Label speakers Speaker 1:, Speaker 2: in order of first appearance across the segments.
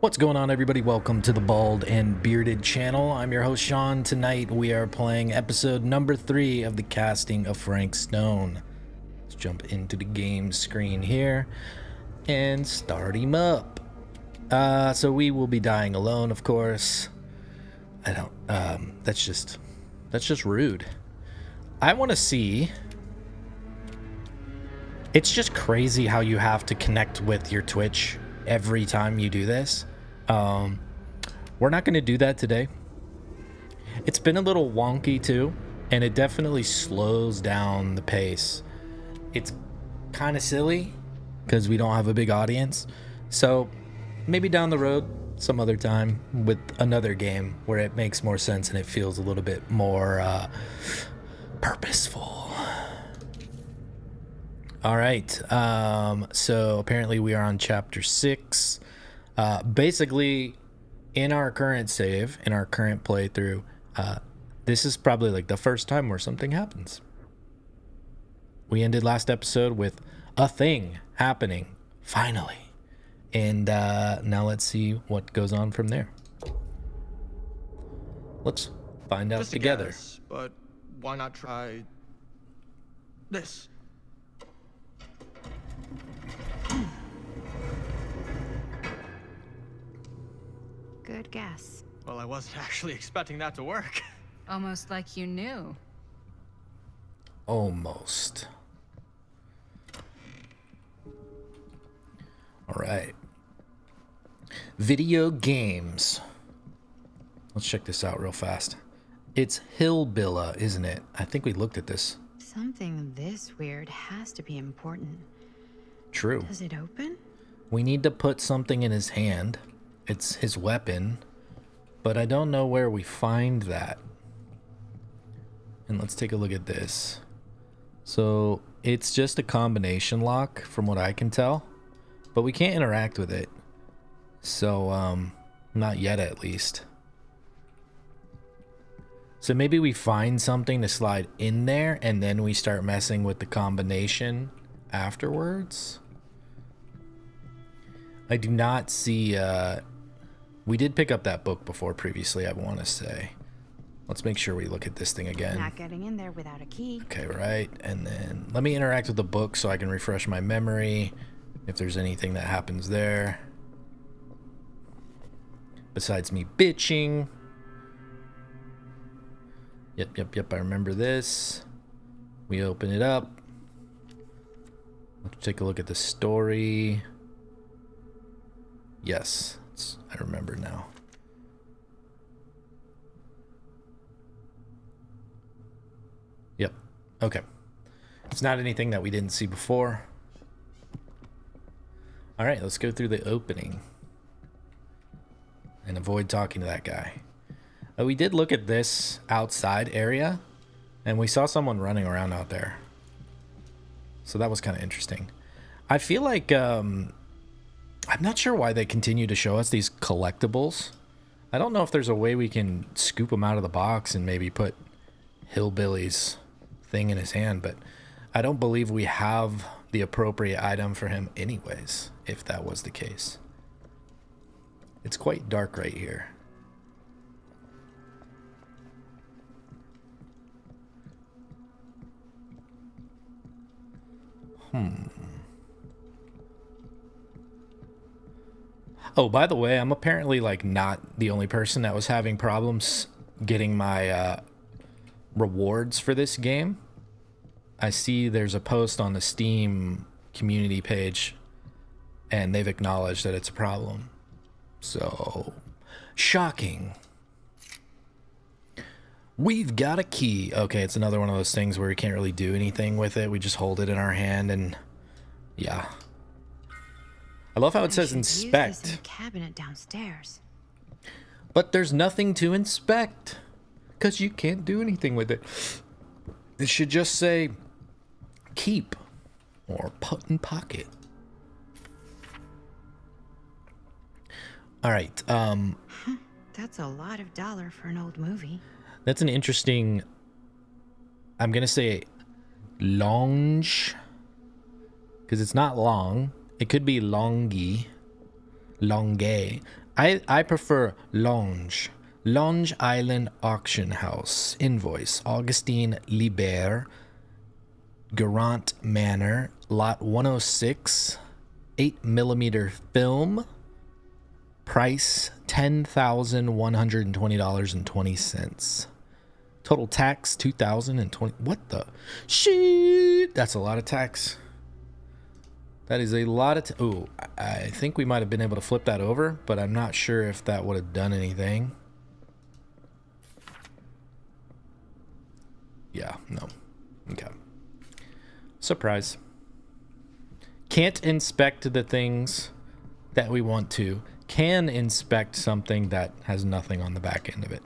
Speaker 1: What's going on, everybody? Welcome to the Bald and Bearded channel. I'm your host, Sean. Tonight we are playing episode number 3 of the casting of Frank Stone. Let's jump into the game screen here and start him up. So we will be dying alone, of course. That's just rude. I want to see. It's just crazy how you have to connect with your Twitch every time you do this. We're not going to do that today. It's been a little wonky too, and it definitely slows down the pace. It's kind of silly because we don't have a big audience. So maybe down the road, some other time with another game where it makes more sense and it feels a little bit more purposeful. All right, so apparently we are on chapter 6. Basically, in our current save, in our current playthrough, this is probably like the first time where something happens. We ended last episode with a thing happening, finally. And now let's see what goes on from there. Let's find out
Speaker 2: Just a
Speaker 1: together.
Speaker 2: guess, but why not try this?
Speaker 3: Good guess.
Speaker 2: Well, I wasn't actually expecting that to work.
Speaker 3: Almost like you knew.
Speaker 1: Almost. All right. Video games. Let's check this out real fast. It's Hillbilla, isn't it? I think we looked at this.
Speaker 3: Something this weird has to be important.
Speaker 1: True.
Speaker 3: Does it open?
Speaker 1: We need to put something in his hand. It's his weapon, but I don't know where we find that. And let's take a look at this. So it's just a combination lock from what I can tell, but we can't interact with it. So, not yet at least. So maybe we find something to slide in there and then we start messing with the combination afterwards. I do not see, we did pick up that book before previously, I want to say. Let's make sure we look at this thing again.
Speaker 3: Not getting in there without a key.
Speaker 1: Okay, right. And then let me interact with the book so I can refresh my memory if there's anything that happens there. Besides me bitching. Yep, I remember this. We open it up. Let's take a look at the story. Yes, I remember now. Yep, okay. It's not anything that we didn't see before. All right, let's go through the opening and avoid talking to that guy. We did look at this outside area and we saw someone running around out there. So that was kind of interesting. I feel like, I'm not sure why they continue to show us these collectibles. I don't know if there's a way we can scoop them out of the box and maybe put Hillbilly's thing in his hand, but I don't believe we have the appropriate item for him anyways, if that was the case. It's quite dark right here. Oh, by the way, I'm apparently like not the only person that was having problems getting my rewards for this game. I see there's a post on the Steam community page and they've acknowledged that it's a problem. So, shocking. We've got a key. Okay, it's another one of those things where we can't really do anything with it. We just hold it in our hand and yeah. I love how it says inspect.
Speaker 3: Use this in the cabinet downstairs.
Speaker 1: But there's nothing to inspect because you can't do anything with it. It should just say keep or put in pocket. All right.
Speaker 3: That's a lot of dollar for an old movie.
Speaker 1: That's an interesting, I'm going to say longe because it's not long. It could be longy. I prefer Longe. Longe Island Auction House. Invoice. Augustine Libert. Garant Manor. Lot 106. 8mm film. Price $10,120.20. Total tax $2,020. What the shit? That's a lot of tax. That is a lot of. Oh, I think we might have been able to flip that over, but I'm not sure if that would have done anything. Yeah, no. Okay. Surprise. Can't inspect the things that we want to. Can inspect something that has nothing on the back end of it.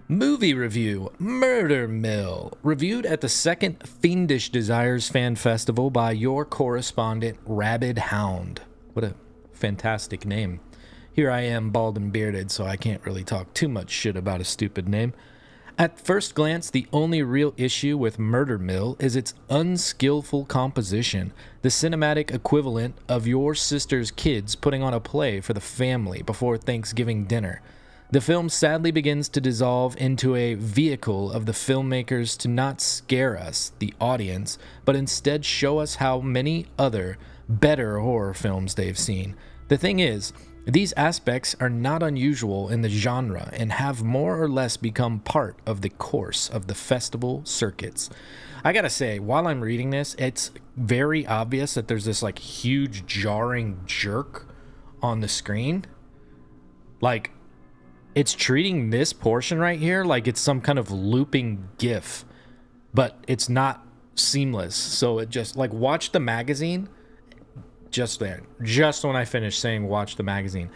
Speaker 1: Movie review. Murder Mill. Reviewed at the second Fiendish Desires Fan Festival by your correspondent, Rabid Hound. What a fantastic name. Here I am, bald and bearded, so I can't really talk too much shit about a stupid name. At first glance, the only real issue with Murder Mill is its unskillful composition, the cinematic equivalent of your sister's kids putting on a play for the family before Thanksgiving dinner. The film sadly begins to dissolve into a vehicle of the filmmakers to not scare us, the audience, but instead show us how many other, better horror films they've seen. The thing is, these aspects are not unusual in the genre and have more or less become part of the course of the festival circuits. I gotta say, while I'm reading this, it's very obvious that there's this like huge jarring jerk on the screen. Like, it's treating this portion right here like it's some kind of looping GIF, but it's not seamless. So it just, like, watch the magazine. Just there. Just when I finished saying watch the magazine.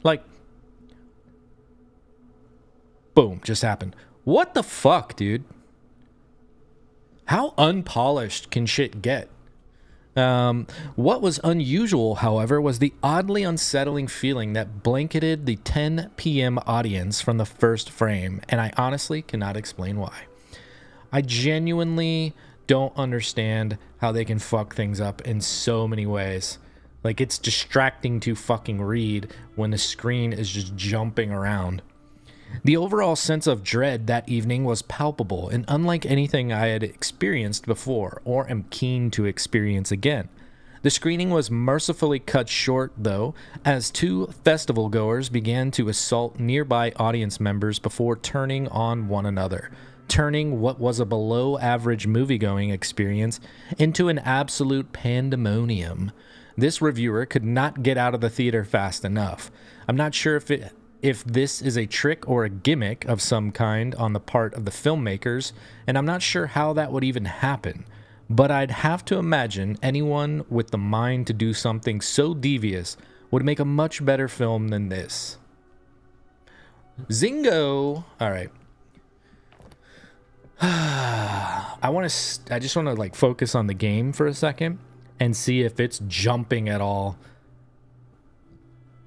Speaker 1: Like, boom, just happened. What the fuck, dude? How unpolished can shit get? What was unusual, however, was the oddly unsettling feeling that blanketed the 10 p.m. audience from the first frame, and I honestly cannot explain why. I genuinely don't understand how they can fuck things up in so many ways. Like, it's distracting to fucking read when the screen is just jumping around. The overall sense of dread that evening was palpable and unlike anything I had experienced before or am keen to experience again. The screening was mercifully cut short, though, as two festival goers began to assault nearby audience members before turning on one another, turning what was a below-average movie-going experience into an absolute pandemonium. This reviewer could not get out of the theater fast enough. I'm not sure if this is a trick or a gimmick of some kind on the part of the filmmakers, and I'm not sure how that would even happen. But I'd have to imagine anyone with the mind to do something so devious would make a much better film than this. Zingo! Alright. I just want to like focus on the game for a second and see if it's jumping at all.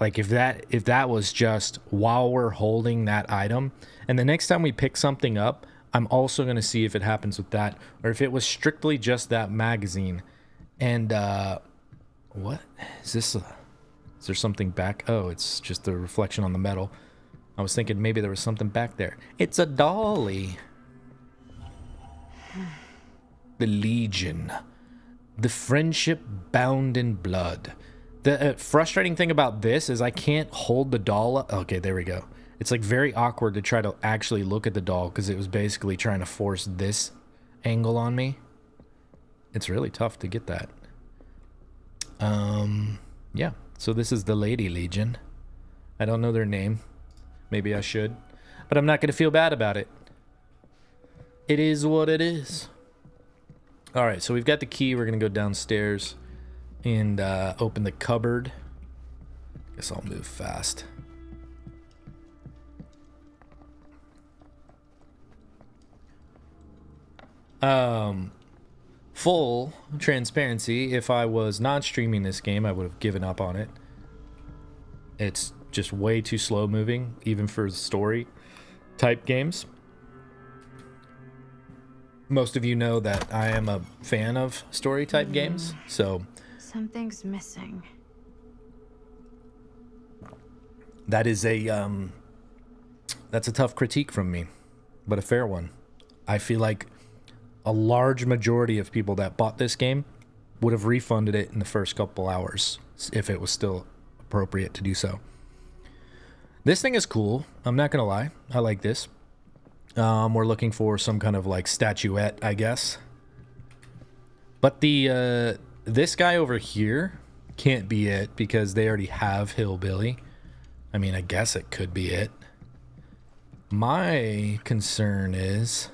Speaker 1: Like if that was just while we're holding that item, and the next time we pick something up, I'm also going to see if it happens with that, or if it was strictly just that magazine. And what is this? Is there something back? Oh, it's just the reflection on the metal. I was thinking maybe there was something back there. It's a dolly. The Legion. The friendship bound in blood. The frustrating thing about this is I can't hold the doll up. Okay, there we go. It's like very awkward to try to actually look at the doll because it was basically trying to force this angle on me. It's really tough to get that. Yeah. So this is the Lady Legion. I don't know their name. Maybe I should. But I'm not going to feel bad about it. It is what it is. All right, so we've got the key. We're going to go downstairs and open the cupboard. Guess I'll move fast. Full transparency, if I was not streaming this game, I would have given up on it. It's just way too slow moving, even for story type games. Most of you know that I am a fan of story type games, so
Speaker 3: Something's missing.
Speaker 1: That is that's a tough critique from me, but a fair one. I feel like a large majority of people that bought this game would have refunded it in the first couple hours if it was still appropriate to do so. This thing is cool. I'm not gonna lie. I like this. We're looking for some kind of like statuette, I guess. But the this guy over here can't be it because they already have Hillbilly. I mean, I guess it could be it. My concern is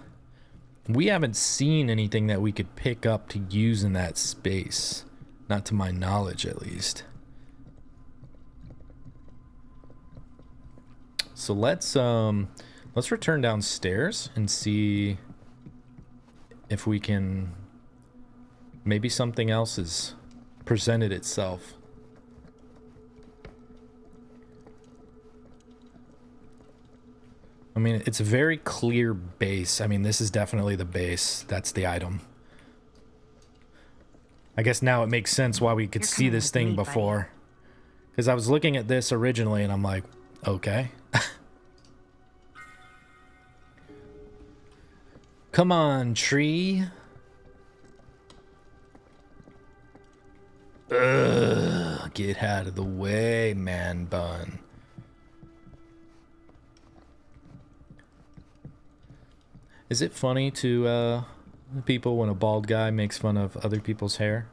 Speaker 1: we haven't seen anything that we could pick up to use in that space. Not to my knowledge, at least. So let's return downstairs and see if we can... Maybe something else has presented itself. I mean, it's a very clear base. I mean, this is definitely the base. That's the item. I guess now it makes sense why we could see this thing before. Because I was looking at this originally and I'm like, okay. Come on, tree. Ugh, get out of the way, man bun. Is it funny to people when a bald guy makes fun of other people's hair?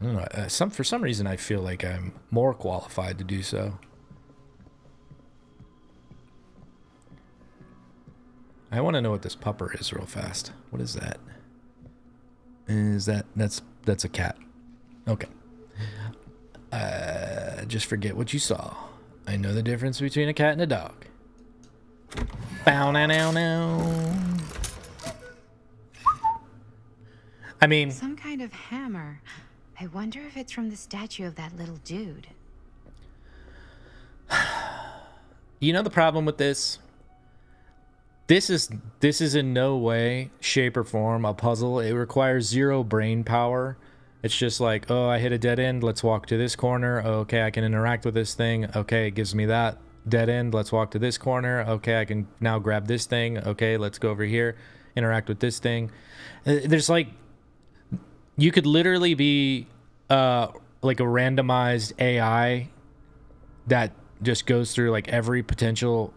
Speaker 1: I don't know. For some reason, I feel like I'm more qualified to do so. I want to know what this pupper is real fast. What is that? That's a cat. Okay. Just forget what you saw. I know the difference between a cat and a dog. Bow now now now. I mean,
Speaker 3: Some kind of hammer. I wonder if it's from the statue of that little dude.
Speaker 1: you know the problem with this? This is in no way, shape, or form a puzzle. It requires zero brain power. It's just like, oh, I hit a dead end. Let's walk to this corner. Okay, I can interact with this thing. Okay, it gives me that dead end. Let's walk to this corner. Okay, I can now grab this thing. Okay, let's go over here. Interact with this thing. There's like, you could literally be like a randomized AI that just goes through like every potential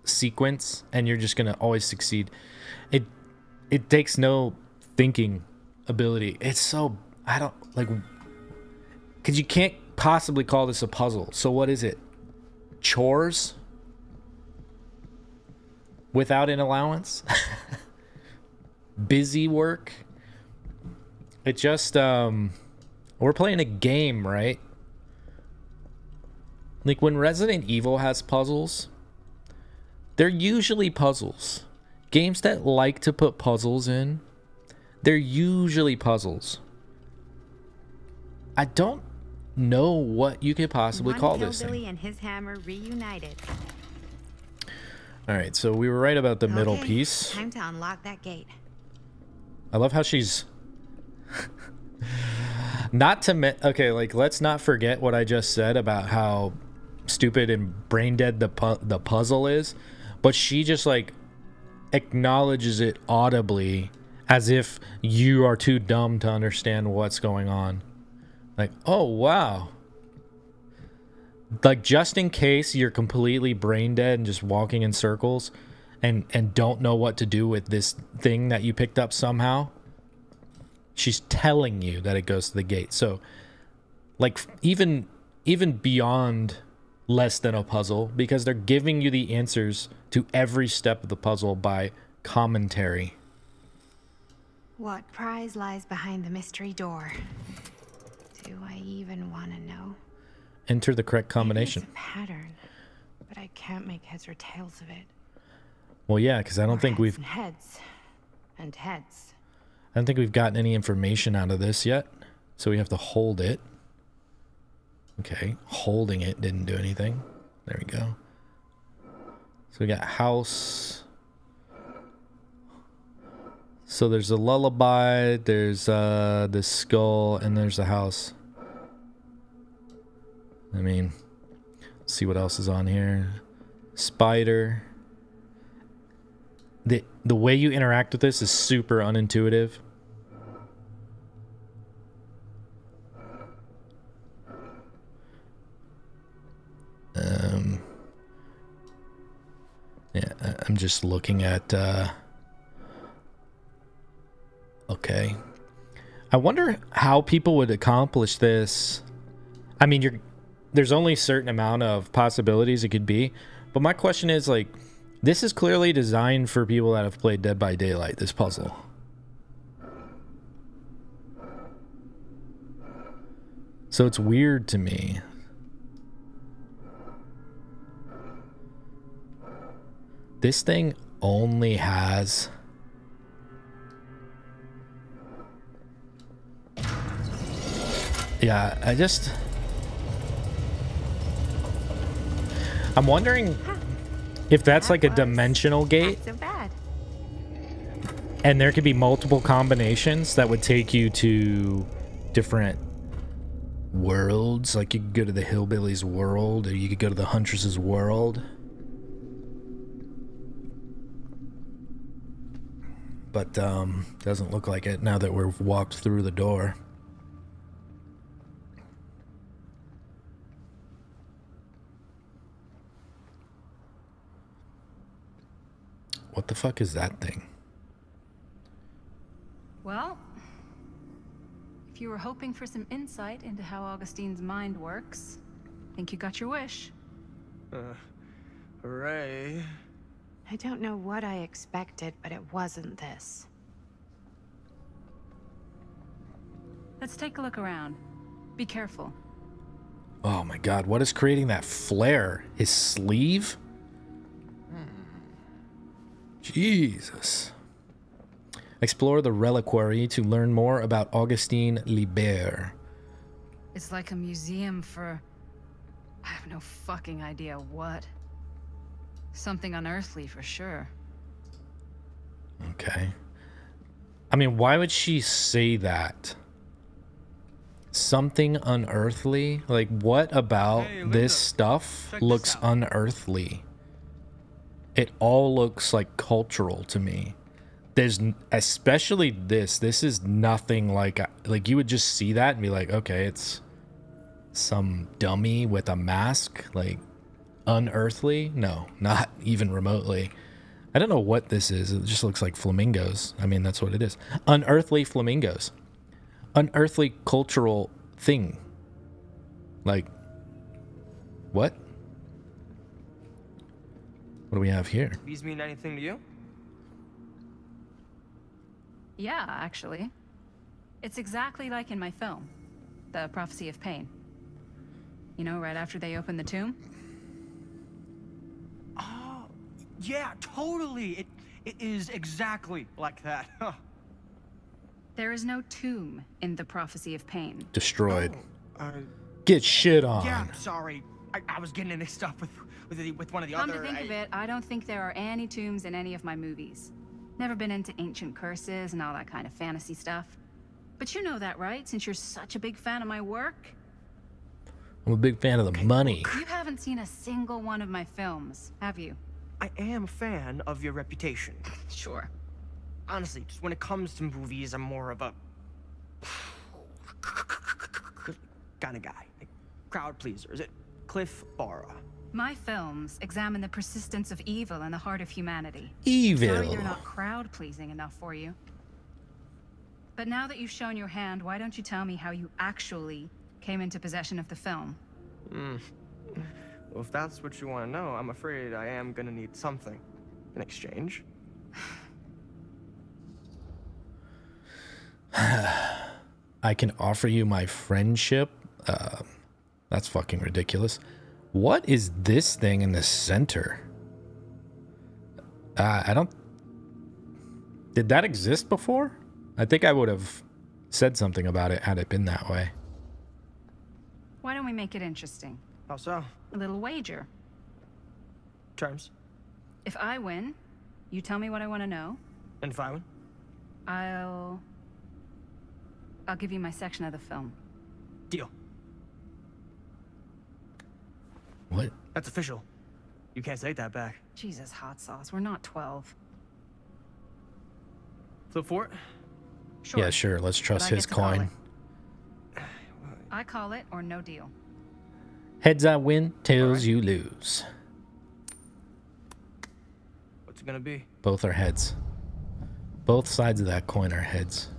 Speaker 1: sequence and you're just gonna always succeed. It takes no thinking ability. It's so, I don't like, because you can't possibly call this a puzzle. So what is it? Chores without an allowance? Busy work? It just we're playing a game, right? Like when Resident Evil has puzzles, they're usually puzzles. Games that like to put puzzles in, they're usually puzzles. I don't know what you could possibly call this thing.
Speaker 3: And his hammer reunited.
Speaker 1: All right, so we were right about the middle piece.
Speaker 3: Time to unlock that gate.
Speaker 1: I love how she's not to okay, like let's not forget what I just said about how stupid and brain dead the puzzle is, but she just like acknowledges it audibly as if you are too dumb to understand what's going on. Like, oh wow. Like just in case you're completely brain dead and just walking in circles and don't know what to do with this thing that you picked up somehow, she's telling you that it goes to the gate. So like even beyond less than a puzzle, because they're giving you the answers to every step of the puzzle by commentary.
Speaker 3: What prize lies behind the mystery door? Do I even want to know?
Speaker 1: Enter the correct combination.
Speaker 3: It's a pattern, but I can't make heads or tails of it.
Speaker 1: Well, yeah, because I don't think we've
Speaker 3: heads and heads.
Speaker 1: I don't think we've gotten any information out of this yet, so we have to hold it. Okay, holding it didn't do anything. There we go. So we got house. So there's a lullaby, there's the skull, and there's the house. I mean, See what else is on here. Spider. The way you interact with this is super unintuitive. Yeah, I'm just looking at okay. I wonder how people would accomplish this. I mean, there's only a certain amount of possibilities it could be, but my question is, like, this is clearly designed for people that have played Dead by Daylight, this puzzle. So it's weird to me. This thing only has... Yeah, I'm wondering if that's like a dimensional gate.
Speaker 3: Not so bad.
Speaker 1: And there could be multiple combinations that would take you to different worlds. Like you could go to the Hillbillies world, or you could go to the Huntress's world. But doesn't look like it now that we've walked through the door. What the fuck is that thing?
Speaker 4: Well, if you were hoping for some insight into how Augustine's mind works, I think you got your wish.
Speaker 2: Hooray.
Speaker 3: I don't know what I expected, but it wasn't this.
Speaker 4: Let's take a look around. Be careful.
Speaker 1: Oh my god, what is creating that flare? His sleeve? Jesus. Explore the reliquary to learn more about Augustine Liber.
Speaker 4: It's like a museum for... I have no fucking idea what. Something unearthly for sure.
Speaker 1: Okay. I mean, why would she say that? Something unearthly? Like, what about this stuff looks unearthly? It all looks like cultural to me. There's, especially this is nothing like you would just see that and be like, okay, it's some dummy with a mask. Like, unearthly? No, not even remotely. I don't know what this is. It just looks like flamingos. I mean, that's what it is. Unearthly flamingos. Unearthly cultural thing. Like, what? What do we have here?
Speaker 2: These mean anything to you?
Speaker 4: Yeah, actually. It's exactly like in my film, The Prophecy of Pain. You know, right after they open the tomb?
Speaker 2: Oh, yeah, totally. It is exactly like that. Huh.
Speaker 4: There is no tomb in The Prophecy of Pain.
Speaker 1: Destroyed.
Speaker 2: Oh,
Speaker 1: Get shit on.
Speaker 2: yeah, sorry. I was getting mixed up with one of the
Speaker 4: Come
Speaker 2: other...
Speaker 4: to think of it, I don't think there are any tombs in any of my movies. Never been into ancient curses and all that kind of fantasy stuff. But you know that, right? Since you're such a big fan of my work.
Speaker 1: I'm a big fan of the money.
Speaker 4: You haven't seen a single one of my films, have you?
Speaker 2: I am a fan of your reputation.
Speaker 4: Sure.
Speaker 2: Honestly, just when it comes to movies, I'm more of a... kind of guy. Like, crowd pleaser. Is it Cliff Barra?
Speaker 4: My films examine the persistence of evil in the heart of humanity.
Speaker 1: Evil.
Speaker 4: Sorry they're not crowd-pleasing enough for you. But now that you've shown your hand, why don't you tell me how you actually came into possession of the film?
Speaker 2: Well, if that's what you want to know, I'm afraid I am gonna need something in exchange.
Speaker 1: I can offer you my friendship. That's fucking ridiculous. What is this thing in the center? I don't... Did that exist before? I think I would have said something about it had it been that way.
Speaker 4: Why don't we make it interesting?
Speaker 2: How so?
Speaker 4: A little wager.
Speaker 2: Terms?
Speaker 4: If I win, you tell me what I want to know.
Speaker 2: And if I win?
Speaker 4: I'll give you my section of the film.
Speaker 2: Deal.
Speaker 1: What?
Speaker 2: That's official. You can't take that back.
Speaker 4: Jesus, hot sauce. We're not 12.
Speaker 2: Flip for it?
Speaker 4: Sure.
Speaker 1: Yeah, sure. Let's
Speaker 4: but
Speaker 1: trust
Speaker 4: I
Speaker 1: his
Speaker 4: get to call
Speaker 1: coin.
Speaker 4: it. I call it or no deal.
Speaker 1: Heads I win, tails
Speaker 2: Alright.
Speaker 1: you lose.
Speaker 2: What's it gonna be?
Speaker 1: Both are heads. Both sides of that coin are heads.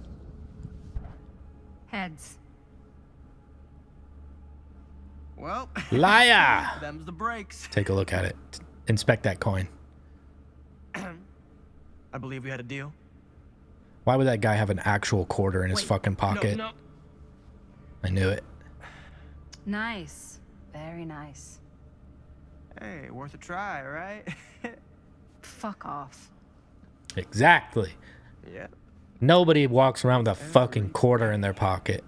Speaker 4: Heads.
Speaker 2: Well,
Speaker 1: Liar!
Speaker 2: them's the breaks.
Speaker 1: Take a look at it. Inspect that coin.
Speaker 2: I believe we had a deal.
Speaker 1: Why would that guy have an actual quarter in his
Speaker 4: Wait,
Speaker 1: fucking pocket?
Speaker 2: No.
Speaker 1: I knew it.
Speaker 4: Nice. Very nice.
Speaker 2: Hey, worth a try, right?
Speaker 4: Fuck off.
Speaker 1: Exactly.
Speaker 2: Yeah.
Speaker 1: Nobody walks around with a fucking quarter in their pocket.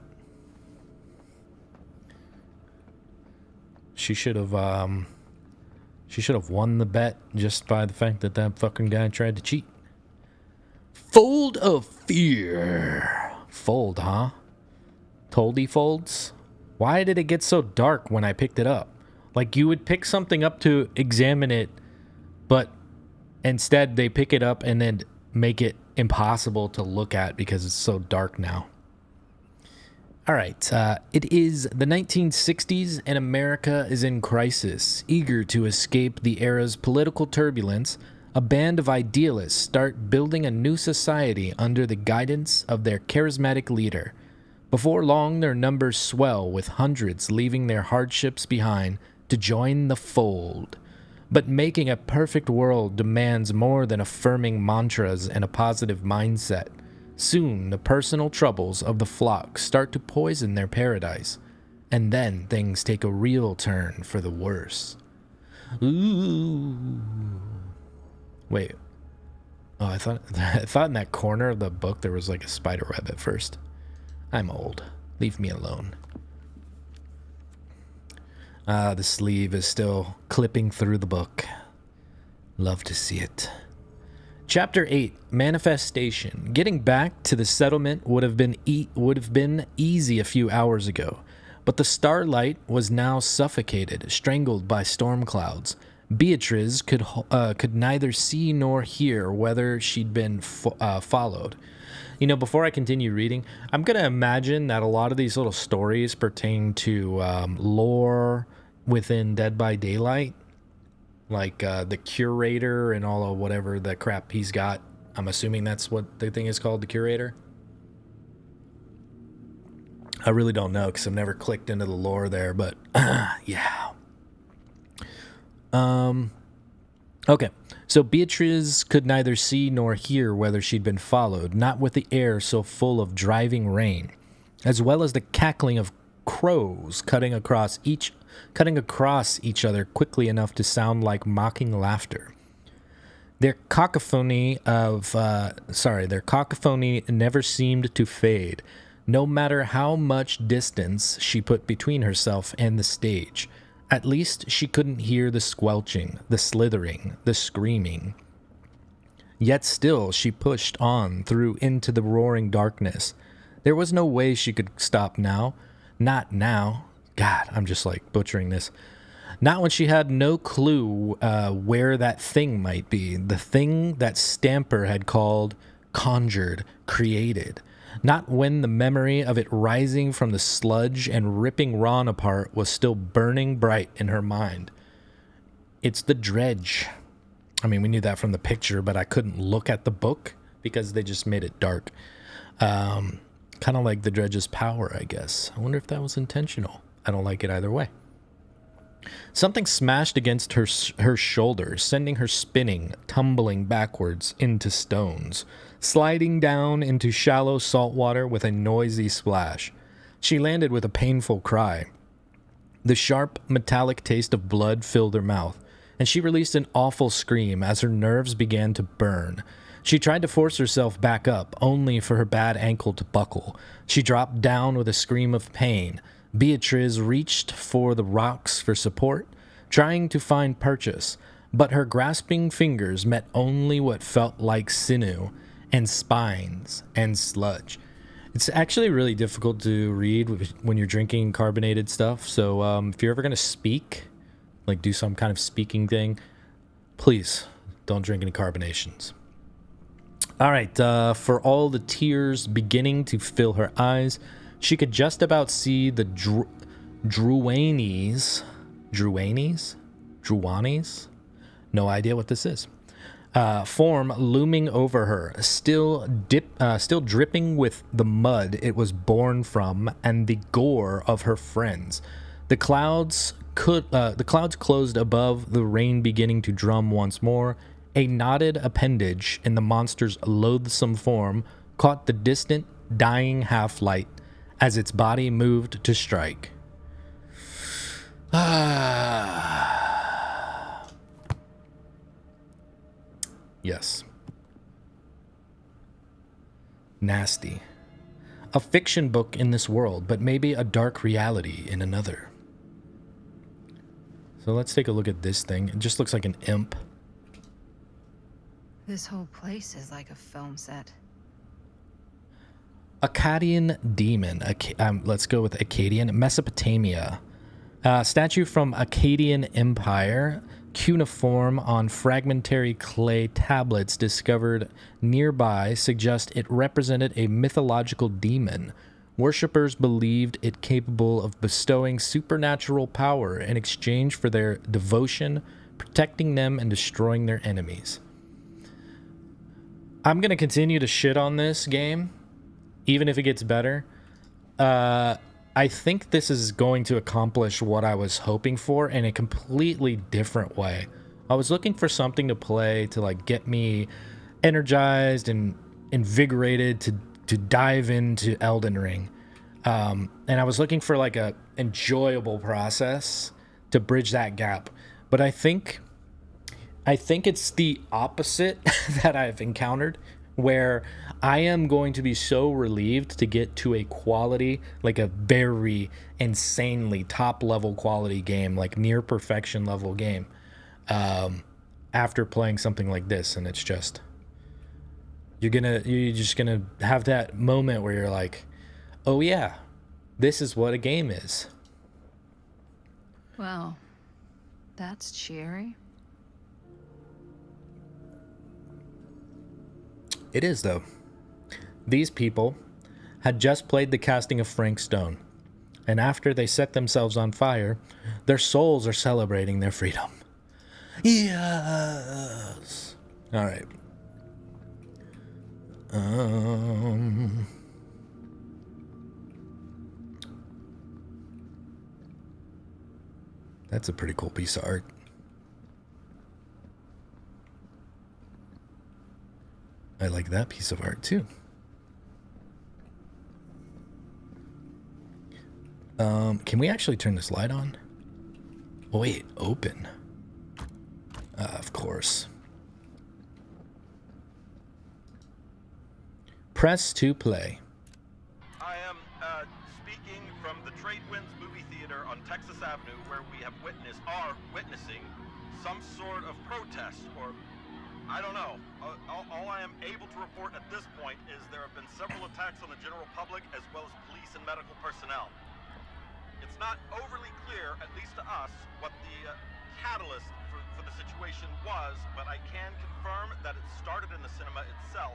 Speaker 1: She should have won the bet just by the fact that that fucking guy tried to cheat. Fold of fear. Fold, huh? Toldy folds? Why did it get so dark when I picked it up? Like, you would pick something up to examine it, but instead they pick it up and then make it impossible to look at because it's so dark now. All right, it is the 1960s and America is in crisis. Eager to escape the era's political turbulence, a band of idealists start building a new society under the guidance of their charismatic leader. Before long, their numbers swell, with hundreds leaving their hardships behind to join the fold. But making a perfect world demands more than affirming mantras and a positive mindset. Soon, the personal troubles of the flock start to poison their paradise, and then things take a real turn for the worse. Ooh. Wait. Oh, I thought in that corner of the book there was like a spider web at first. I'm old. Leave me alone. The sleeve is still clipping through the book. Love to see it. Chapter 8, Manifestation. Getting back to the settlement would have been easy a few hours ago, but the starlight was now suffocated, strangled by storm clouds. Beatrice could neither see nor hear whether she'd been followed. You know, before I continue reading, I'm going to imagine that a lot of these little stories pertain to lore within Dead by Daylight. Like the curator and all of whatever the crap he's got. I'm assuming that's what the thing is called, the curator. I really don't know because I've never clicked into the lore there, but yeah. Okay, so Beatrice could neither see nor hear whether she'd been followed, not with the air so full of driving rain, as well as the cackling of crows cutting across each other quickly enough to sound like mocking laughter. Their cacophony never seemed to fade, no matter how much distance she put between herself and the stage. At least she couldn't hear the squelching, the slithering, the screaming. Yet still she pushed on through into the roaring darkness. There was no way she could stop now. Not now. God, I'm just like butchering this. Not when she had no clue where that thing might be. The thing that Stamper had called, conjured, created. Not when the memory of it rising from the sludge and ripping Ron apart was still burning bright in her mind. It's the dredge. I mean, we knew that from the picture, but I couldn't look at the book because they just made it dark. Kind of like the dredge's power, I guess. I wonder if that was intentional. I don't like it either way. Something smashed against her shoulder, sending her spinning, tumbling backwards into stones, sliding down into shallow salt water with a noisy splash. She landed with a painful cry. The sharp, metallic taste of blood filled her mouth, and she released an awful scream as her nerves began to burn. She tried to force herself back up, only for her bad ankle to buckle. She dropped down with a scream of pain. Beatrice reached for the rocks for support, trying to find purchase, but her grasping fingers met only what felt like sinew and spines and sludge. It's actually really difficult to read when you're drinking carbonated stuff, so if you're ever going to speak, like do some kind of speaking thing, please don't drink any carbonations. All right, for all the tears beginning to fill her eyes, she could just about see the Druanis? No idea what this is. Form looming over her, still dripping with the mud it was born from and the gore of her friends. The clouds closed above, the rain beginning to drum once more. A knotted appendage in the monster's loathsome form caught the distant, dying half-light as its body moved to strike. Yes. Nasty. A fiction book in this world, but maybe a dark reality in another. So let's take a look at this thing. It just looks like an imp.
Speaker 4: This whole place is like a film set.
Speaker 1: Akkadian demon. Let's go with Akkadian. Mesopotamia. Statue from Akkadian Empire. Cuneiform on fragmentary clay tablets discovered nearby suggest it represented a mythological demon. Worshippers believed it capable of bestowing supernatural power in exchange for their devotion, protecting them and destroying their enemies. I'm going to continue to shit on this game, even if it gets better. I think this is going to accomplish what I was hoping for in a completely different way. I was looking for something to play to like get me energized and invigorated to dive into Elden Ring. And I was looking for like a enjoyable process to bridge that gap. But I think it's the opposite that I've encountered, where I am going to be so relieved to get to a quality, like a very insanely top level quality game, like near perfection level game, after playing something like this. And it's just, you're just gonna have that moment where you're like, oh yeah, this is what a game is.
Speaker 4: Well, that's cheery.
Speaker 1: It is, though. These people had just played the casting of Frank Stone, and after they set themselves on fire, their souls are celebrating their freedom. Yes! Alright. That's a pretty cool piece of art. I like that piece of art too. Can we actually turn this light on? Oh wait, open. Of course. Press to play.
Speaker 5: I am speaking from the Tradewinds movie theater on Texas Avenue, where we are witnessing some sort of protest, or I don't know. All I am able to report at this point is there have been several attacks on the general public as well as police and medical personnel. It's not overly clear, at least to us, what the catalyst for the situation was, but I can confirm that it started in the cinema itself.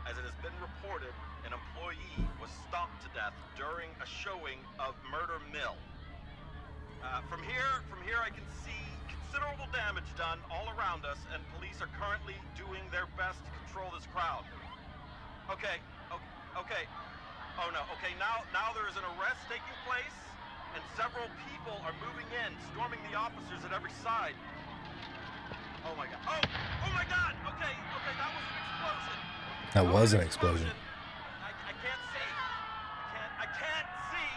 Speaker 5: As it has been reported, an employee was stomped to death during a showing of Murder Mill. From here I can see considerable damage done all around us, and police are currently doing their best to control this crowd. Okay. Oh no, okay, now there is an arrest taking place, and several people are moving in, storming the officers at every side. Oh my god. Oh my god! Okay, that was an explosion.
Speaker 1: That was an explosion.
Speaker 5: I can't see. I can't see.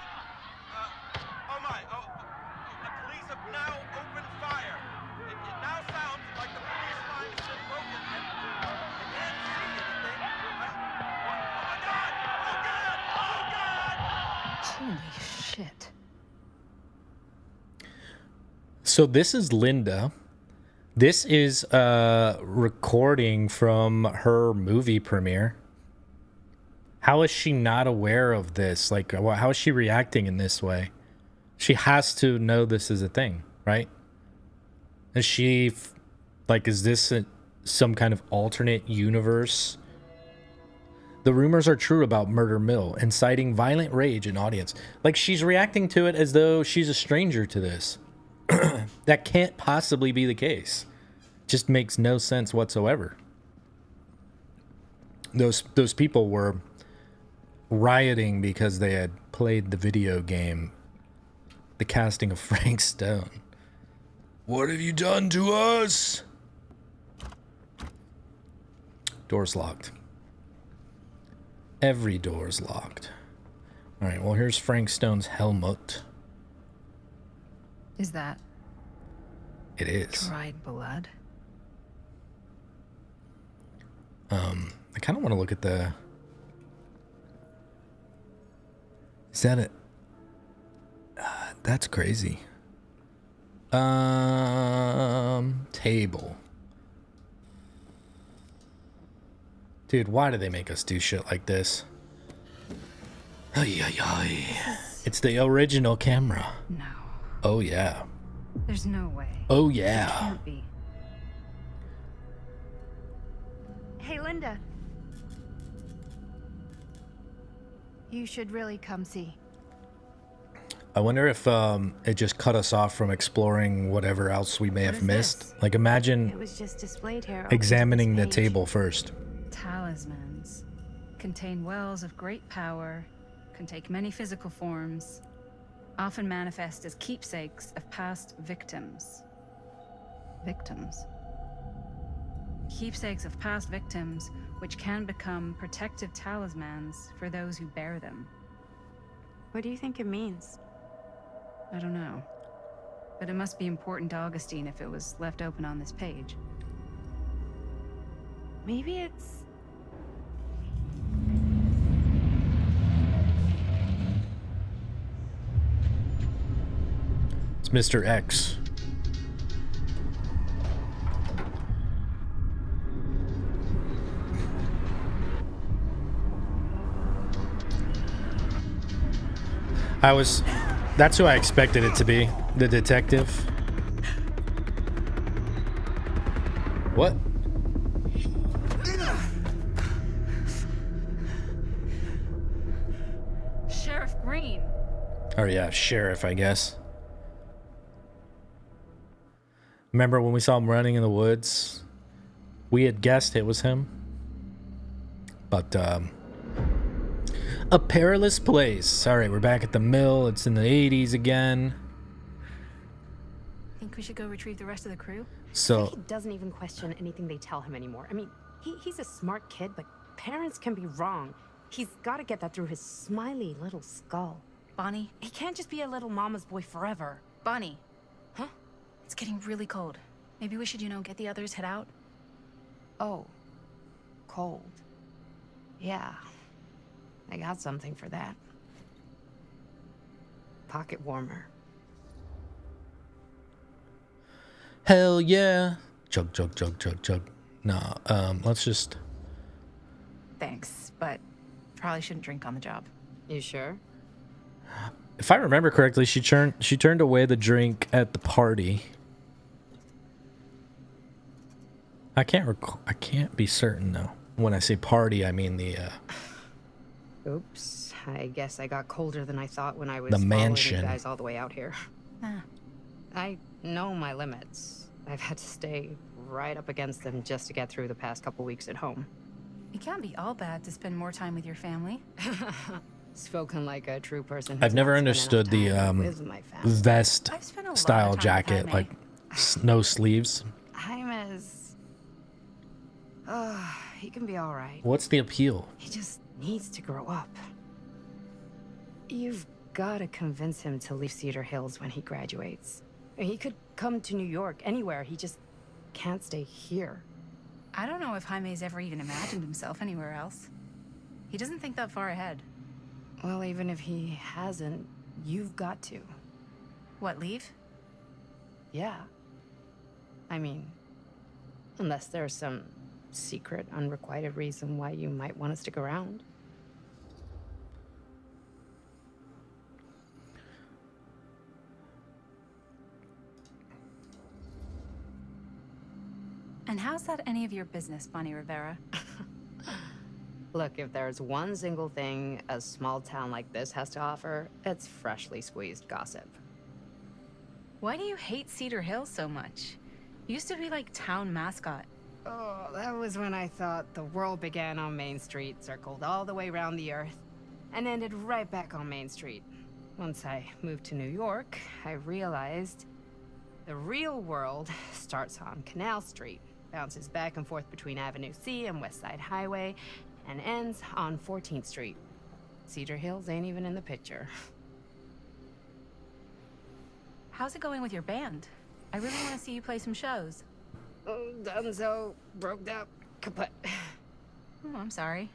Speaker 5: Oh my. The police have now opened fire. It now sounds like the police line has been broken, and I can't see anything. Oh my god! Oh god!
Speaker 4: Holy shit.
Speaker 1: So this is Linda. This is a recording from her movie premiere. How is she not aware of this? Like, how is she reacting in this way? She has to know this is a thing, right? Is she like, is this some kind of alternate universe? The rumors are true about Murder Mill, inciting violent rage in audience. Like, she's reacting to it as though she's a stranger to this. That can't possibly be the case. Just makes no sense whatsoever. Those people were rioting because they had played the video game, The Casting of Frank Stone. What have you done to us? Door's locked. Every door's locked. All right, well, here's Frank Stone's helmet.
Speaker 4: Is that
Speaker 1: It is.
Speaker 4: dried blood?
Speaker 1: I kind of want to look at the... Is that it? That's crazy. Table. Dude, why do they make us do shit like this? Ay, ay, ay. It's the original camera.
Speaker 4: No.
Speaker 1: Oh, yeah.
Speaker 4: There's no way.
Speaker 1: Oh,
Speaker 4: It
Speaker 1: yeah.
Speaker 4: can't be.
Speaker 3: Hey, Linda. You should really come see.
Speaker 1: I wonder if it just cut us off from exploring whatever else we may have
Speaker 3: is
Speaker 1: missed.
Speaker 3: this?
Speaker 1: Like, imagine
Speaker 3: It was just displayed here. Open to
Speaker 1: examining
Speaker 3: this
Speaker 1: the
Speaker 3: page.
Speaker 1: table first.
Speaker 4: Talismans contain wells of great power, can take many physical forms, often manifest as keepsakes of past victims. Victims? Keepsakes of past victims, which can become protective talismans for those who bear them.
Speaker 3: What do you think it means?
Speaker 4: I don't know. But it must be important to Augustine if it was left open on this page.
Speaker 3: Maybe it's...
Speaker 1: It's Mr. X. That's who I expected it to be. The detective. What?
Speaker 4: Sheriff Green!
Speaker 1: Oh yeah, sheriff, I guess. Remember when we saw him running in the woods? We had guessed it was him. But, a perilous place. All right, we're back at the mill. It's in the 80s again.
Speaker 4: Think we should go retrieve the rest of the crew?
Speaker 1: So,
Speaker 6: He doesn't even question anything they tell him anymore. I mean, he's a smart kid, but parents can be wrong. He's got to get that through his smiley little skull.
Speaker 4: Bonnie?
Speaker 6: He can't just be a little mama's boy forever.
Speaker 4: Bonnie!
Speaker 6: Huh?
Speaker 4: It's getting really cold. Maybe we should, get the others, head out?
Speaker 6: Oh, cold. Yeah, I got something for that. Pocket warmer.
Speaker 1: hell yeah. Chug, chug, chug, chug, chug. No, let's just...
Speaker 4: Thanks, but probably shouldn't drink on the job.
Speaker 6: You sure?
Speaker 1: If I remember correctly, she turned away the drink at the party. I can't be certain though. When I say party, I mean the
Speaker 6: Oops. I guess I got colder than I thought when I was
Speaker 1: The
Speaker 6: following
Speaker 1: mansion.
Speaker 6: you guys all the way out here.
Speaker 4: Ah,
Speaker 6: I know my limits. I've had to stay right up against them just to get through the past couple weeks at home.
Speaker 4: it can't be all bad to spend more time with your family.
Speaker 6: Spoken like a true person.
Speaker 1: I've
Speaker 6: who's
Speaker 1: never
Speaker 6: not spent
Speaker 1: understood
Speaker 6: enough
Speaker 1: the
Speaker 6: time with my family.
Speaker 1: vest
Speaker 4: I've spent a lot of
Speaker 1: style
Speaker 4: time with
Speaker 1: jacket,
Speaker 4: Jaime.
Speaker 1: like no sleeves.
Speaker 6: I'm as... he can be all right.
Speaker 1: What's the appeal?
Speaker 6: He just needs to grow up. You've got to convince him to leave Cedar Hills when he graduates. He could come to New York, anywhere. He just can't stay here.
Speaker 4: I don't know if Jaime's ever even imagined himself anywhere else. He doesn't think that far ahead.
Speaker 6: Well, even if he hasn't, you've got to.
Speaker 4: What, leave?
Speaker 6: Yeah. I mean, unless there's some secret, unrequited reason why you might want to stick around.
Speaker 4: And how's that any of your business, Bonnie Rivera?
Speaker 6: Look, if there's one single thing a small town like this has to offer, it's freshly squeezed gossip.
Speaker 4: Why do you hate Cedar Hills so much? Used to be like town mascot.
Speaker 6: Oh, that was when I thought the world began on Main Street, circled all the way around the earth, and ended right back on Main Street. Once I moved to New York, I realized the real world starts on Canal Street, bounces back and forth between Avenue C and West Side Highway, and ends on 14th Street. Cedar Hills ain't even in the picture.
Speaker 4: How's it going with your band? I really want to see you play some shows.
Speaker 6: Oh, donezo, broke up, kaput.
Speaker 4: Oh, I'm sorry.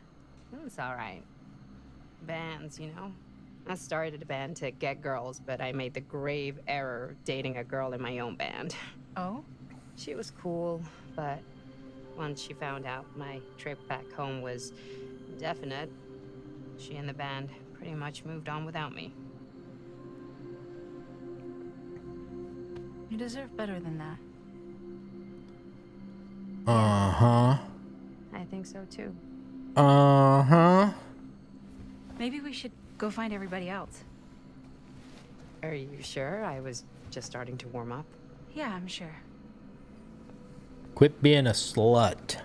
Speaker 6: It's all right. Bands, you know. I started a band to get girls, but I made the grave error of dating a girl in my own band.
Speaker 4: Oh?
Speaker 6: She was cool, but once she found out my trip back home was definite, she and the band pretty much moved on without me.
Speaker 4: You deserve better than that.
Speaker 1: Uh-huh.
Speaker 6: I think so too.
Speaker 1: Uh-huh.
Speaker 4: Maybe we should go find everybody else.
Speaker 6: Are you sure? I was just starting to warm up.
Speaker 4: Yeah, I'm sure.
Speaker 1: Quit being a slut.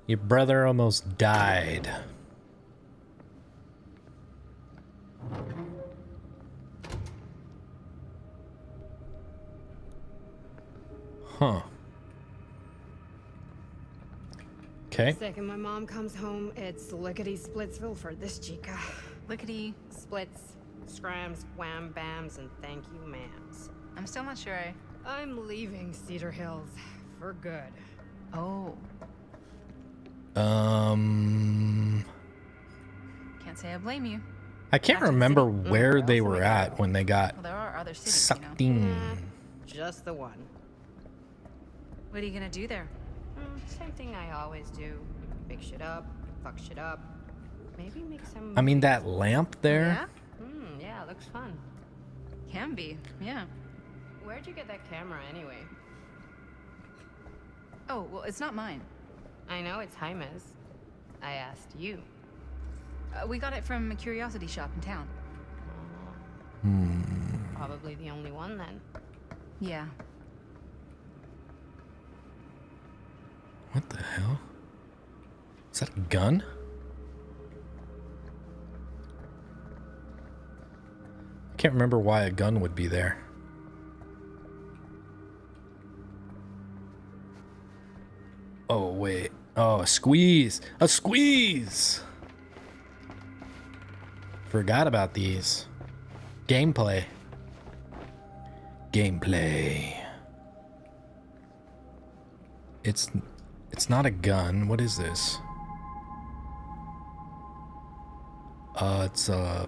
Speaker 1: Your brother almost died. Huh. Okay.
Speaker 6: Second my mom comes home, it's lickety-splitsville for this chica.
Speaker 4: Lickety.
Speaker 6: Splits, scrams, wham bams, and thank you ma'ams.
Speaker 4: I'm still not sure
Speaker 6: I'm leaving Cedar Hills for good.
Speaker 4: Oh. Can't say I blame you.
Speaker 1: I can't
Speaker 4: Back to the
Speaker 1: remember
Speaker 4: city.
Speaker 1: where
Speaker 6: Where
Speaker 1: they
Speaker 6: else
Speaker 1: were
Speaker 6: would we
Speaker 1: at
Speaker 6: go?
Speaker 1: when they got
Speaker 4: Well, there are other cities,
Speaker 1: sucked
Speaker 4: you know.
Speaker 1: in.
Speaker 6: Nah, just the one.
Speaker 4: What are you gonna do there?
Speaker 6: Same thing I always do. Pick shit up, fuck shit up. Maybe make some.
Speaker 1: I mean,
Speaker 6: movies.
Speaker 1: that lamp there.
Speaker 4: Yeah?
Speaker 6: Yeah, looks fun.
Speaker 4: Can be, yeah.
Speaker 6: Where'd you get that camera anyway?
Speaker 4: Oh, well, it's not mine.
Speaker 6: I know it's Jaime's. I asked you.
Speaker 4: We got it from a curiosity shop in town.
Speaker 6: Probably the only one then.
Speaker 4: Yeah.
Speaker 1: What the hell? Is that a gun? I can't remember why a gun would be there. Oh, wait. Oh, a squeeze. A squeeze! Forgot about these. Gameplay. Gameplay. It's not a gun. What is this? It's a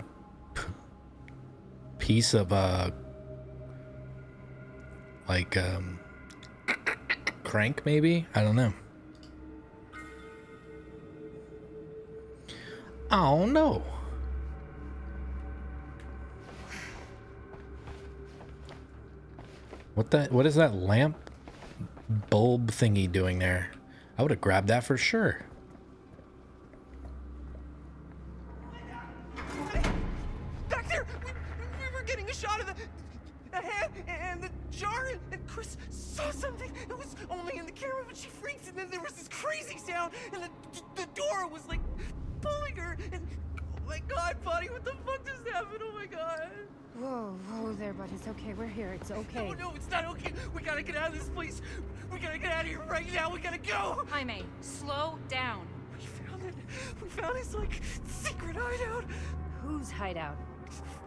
Speaker 1: piece of like crank maybe? I don't know. Oh no. What is that lamp bulb thingy doing there? I would have grabbed that for sure.
Speaker 2: Back there! We were getting a shot of the hand and the jar, and Chris saw something. It was only in the camera, but she freaked, and then there was this crazy sound, and the door was like pulling her, and oh my god, buddy, what the fuck just happened? Oh my god.
Speaker 6: Whoa there, buddy. It's okay. We're here. It's okay.
Speaker 2: No, it's not okay. We gotta get out of this place. We gotta get out of here right now. We gotta go.
Speaker 4: Jaime, slow down.
Speaker 2: We found it. We found his, like, secret hideout.
Speaker 6: Whose hideout?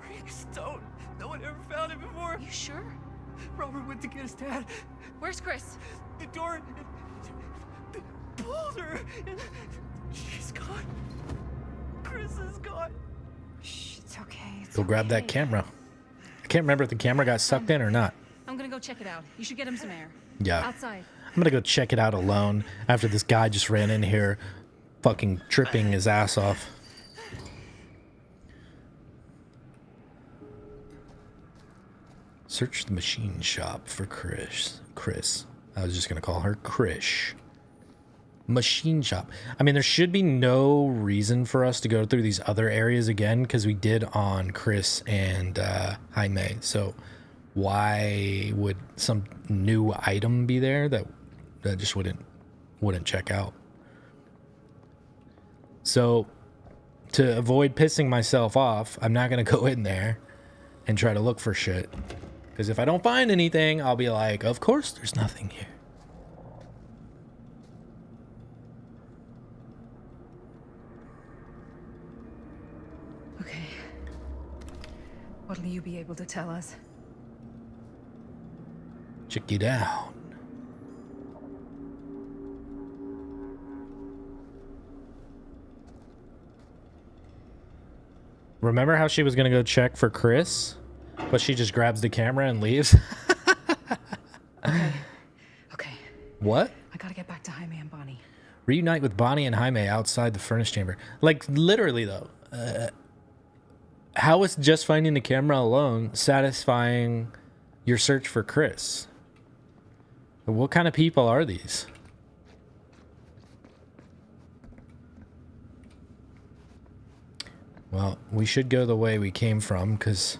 Speaker 2: Freaks don't. No one ever found it before.
Speaker 4: You sure?
Speaker 2: Robert went to get his dad.
Speaker 4: Where's Chris?
Speaker 2: The door pulled her, and she's gone. Chris is gone.
Speaker 6: Shh, it's okay. It's
Speaker 1: Go grab that
Speaker 6: okay.
Speaker 1: camera. I can't remember if the camera got sucked in or not.
Speaker 4: I'm gonna go check it out. You should get him some air.
Speaker 1: Yeah.
Speaker 4: Outside.
Speaker 1: I'm gonna go check it out alone after this guy just ran in here fucking tripping his ass off. Search the machine shop for Chris. I was just going to call her Krish. Machine shop. I mean, there should be no reason for us to go through these other areas again because we did on Chris and Jaime. So why would some new item be there that just wouldn't check out? So to avoid pissing myself off, I'm not going to go in there and try to look for shit. Because if I don't find anything, I'll be like, of course there's nothing here.
Speaker 4: Okay. What'll you be able to tell us?
Speaker 1: Check it out. Remember how she was going to go check for Chris? But she just grabs the camera and leaves?
Speaker 4: Okay.
Speaker 1: What?
Speaker 4: I gotta get back to Jaime and Bonnie.
Speaker 1: Reunite with Bonnie and Jaime outside the furnace chamber. Like, literally, though. How is just finding the camera alone satisfying your search for Chris? What kind of people are these? Well, we should go the way we came from, because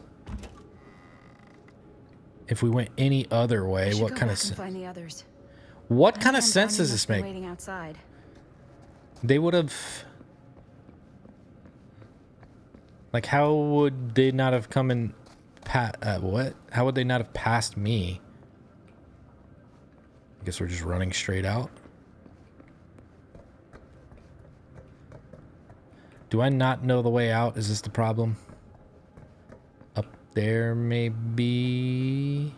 Speaker 1: if we went any other way, what kind of
Speaker 4: find the others.
Speaker 1: what kind of sense does this make?
Speaker 4: Waiting outside.
Speaker 1: They would have, like, how would they not have come in? What? How would they not have passed me? I guess we're just running straight out. Do I not know the way out? Is this the problem? Up there, maybe?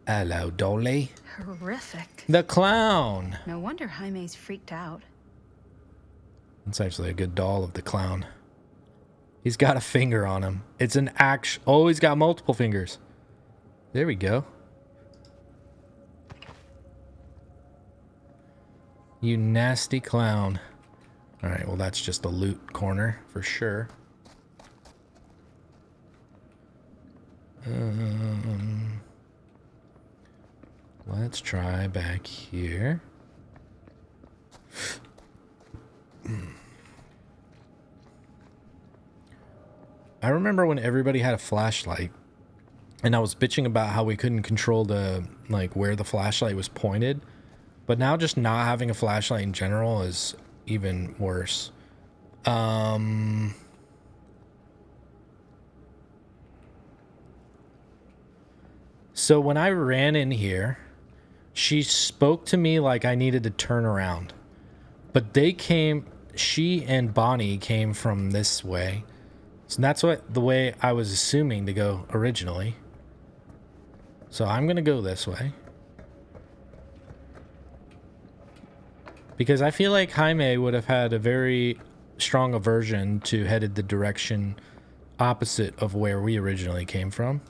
Speaker 1: Hello, Dolly.
Speaker 4: Horrific.
Speaker 1: The clown.
Speaker 4: No wonder Jaime's freaked out.
Speaker 1: It's actually a good doll of the clown. He's got a finger on him. It's an oh, he's got multiple fingers. There we go. You nasty clown. All right, well, that's just a loot corner for sure. Let's try back here. I remember when everybody had a flashlight and I was bitching about how we couldn't control the, like, where the flashlight was pointed. But now just not having a flashlight in general is even worse. So when I ran in here, she spoke to me like I needed to turn around. But she and Bonnie came from this way. So that's the way I was assuming to go originally. So I'm going to go this way. Because I feel like Jaime would have had a very strong aversion to headed the direction opposite of where we originally came from.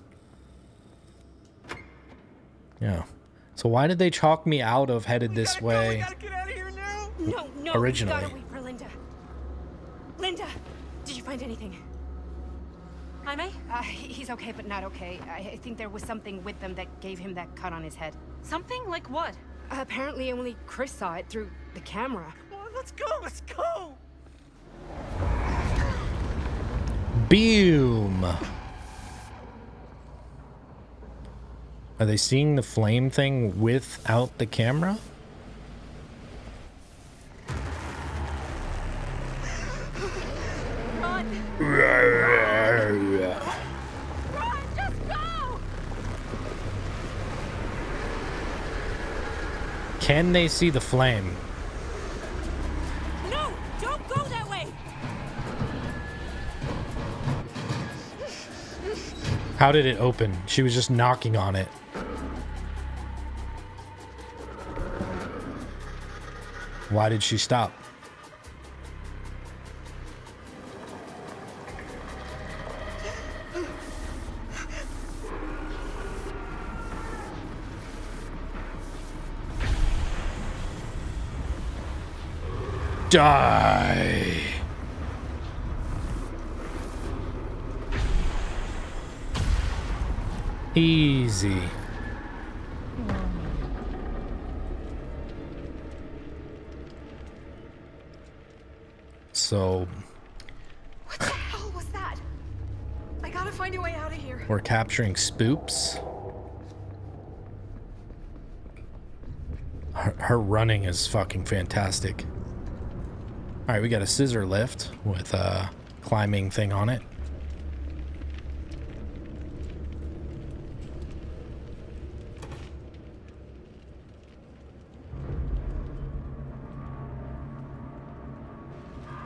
Speaker 1: Yeah. So why did they chalk me out of headed this way?
Speaker 2: We gotta get out of here now.
Speaker 6: No,
Speaker 1: originally.
Speaker 6: We gotta wait for Linda. Linda, did you find anything?
Speaker 4: Jaime?
Speaker 6: He's okay, but not okay. I think there was something with them that gave him that cut on his head.
Speaker 4: Something like what?
Speaker 6: Apparently only Chris saw it through the camera.
Speaker 2: Come on, let's go. Let's go.
Speaker 1: Boom. Are they seeing the flame thing without the camera?
Speaker 6: Run, just go!
Speaker 1: Can they see the flame?
Speaker 6: No, don't go that way!
Speaker 1: How did it open? She was just knocking on it. Why did she stop? Die. Easy. So
Speaker 7: What the hell was that? I gotta find a way out of here.
Speaker 1: we're capturing spoops. Her running is fucking fantastic. All right, we got a scissor lift with a climbing thing on it.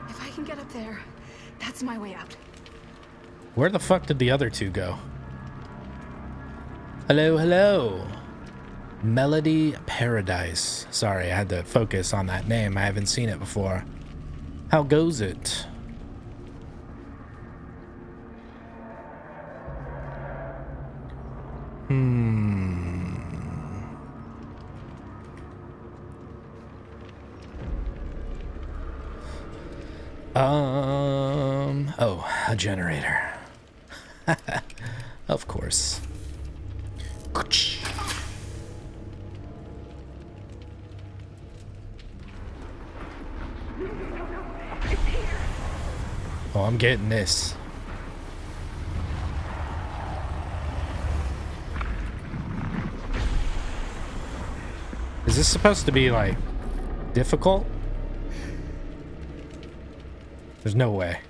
Speaker 7: If I can get up there, that's my way out.
Speaker 1: Where the fuck did the other two go? Hello, hello. Melody Paradise. Sorry, I had to focus on that name. I haven't seen it before. How goes it? Oh, a generator. Of course. Oh, I'm getting this. Is this supposed to be, like, difficult? There's no way.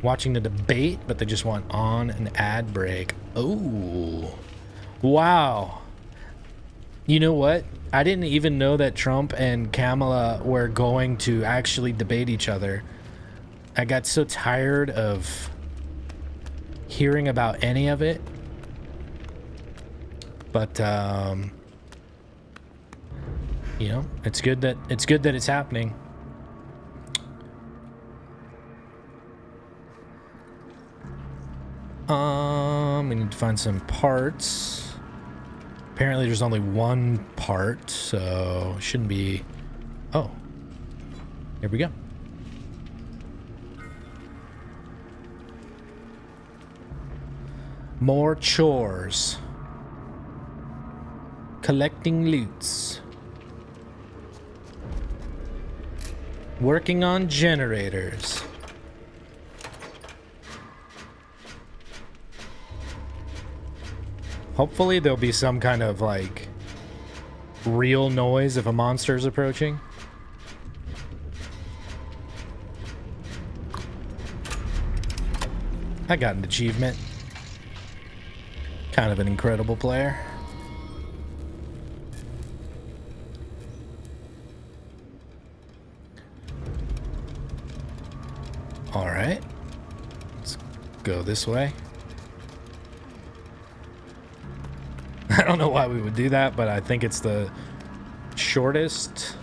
Speaker 1: Watching the debate, but they just want on an ad break. Oh, wow. You know what? I didn't even know that Trump and Kamala were going to actually debate each other. I got so tired of hearing about any of it. But you know, it's good that it's happening. We need to find some parts. Apparently there's only one part, so it shouldn't be... Oh. Here we go. More chores. Collecting loots. Working on generators. Hopefully there'll be some kind of, like, real noise if a monster is approaching. I got an achievement. Kind of an incredible player. All right. Let's go this way. I don't know why we would do that, but I think it's the shortest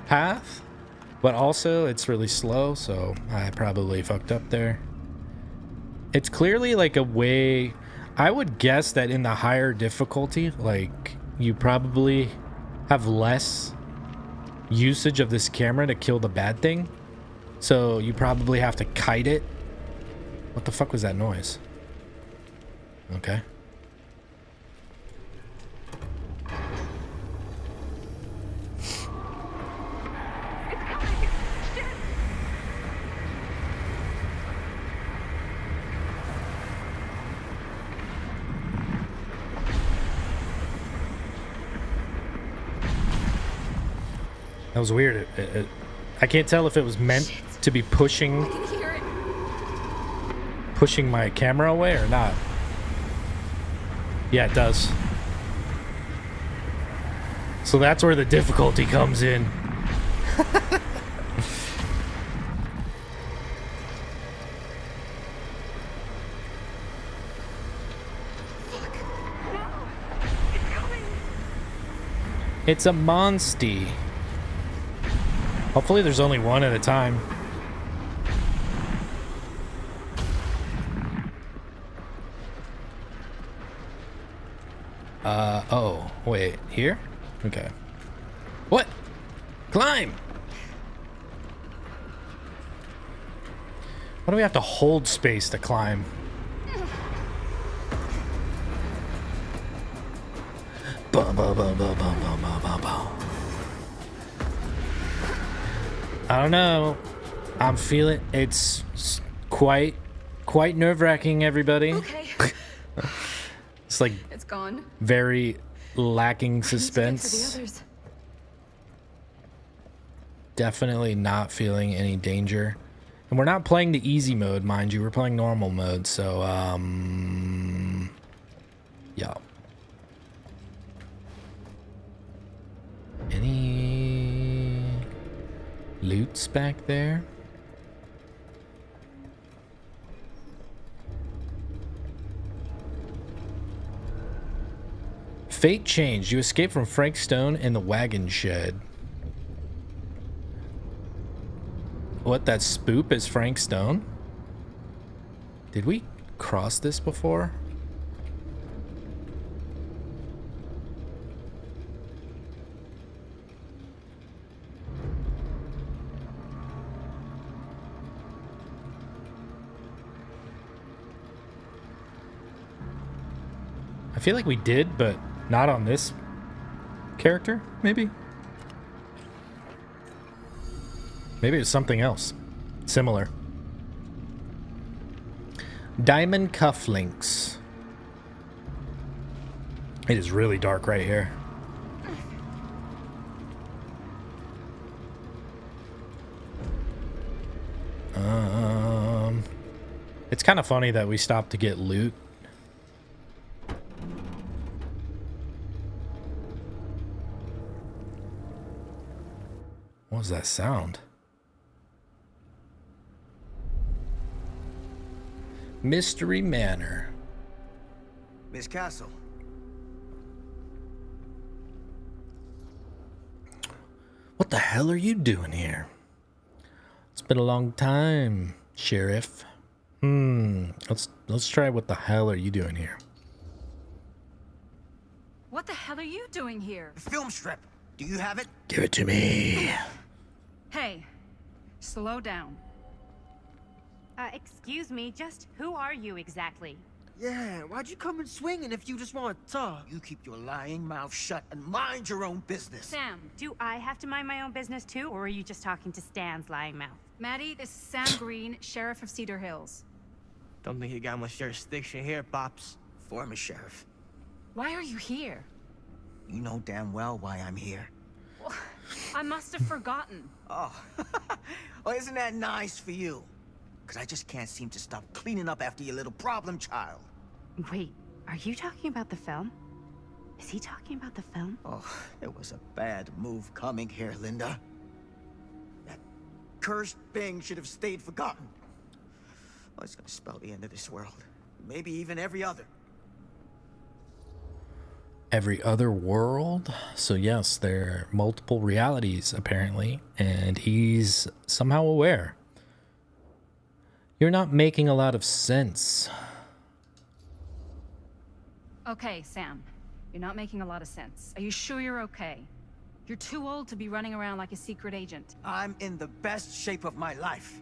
Speaker 1: path. But also, it's really slow, so I probably fucked up there. It's clearly like a way... I would guess that in the higher difficulty, like, you probably have less usage of this camera to kill the bad thing. So you probably have to kite it. What the fuck was that noise? Okay. That was weird. I can't tell if it was meant to be pushing my camera away or not. Yeah, it does. So that's where the difficulty comes in. It's a monstie. Hopefully there's only one at a time. Oh, wait, here? Okay. What? Climb! Why do we have to hold space to climb? I don't know. I'm feeling it's quite nerve-wracking, everybody.
Speaker 7: Okay.
Speaker 1: It's like
Speaker 7: It's gone.
Speaker 1: very lacking
Speaker 7: I need to get to the
Speaker 1: suspense.
Speaker 7: others.
Speaker 1: Definitely not feeling any danger. And we're not playing the easy mode, mind you. We're playing normal mode, so yeah. Any loots back there? Fate changed. You escaped from Frank Stone in the wagon shed. What, that spoop is Frank Stone? Did we cross this before? I feel like we did, but not on this character, maybe? Maybe it's something else. Similar. Diamond cufflinks. It is really dark right here. It's kind of funny that we stopped to get loot. What was that sound? Mystery Manor.
Speaker 8: Miss Castle.
Speaker 1: What the hell are you doing here? It's been a long time, Sheriff. Let's try what the hell are you doing here?
Speaker 4: What the hell are you doing here?
Speaker 8: Film strip. Do you have it?
Speaker 1: Give it to me.
Speaker 4: Hey, slow down.
Speaker 9: Excuse me, just who are you exactly?
Speaker 8: Yeah, why'd you come in swinging if you just want to talk? You keep your lying mouth shut and mind your own business.
Speaker 4: Sam.
Speaker 9: Do I have to mind my own business too, or are you just talking to Stan's lying mouth?
Speaker 4: Maddie, this is Sam Green, Sheriff of Cedar Hills.
Speaker 2: Don't think you got much jurisdiction here, Pops.
Speaker 8: Former sheriff.
Speaker 4: Why are you here?
Speaker 8: You know damn well why I'm here.
Speaker 4: I must have forgotten.
Speaker 8: Oh, well, isn't that nice for you? Because I just can't seem to stop cleaning up after your little problem child.
Speaker 9: Wait, are you talking about the film? Is he talking about the film?
Speaker 8: Oh, it was a bad move coming here, Linda. That cursed thing should have stayed forgotten. Oh, it's gonna spell the end of this world. Maybe even every other.
Speaker 1: Every other world? So yes, there are multiple realities, apparently, and he's somehow aware. You're not making a lot of sense.
Speaker 4: Okay, Sam. You're not making a lot of sense. Are you sure you're okay? You're too old to be running around like a secret agent.
Speaker 8: I'm in the best shape of my life.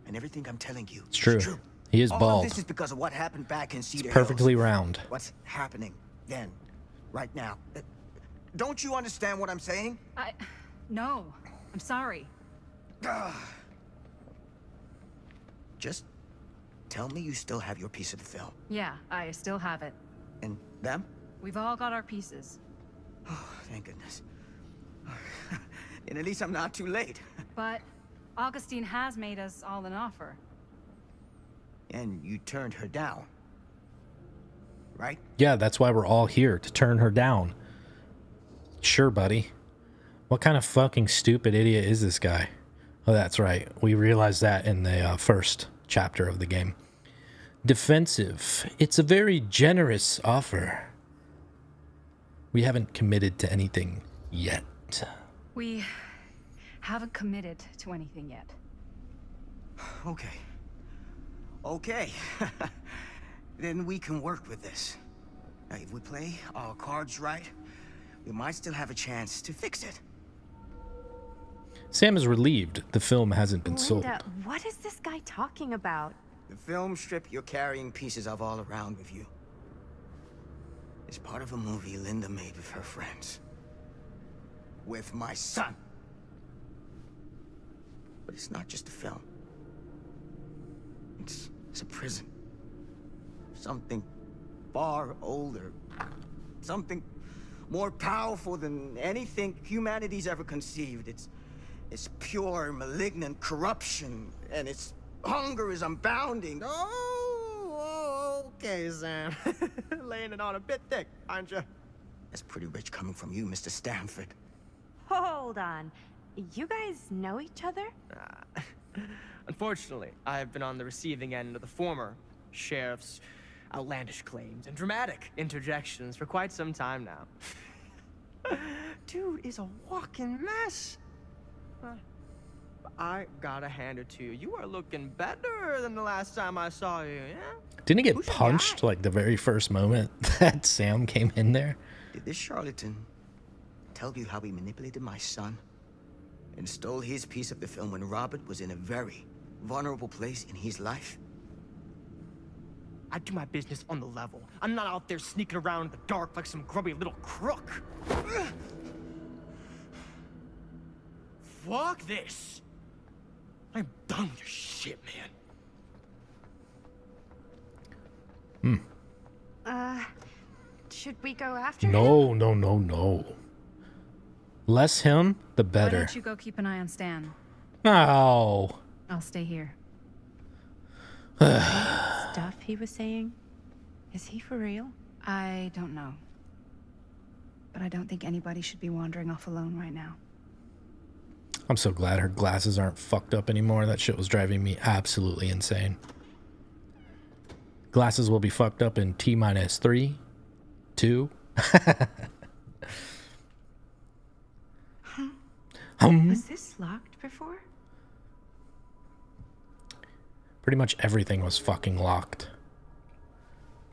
Speaker 8: And everything I'm telling you
Speaker 1: It's true.
Speaker 8: is true.
Speaker 1: He is
Speaker 8: All
Speaker 1: bald.
Speaker 8: of this is because of what happened back in Cedar
Speaker 1: Perfectly
Speaker 8: Hills.
Speaker 1: round.
Speaker 8: What's happening then, right now? Don't you understand what I'm saying?
Speaker 4: No. I'm sorry.
Speaker 8: Just tell me you still have your piece of the film.
Speaker 4: Yeah, I still have it.
Speaker 8: And them?
Speaker 4: We've all got our pieces.
Speaker 8: Oh, thank goodness. And at least I'm not too late.
Speaker 4: But Augustine has made us all an offer.
Speaker 8: And you turned her down. Right?
Speaker 1: Yeah, that's why we're all here, to turn her down. Sure, buddy. What kind of fucking stupid idiot is this guy? Oh, that's right. We realized that in the first chapter of the game. Defensive. It's a very generous offer. We haven't committed to anything yet.
Speaker 4: We haven't committed to anything yet.
Speaker 8: Okay. Okay. Then we can work with this. Now, if we play our cards right, we might still have a chance to fix it.
Speaker 1: Sam is relieved the film hasn't been sold.
Speaker 9: Linda, what is this guy talking about?
Speaker 8: The film strip you're carrying pieces of all around with you is part of a movie Linda made with her friends. With my son. But it's not just a film. It's a prison. Something far older. Something more powerful than anything humanity's ever conceived. It's pure, malignant corruption, and its hunger is unbounding.
Speaker 10: Oh, okay, Sam. Laying it on a bit thick, aren't you?
Speaker 8: That's pretty rich coming from you, Mr. Stanford.
Speaker 9: Hold on. You guys know each other?
Speaker 10: Unfortunately, I have been on the receiving end of the former sheriff's outlandish claims and dramatic interjections for quite some time now. Dude is a walking mess. I gotta hand it to you. You are looking better than the last time I saw you, yeah?
Speaker 1: Didn't he get
Speaker 8: Who's the
Speaker 1: punched
Speaker 8: guy?
Speaker 1: like the very first moment that Sam came in there?
Speaker 8: Did this charlatan tell you how he manipulated my son and stole his piece of the film when Robert was in a very vulnerable place in his life?
Speaker 10: I do my business on the level. I'm not out there sneaking around in the dark like some grubby little crook. Fuck this. I'm done with your shit, man.
Speaker 9: Should we go after him?
Speaker 1: No. Less him, the
Speaker 4: Why
Speaker 1: better.
Speaker 4: don't you go keep an eye on Stan?
Speaker 1: Oh.
Speaker 4: I'll stay here.
Speaker 9: Stuff he was saying? Is he for real?
Speaker 4: I don't know. But I don't think anybody should be wandering off alone right now.
Speaker 1: I'm so glad her glasses aren't fucked up anymore. That shit was driving me absolutely insane. Glasses will be fucked up in T-minus 3, 2.
Speaker 9: Was this locked before?
Speaker 1: Pretty much everything was fucking locked.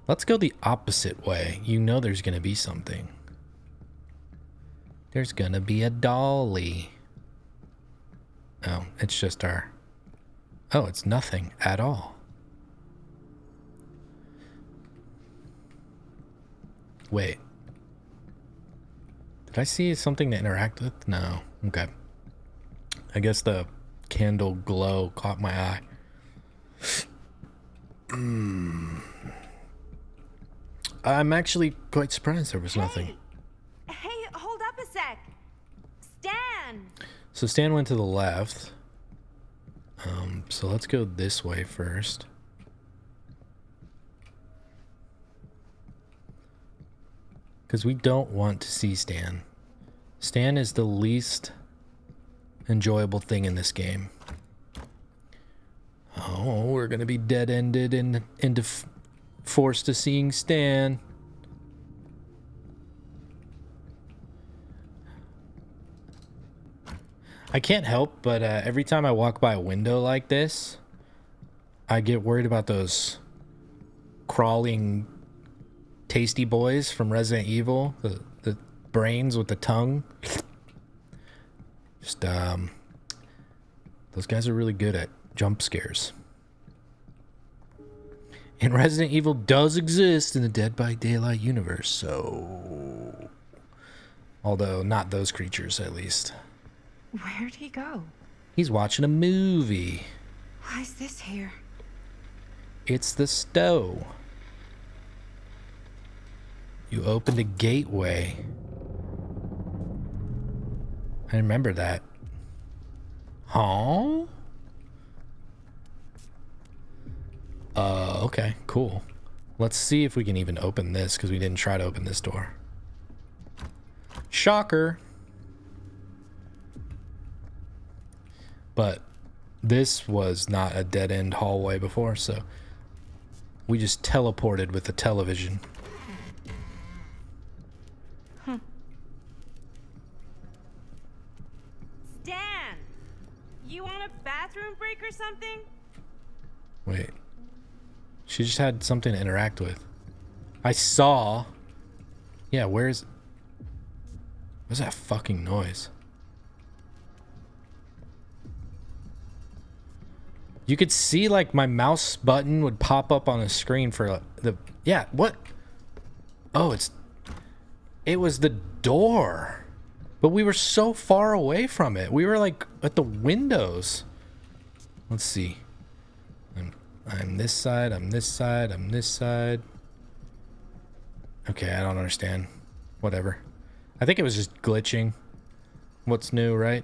Speaker 1: Let's go the opposite way. You know there's gonna be something. There's gonna be a dolly. Oh, it's just our... Oh, it's nothing at all. Wait. Did I see something to interact with? No. Okay. I guess the candle glow caught my eye. I'm actually quite surprised there was nothing.
Speaker 9: Hey, hold up a sec. Stan!
Speaker 1: So Stan went to the left. So let's go this way first. Because we don't want to see Stan. Stan is the least enjoyable thing in this game. Oh, we're going to be dead-ended and forced to seeing Stan. I can't help but every time I walk by a window like this, I get worried about those crawling tasty boys from Resident Evil, the brains with the tongue. Just those guys are really good at jump scares. And Resident Evil does exist in the Dead by Daylight universe, so although not those creatures at least.
Speaker 9: Where'd he go?
Speaker 1: He's watching a movie.
Speaker 9: Why is this here?
Speaker 1: It's the stove. You opened a gateway. I remember that. Huh? Okay, cool. Let's see if we can even open this, because we didn't try to open this door. Shocker. But this was not a dead-end hallway before, so we just teleported with the television.
Speaker 9: Stan! You want a bathroom break or something?
Speaker 1: Wait. She just had something to interact with. I saw... Yeah, where's that fucking noise? You could see like my mouse button would pop up on the screen for the, yeah, what? Oh, it was the door. But we were so far away from it. We were like at the windows. Let's see. I'm this side, I'm this side, I'm this side. Okay, I don't understand. Whatever. I think it was just glitching. What's new, right?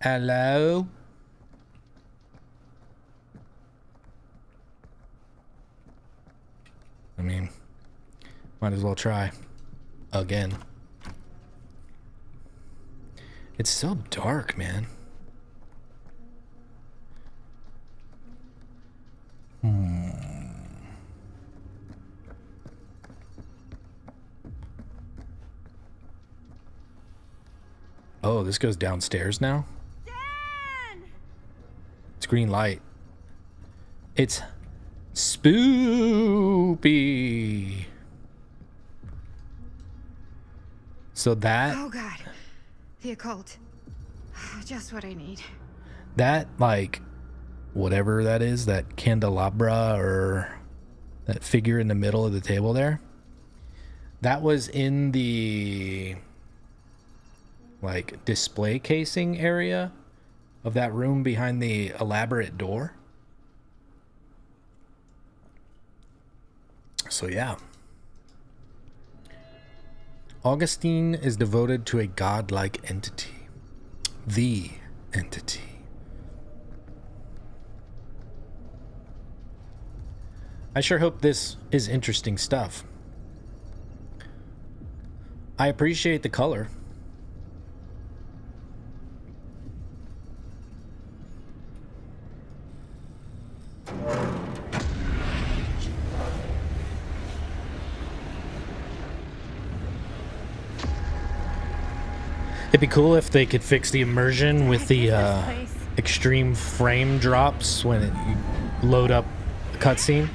Speaker 1: Hello? I mean, might as well try again. It's so dark, man. Oh, this goes downstairs now?
Speaker 7: Dan!
Speaker 1: It's green light. It's spoopy. So that...
Speaker 3: Oh god. The occult. Just what I need.
Speaker 1: That, like, whatever that is, that candelabra or that figure in the middle of the table there, that was in the, like, display casing area of that room behind the elaborate door. So, yeah. Augustine is devoted to a godlike entity. The entity. I sure hope this is interesting stuff. I appreciate the color. It'd be cool if they could fix the immersion with the extreme frame drops when you load up a cutscene.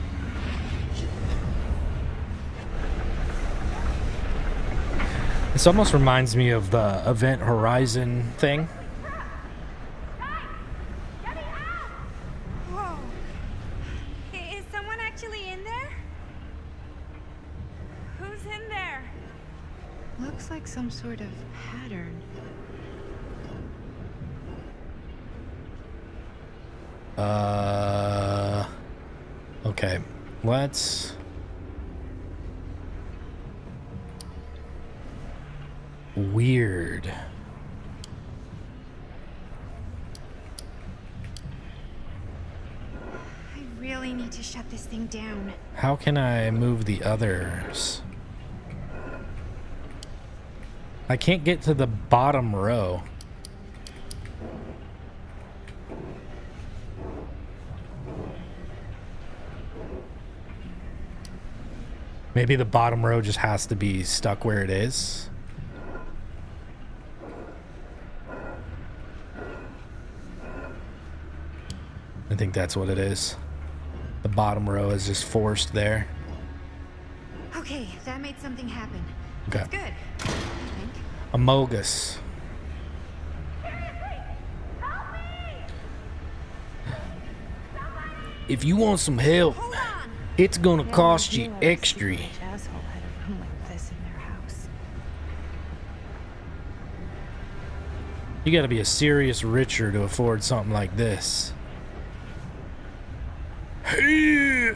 Speaker 1: This almost reminds me of the Event Horizon thing.
Speaker 3: Whoa. Is someone actually in there? Who's in there?
Speaker 9: Looks like some sort of pattern.
Speaker 1: Okay. Let's... Weird.
Speaker 3: I really need to shut this thing down.
Speaker 1: How can I move the others? I can't get to the bottom row. Maybe the bottom row just has to be stuck where it is. I think that's what it is. The bottom row is just forced there.
Speaker 3: Okay, that made something happen.
Speaker 1: Okay.
Speaker 3: That's good, I think.
Speaker 1: Amogus. If you want some help, it's gonna cost you extra.
Speaker 9: Asshole had a room like this in their house.
Speaker 1: You gotta be a serious richer to afford something like this. Hey!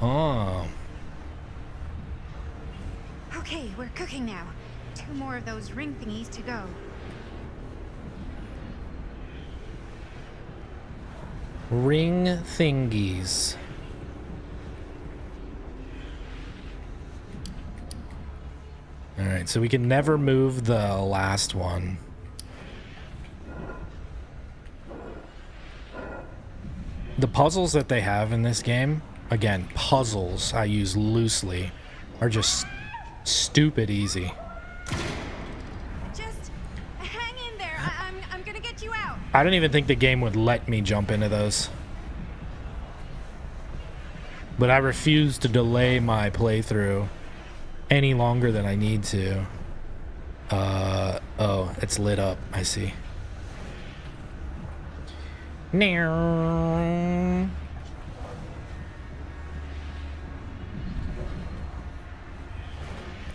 Speaker 1: Oh.
Speaker 3: Okay, we're cooking now. 2 more of those ring thingies to go.
Speaker 1: Ring thingies. Alright, so we can never move the last one. The puzzles that they have in this game, again, puzzles I use loosely, are just stupid easy.
Speaker 3: Just hang in there. I'm gonna get you out.
Speaker 1: I don't even think the game would let me jump into those. but I refuse to delay my playthrough any longer than I need to. Oh, it's lit up. I see.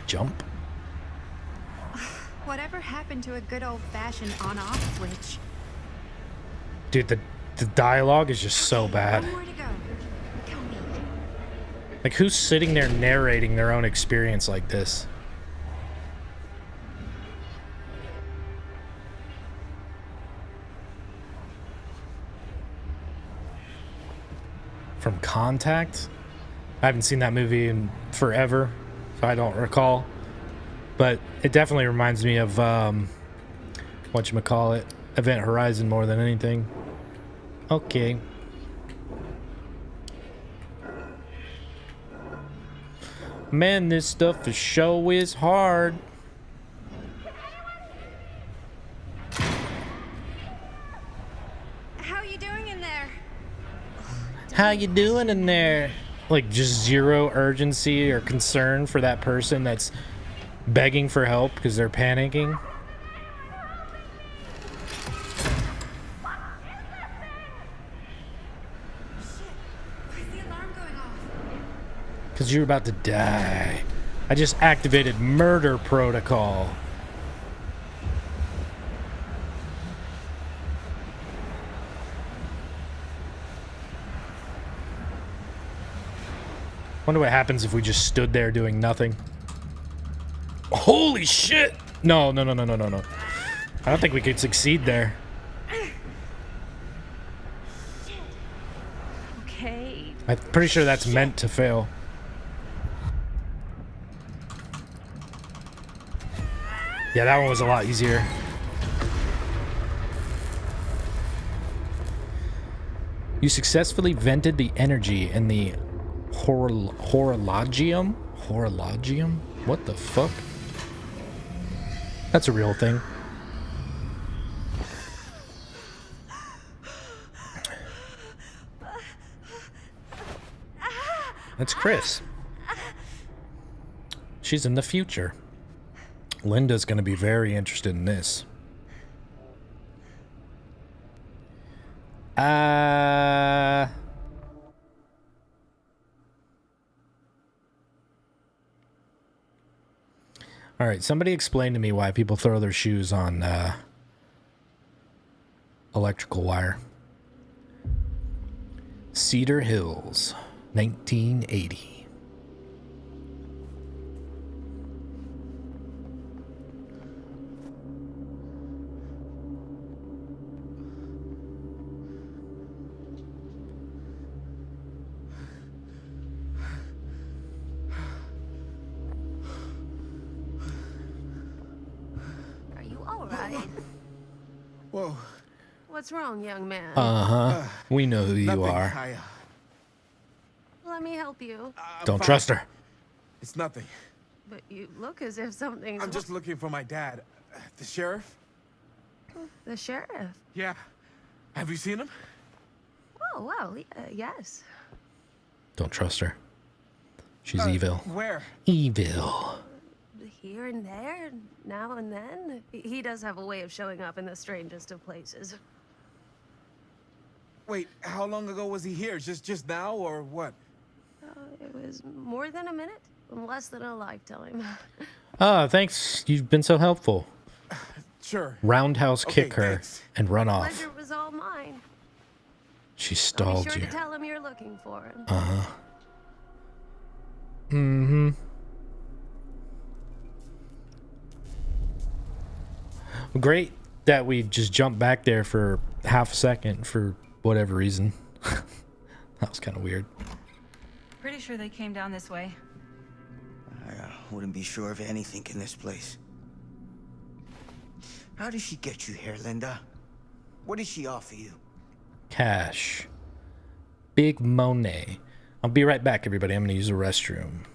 Speaker 1: Jump.
Speaker 3: Whatever happened to a good old-fashioned on-off switch?
Speaker 1: Dude, the dialogue is just so bad.
Speaker 3: One more to go. Tell me.
Speaker 1: Like, who's sitting there narrating their own experience like this? From Contact? I haven't seen that movie in forever, so I don't recall. But it definitely reminds me of, whatchamacallit, Event Horizon more than anything. Okay. Man, this stuff for show is hard.
Speaker 3: How you doing in there?
Speaker 1: How you doing in there? Like, just zero urgency or concern for that person that's begging for help because they're panicking. Because you're about to die. I just activated murder protocol. Wonder what happens if we just stood there doing nothing. Holy shit! No. I don't think we could succeed there.
Speaker 6: Okay.
Speaker 1: I'm pretty sure that's meant to fail. Yeah, that one was a lot easier. You successfully vented the energy in the horologium? Horologium? What the fuck? That's a real thing. That's Chris. She's in the future. Linda's gonna be very interested in this. Alright, somebody explain to me why people throw their shoes on electrical wire. Cedar Hills, 1980.
Speaker 11: Whoa.
Speaker 6: What's wrong, young man?
Speaker 1: We know who you
Speaker 11: Nothing.
Speaker 1: are.
Speaker 6: Let me help you.
Speaker 1: Don't
Speaker 11: fine.
Speaker 1: trust her.
Speaker 11: It's nothing.
Speaker 6: But you look as if something's...
Speaker 11: I'm just looking for my dad. The sheriff?
Speaker 6: The sheriff?
Speaker 11: Yeah. Have you seen him?
Speaker 6: Oh, well, yes.
Speaker 1: Don't trust her. She's evil.
Speaker 11: Where?
Speaker 1: Evil.
Speaker 6: Here and there, now and then. He does have a way of showing up in the strangest of places.
Speaker 11: Wait, how long ago was he here? Just now, or what?
Speaker 6: It was more than a minute, less than a lifetime.
Speaker 1: Thanks. You've been so helpful.
Speaker 11: Sure.
Speaker 1: Roundhouse kick her
Speaker 11: thanks.
Speaker 1: and run off.
Speaker 6: Pleasure was all mine.
Speaker 1: She
Speaker 6: I'll
Speaker 1: stalled
Speaker 6: be sure
Speaker 1: you.
Speaker 6: to tell him you're looking for him.
Speaker 1: Mm-hmm. Great that we just jumped back there for half a second for whatever reason. That was kind of weird.
Speaker 4: Pretty sure they came down this way.
Speaker 8: I wouldn't be sure of anything in this place. How did she get you here, Linda? What did she offer you?
Speaker 1: Cash. Big Monet. I'll be right back, everybody. I'm going to use the restroom.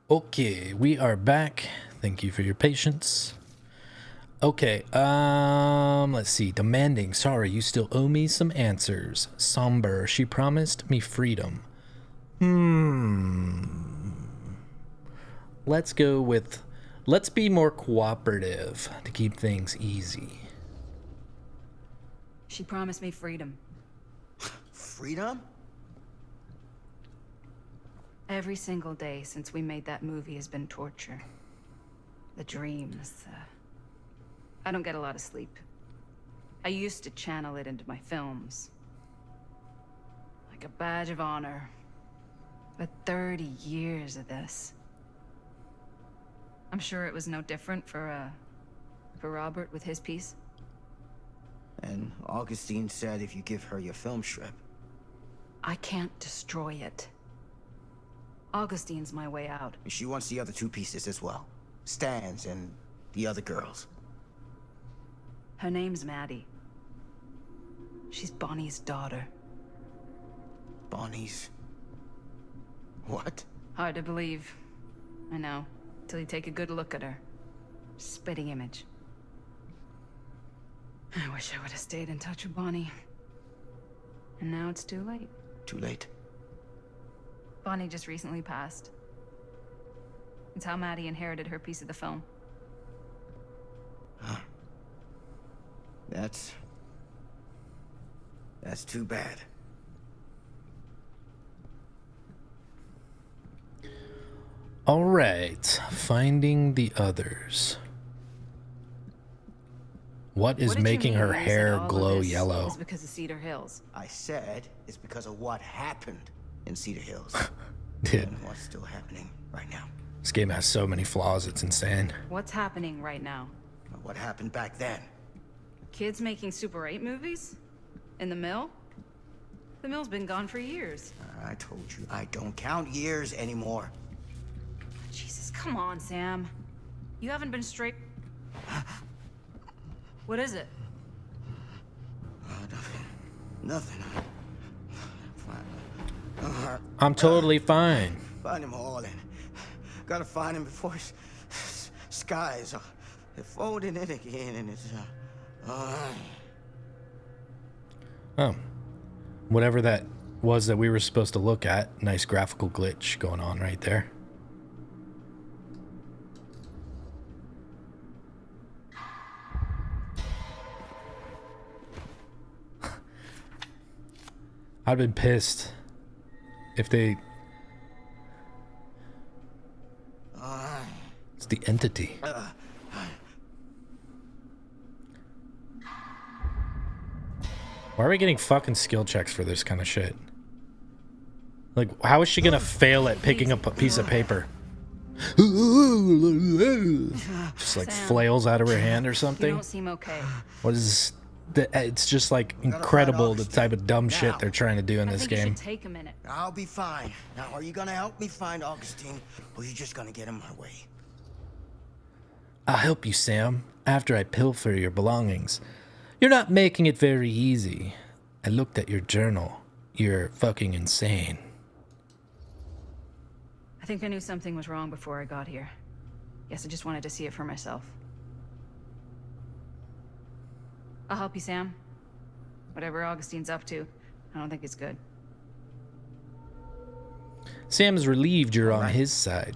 Speaker 1: Okay, we are back. Thank you for your patience. Okay, let's see. Demanding. Sorry, you still owe me some answers. Somber. She promised me freedom. Let's go with... Let's be more cooperative to keep things easy.
Speaker 4: She promised me freedom.
Speaker 8: Freedom?
Speaker 4: Every single day since we made that movie has been torture. The dreams. I don't get a lot of sleep. I used to channel it into my films. Like a badge of honor. But 30 years of this. I'm sure it was no different for Robert with his piece.
Speaker 8: And Augustine said if you give her your film strip.
Speaker 4: I can't destroy it. Augustine's my way out.
Speaker 8: She wants the other two pieces as well. Stan's and the other girls.
Speaker 4: Her name's Maddie. She's Bonnie's daughter.
Speaker 8: Bonnie's... What?
Speaker 4: Hard to believe. I know. Till you take a good look at her. Spitting image. I wish I would have stayed in touch with Bonnie. And now it's too late.
Speaker 8: Too late.
Speaker 4: Bonnie just recently passed. It's how Maddie inherited her piece of the film.
Speaker 8: Huh. That's too bad.
Speaker 1: All right, finding the others. What is making her hair glow yellow?
Speaker 4: It's because of Cedar Hills.
Speaker 8: I said it's because of what happened in Cedar Hills.
Speaker 1: Dude,
Speaker 8: And what's still happening right now.
Speaker 1: this game has so many flaws, it's insane.
Speaker 4: What's happening right now?
Speaker 8: What happened back then?
Speaker 4: Kids making Super 8 movies? In the mill? The mill's been gone for years.
Speaker 8: I told you, I don't count years anymore.
Speaker 4: Jesus, come on, Sam. You haven't been straight... What is it?
Speaker 8: Nothing.
Speaker 1: I'm totally fine.
Speaker 8: Find him all in. Gotta find him before his skies are folding in again and it's
Speaker 1: Oh. Whatever that was that we were supposed to look at. Nice graphical glitch going on right there. I'd been pissed if they... It's the entity. Why are we getting fucking skill checks for this kind of shit? Like, how is she gonna fail at picking up a piece of paper? Just like
Speaker 4: Sam,
Speaker 1: flails out of her hand or
Speaker 4: You
Speaker 1: something?
Speaker 4: don't seem okay.
Speaker 1: What is... It's just like incredible the type of dumb shit they're trying to do in
Speaker 4: I
Speaker 1: this
Speaker 4: think you
Speaker 1: game.
Speaker 4: should take a minute.
Speaker 8: I'll be fine. Now, are you gonna help me find Augustine, or are you just gonna get in my way?
Speaker 1: I'll help you, Sam, after I pilfer your belongings. You're not making it very easy. I looked at your journal. You're fucking insane.
Speaker 4: I think I knew something was wrong before I got here. Guess I just wanted to see it for myself. I'll help you, Sam. Whatever Augustine's up to, I don't think it's good.
Speaker 1: Sam is relieved you're on his side.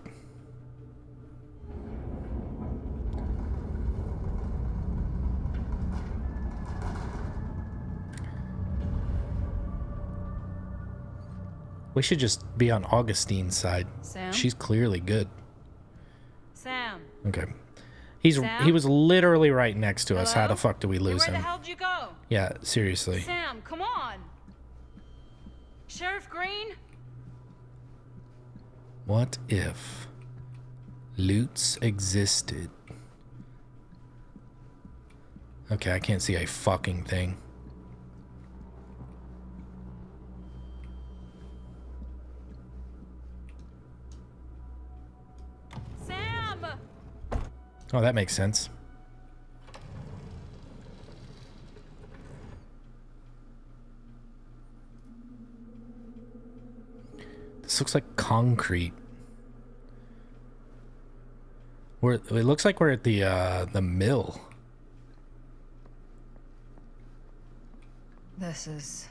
Speaker 1: We should just be on Augustine's side.
Speaker 4: Sam?
Speaker 1: She's clearly good.
Speaker 4: Sam!
Speaker 1: Okay.
Speaker 4: Sam?
Speaker 1: He was literally right next to us. How
Speaker 4: Hello?
Speaker 1: the fuck do we lose
Speaker 4: Where
Speaker 1: him?
Speaker 4: the hell did you go?
Speaker 1: Yeah, seriously.
Speaker 4: Sam, come on! Sheriff Green?
Speaker 1: What if loots existed? Okay, I can't see a fucking thing.
Speaker 4: Sam!
Speaker 1: Oh, that makes sense. This looks like concrete. It looks like we're at the mill.
Speaker 4: This is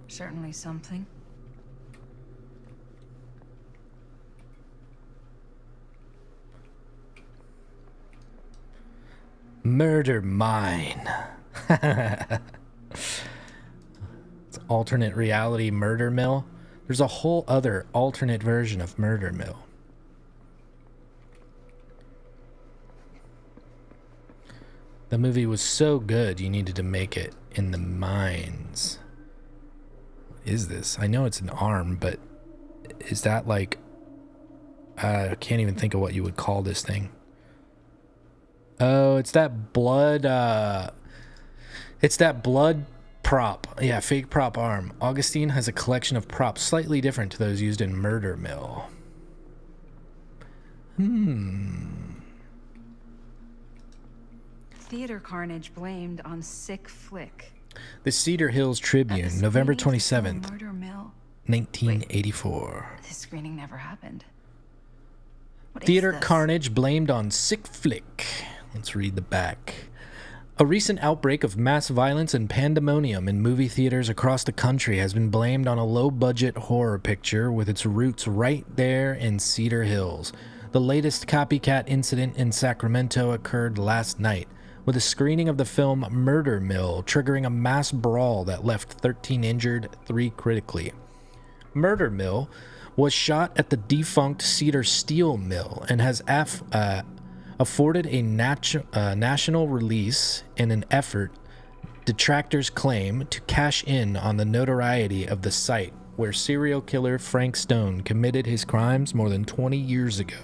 Speaker 4: certainly something.
Speaker 1: Murder mine. It's alternate reality murder mill. There's a whole other alternate version of murder mill. The movie was so good you needed to make it in the mines. What is this? I know it's an arm, but is that like... I can't even think of what you would call this thing. Oh, it's that blood... It's that blood prop. Yeah, fake prop arm. Augustine has a collection of props slightly different to those used in Murder Mill.
Speaker 4: Theater carnage blamed on sick flick.
Speaker 1: The Cedar Hills Tribune, November 27th,
Speaker 4: Murder Mill.
Speaker 1: 1984.
Speaker 4: This screening never happened. What is
Speaker 1: Theater
Speaker 4: this?
Speaker 1: carnage blamed on sick flick. Let's read the back. A recent outbreak of mass violence and pandemonium in movie theaters across the country has been blamed on a low-budget horror picture with its roots right there in Cedar Hills. The latest copycat incident in Sacramento occurred last night, with a screening of the film Murder Mill triggering a mass brawl that left 13 injured, 3 critically. Murder Mill was shot at the defunct Cedar Steel Mill and has afforded a national release in an effort, detractors claim, to cash in on the notoriety of the site where serial killer Frank Stone committed his crimes more than 20 years ago.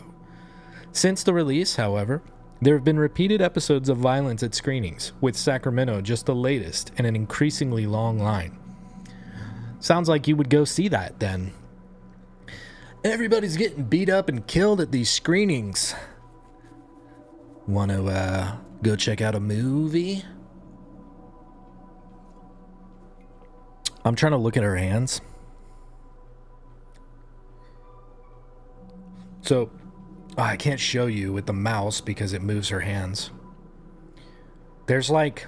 Speaker 1: Since the release, however, there have been repeated episodes of violence at screenings, with Sacramento just the latest in an increasingly long line. Sounds like you would go see that then. Everybody's getting beat up and killed at these screenings. Want to go check out a movie? I'm trying to look at her hands. So, I can't show you with the mouse because it moves her hands. There's like...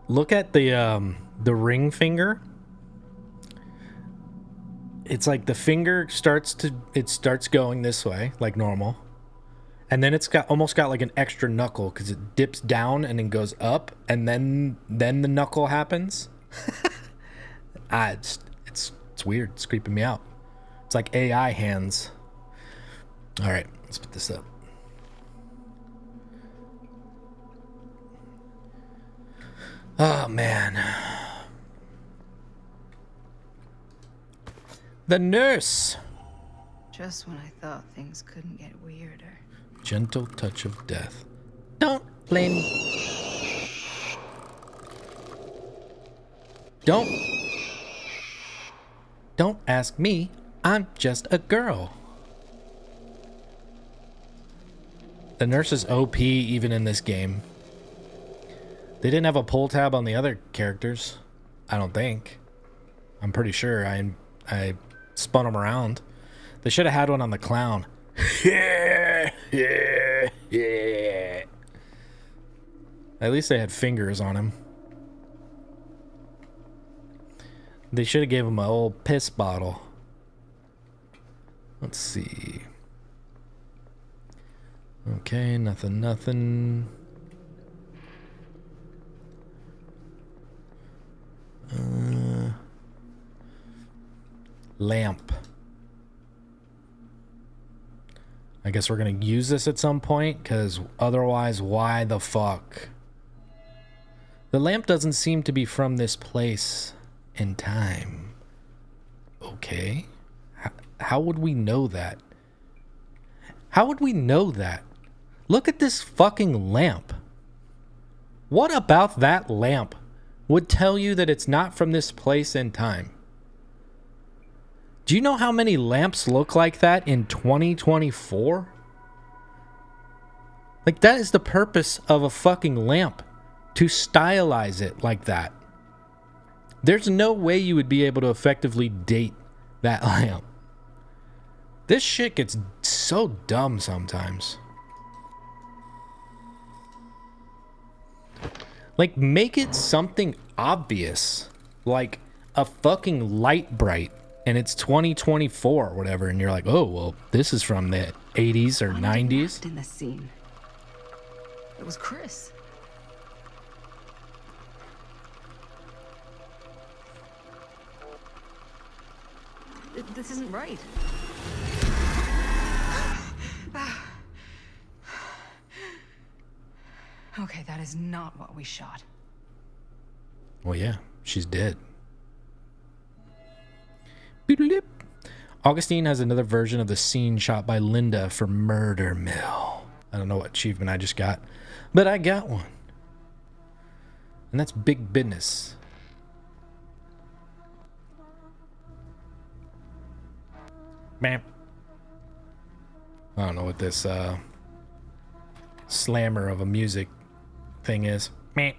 Speaker 1: Look at the ring finger. It's like the finger starts going this way, like normal. And then it's almost got like an extra knuckle because it dips down and then goes up, and then the knuckle happens. It's weird. It's creeping me out. It's like AI hands. All right, let's put this up. Oh, man. The nurse.
Speaker 4: Just when I thought things couldn't get weirder.
Speaker 1: Gentle touch of death. Don't blame. Don't ask me. I'm just a girl. The nurse is OP even in this game. They didn't have a pull tab on the other characters. I don't think. I'm pretty sure. I spun them around. They should have had one on the clown. At least they had fingers on him. They should have gave him an old piss bottle. Let's see. Okay, nothing. Lamp. I guess we're gonna use this at some point, because otherwise, why the fuck? The lamp doesn't seem to be from this place in time. Okay. How would we know that? How would we know that? Look at this fucking lamp. What about that lamp would tell you that it's not from this place in time? Do you know how many lamps look like that in 2024? Like, that is the purpose of a fucking lamp. To stylize it like that. There's no way you would be able to effectively date that lamp. This shit gets so dumb sometimes. Like, make it something obvious. Like a fucking light bright. And it's 2024 or whatever. And you're like, oh, well, this is from the 80s or 90s.
Speaker 4: In the scene. It was Chris. This isn't right. Okay, that is not what we shot.
Speaker 1: Well, yeah, she's dead. Boodalip. Augustine has another version of the scene shot by Linda for Murder Mill. I don't know what achievement I just got, but I got one. And that's big business. Bam. I don't know what this slammer of a music thing is. Meh.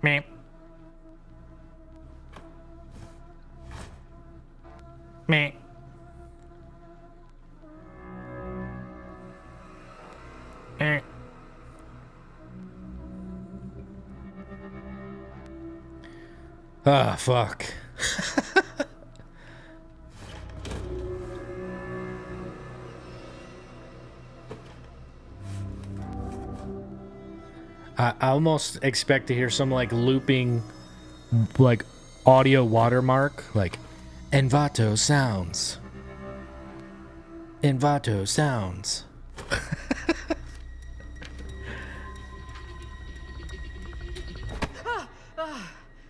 Speaker 1: Meh. Meh. Meh. Ah, fuck. I almost expect to hear some like looping like audio watermark, like Envato sounds. Envato sounds.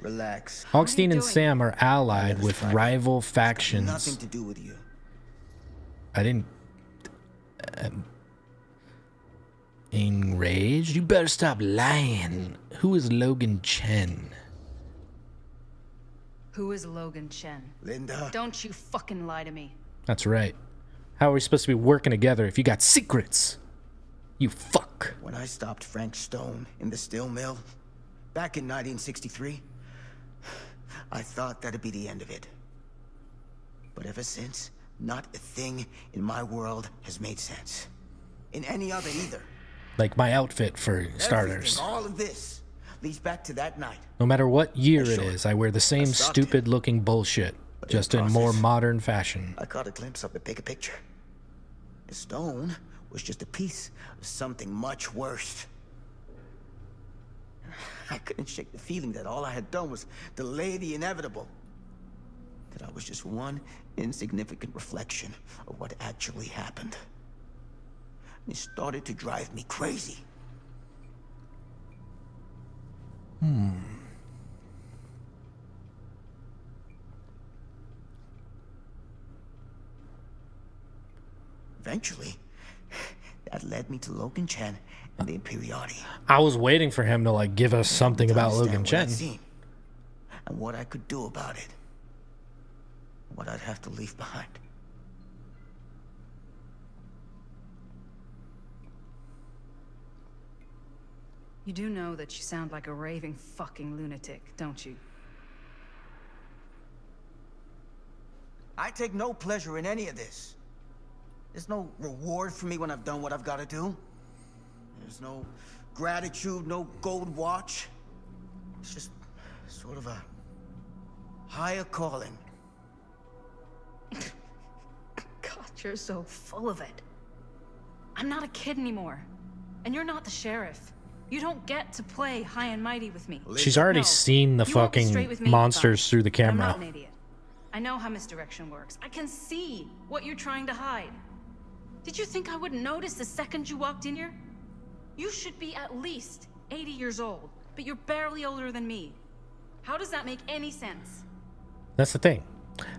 Speaker 8: Relax.
Speaker 1: Augustine and Sam are allied with rival factions.
Speaker 8: Nothing to do with you.
Speaker 1: I didn't. Enraged? You better stop lying. Who is Logan Chen?
Speaker 4: Who is Logan Chen?
Speaker 8: Linda.
Speaker 4: Don't you fucking lie to me.
Speaker 1: That's right. How are we supposed to be working together if you got secrets? You fuck.
Speaker 8: When I stopped Frank Stone in the steel mill back in 1963, I thought that'd be the end of it. But ever since, not a thing in my world has made sense. In any other either.
Speaker 1: Like my outfit for starters.
Speaker 8: Everything, all of this leads back to that night.
Speaker 1: No matter what year it is, I wear the same stupid looking bullshit, just in more modern fashion.
Speaker 8: I caught a glimpse of the bigger picture. The stone was just a piece of something much worse. I couldn't shake the feeling that all I had done was delay the inevitable. That I was just one insignificant reflection of what actually happened. It started to drive me crazy. Eventually, that led me to Logan Chen and the Imperiati.
Speaker 1: I was waiting for him to like give us something about Logan Chen.
Speaker 8: And what I could do about it. What I'd have to leave behind.
Speaker 4: You do know that you sound like a raving fucking lunatic, don't you?
Speaker 8: I take no pleasure in any of this. There's no reward for me when I've done what I've got to do. There's no gratitude, no gold watch. It's just sort of a higher calling.
Speaker 4: God, you're so full of it. I'm not a kid anymore. And you're not the sheriff. You don't get to play high and mighty with me.
Speaker 1: She's already seen the fucking monsters through the camera.
Speaker 4: I'm not an idiot. I know how misdirection works. I can see what you're trying to hide. Did you think I wouldn't notice the second you walked in here? You should be at least 80 years old, but you're barely older than me. How does that make any sense?
Speaker 1: That's the thing.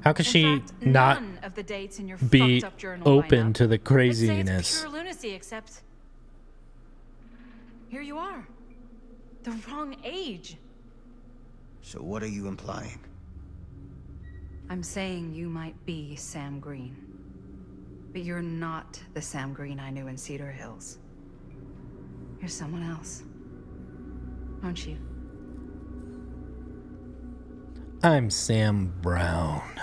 Speaker 1: How could she not
Speaker 4: none of the dates in your
Speaker 1: be
Speaker 4: fucked up journal
Speaker 1: open to the
Speaker 4: I'd say
Speaker 1: craziness?
Speaker 4: it's pure lunacy, except here you are. The wrong age.
Speaker 8: So what are you implying?
Speaker 4: I'm saying you might be Sam Green. But you're not the Sam Green I knew in Cedar Hills. You're someone else. Aren't you?
Speaker 1: I'm Sam Brown.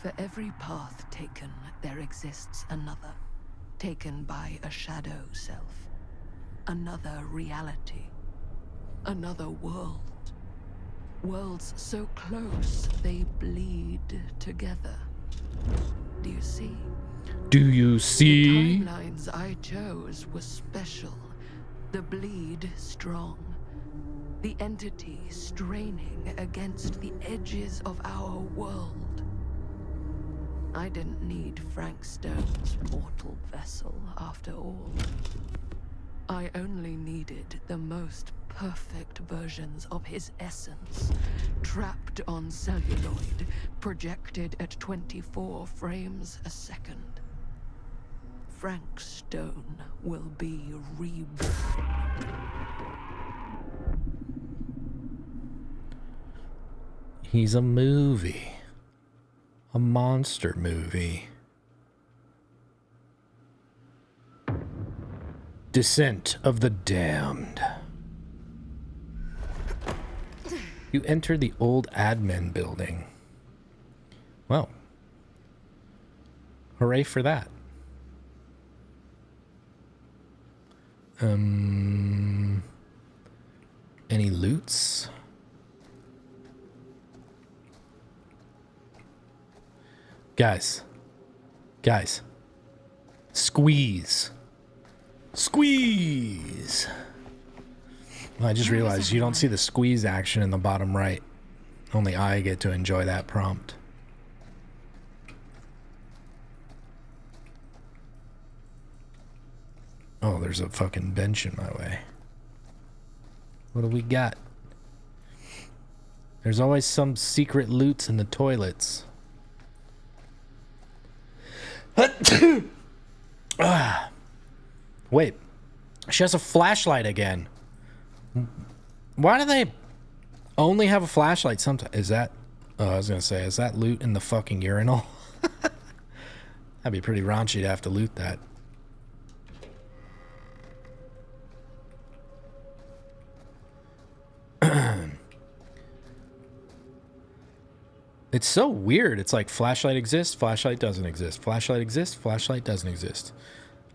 Speaker 12: For every path taken, there exists another, taken by a shadow self. Another reality. Another world. Worlds so close, they bleed together. Do you see?
Speaker 1: Do you see?
Speaker 12: The timelines I chose were special. The bleed strong. The entity straining against the edges of our world. I didn't need Frank Stone's mortal vessel, after all. I only needed the most perfect versions of his essence, trapped on celluloid, projected at 24 frames a second. Frank Stone will be reborn.
Speaker 1: He's a movie. A monster movie. Descent of the Damned. You enter the old admin building. Well, hooray for that. Any loots? Guys. Squeeze. Squeeze. Well, I just realized you don't see the squeeze action in the bottom right. Only I get to enjoy that prompt. Oh, there's a fucking bench in my way. What do we got? There's always some secret loots in the toilets. Wait. She has a flashlight again. Why do they only have a flashlight sometimes? Is that... Oh, I was going to say, is that loot in the fucking urinal? That'd be pretty raunchy to have to loot that. It's so weird. It's like flashlight exists, flashlight doesn't exist. Flashlight exists, flashlight doesn't exist.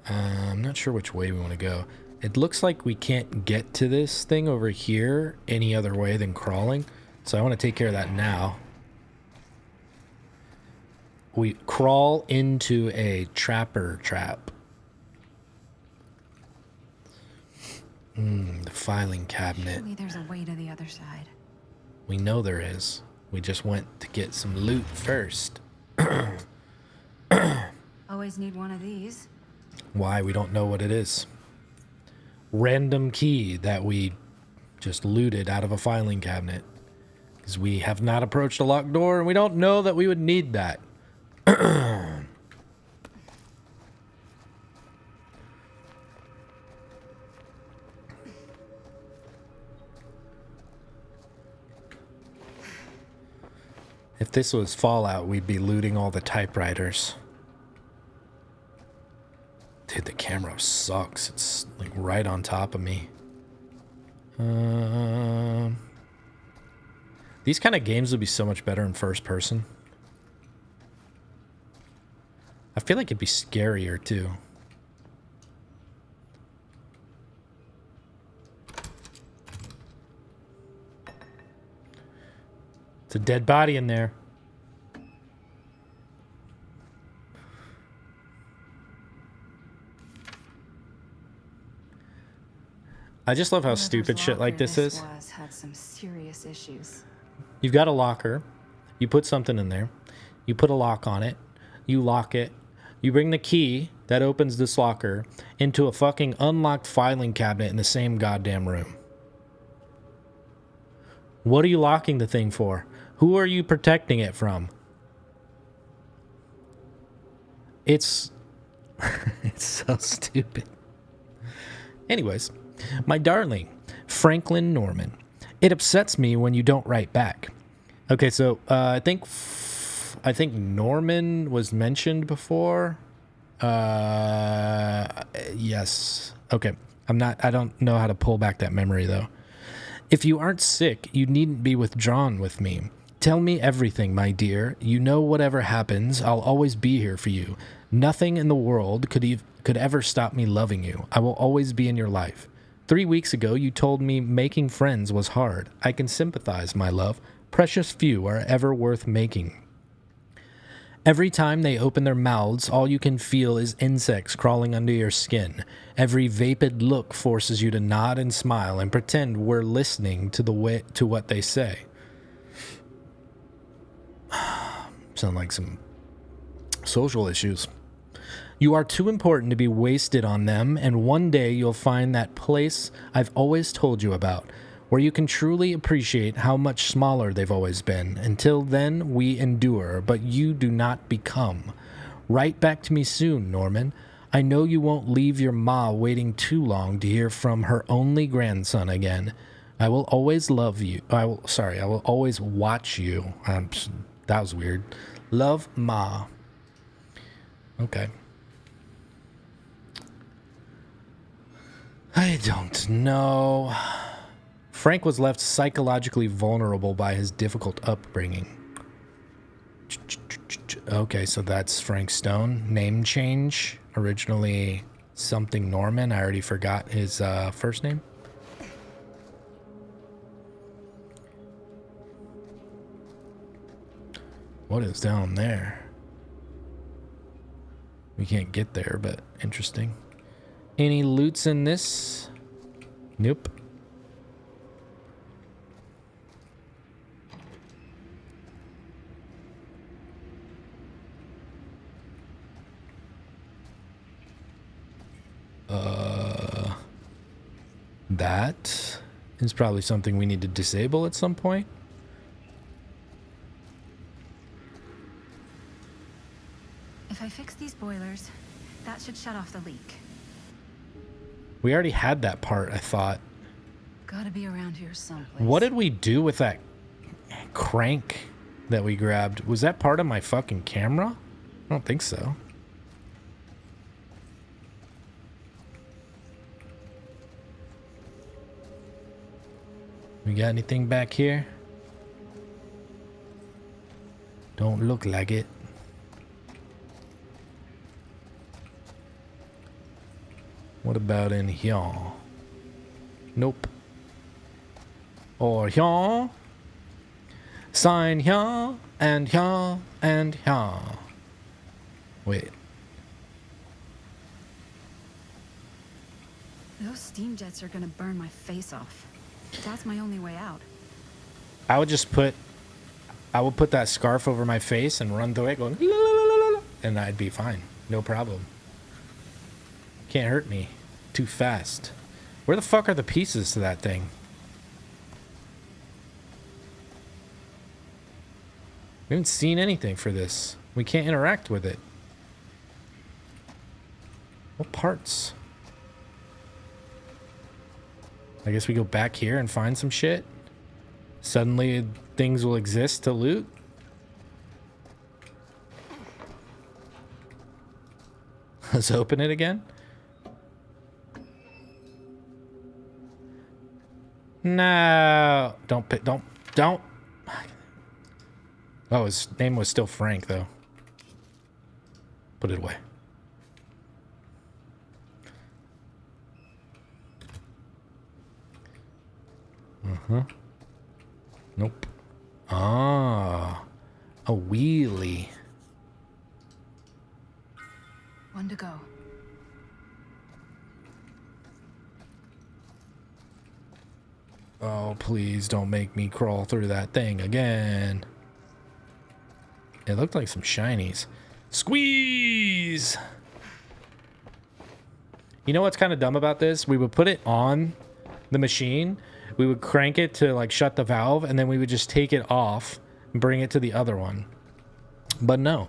Speaker 1: I'm not sure which way we want to go. It looks like we can't get to this thing over here any other way than crawling. So I want to take care of that now. We crawl into a trapper trap. The filing cabinet.
Speaker 3: Surely there's a way to the other side.
Speaker 1: We know there is. We just went to get some loot first.
Speaker 3: Always need one of these.
Speaker 1: Why? We don't know what it is. Random key that we just looted out of a filing cabinet. Because we have not approached a locked door and we don't know that we would need that. If this was Fallout, we'd be looting all the typewriters. Dude, the camera sucks. It's like right on top of me. These kind of games would be so much better in first person. I feel like it'd be scarier too. It's a dead body in there. I just love how stupid shit like this is.
Speaker 3: Had some serious issues.
Speaker 1: You've got a locker. You put something in there. You put a lock on it. You lock it. You bring the key that opens this locker into a fucking unlocked filing cabinet in the same goddamn room. What are you locking the thing for? Who are you protecting it from? It's it's so stupid. Anyways, my darling, Franklin Norman. It upsets me when you don't write back. Okay, so I think Norman was mentioned before. Yes. Okay. I don't know how to pull back that memory though. If you aren't sick, you needn't be withdrawn with me. Tell me everything, my dear. You know whatever happens, I'll always be here for you. Nothing in the world could ever stop me loving you. I will always be in your life. 3 weeks ago, you told me making friends was hard. I can sympathize, my love. Precious few are ever worth making. Every time they open their mouths, all you can feel is insects crawling under your skin. Every vapid look forces you to nod and smile and pretend we're listening to what they say. Sound like some social issues. You are too important to be wasted on them, and one day you'll find that place I've always told you about, where you can truly appreciate how much smaller they've always been. Until then, we endure, but you do not become. Write back to me soon, Norman. I know you won't leave your ma waiting too long to hear from her only grandson again. I will always love you. I will always watch you. That was weird. Love, Ma. Okay. I don't know. Frank was left psychologically vulnerable by his difficult upbringing. Okay, so that's Frank Stone. Name change. Originally something Norman. I already forgot his first name. What is down there? We can't get there, but interesting. Any loots in this? Nope. That is probably something we need to disable at some point.
Speaker 4: If I fix these boilers, that should shut off the leak.
Speaker 1: We already had that part, I thought.
Speaker 4: Gotta be around here someplace.
Speaker 1: What did we do with that crank that we grabbed? Was that part of my fucking camera? I don't think so. We got anything back here? Don't look like it. What about in here? Nope. Or here. Sign here and here and here. Wait.
Speaker 4: Those steam jets are gonna burn my face off. That's my only way out.
Speaker 1: I would put that scarf over my face and run through it going, la, la, la, la, la, and I'd be fine. No problem. Can't hurt me. Too fast. Where the fuck are the pieces to that thing? We haven't seen anything for this. We can't interact with it. What parts? I guess we go back here and find some shit. Suddenly things will exist to loot. Let's open it again. No. Don't. Oh, his name was still Frank, though. Put it away. Nope. Ah. A wheelie.
Speaker 4: One to go.
Speaker 1: Oh, please don't make me crawl through that thing again. It looked like some shinies. Squeeze! You know what's kind of dumb about this? We would put it on the machine, we would crank it to like shut the valve, and then we would just take it off and bring it to the other one. But no.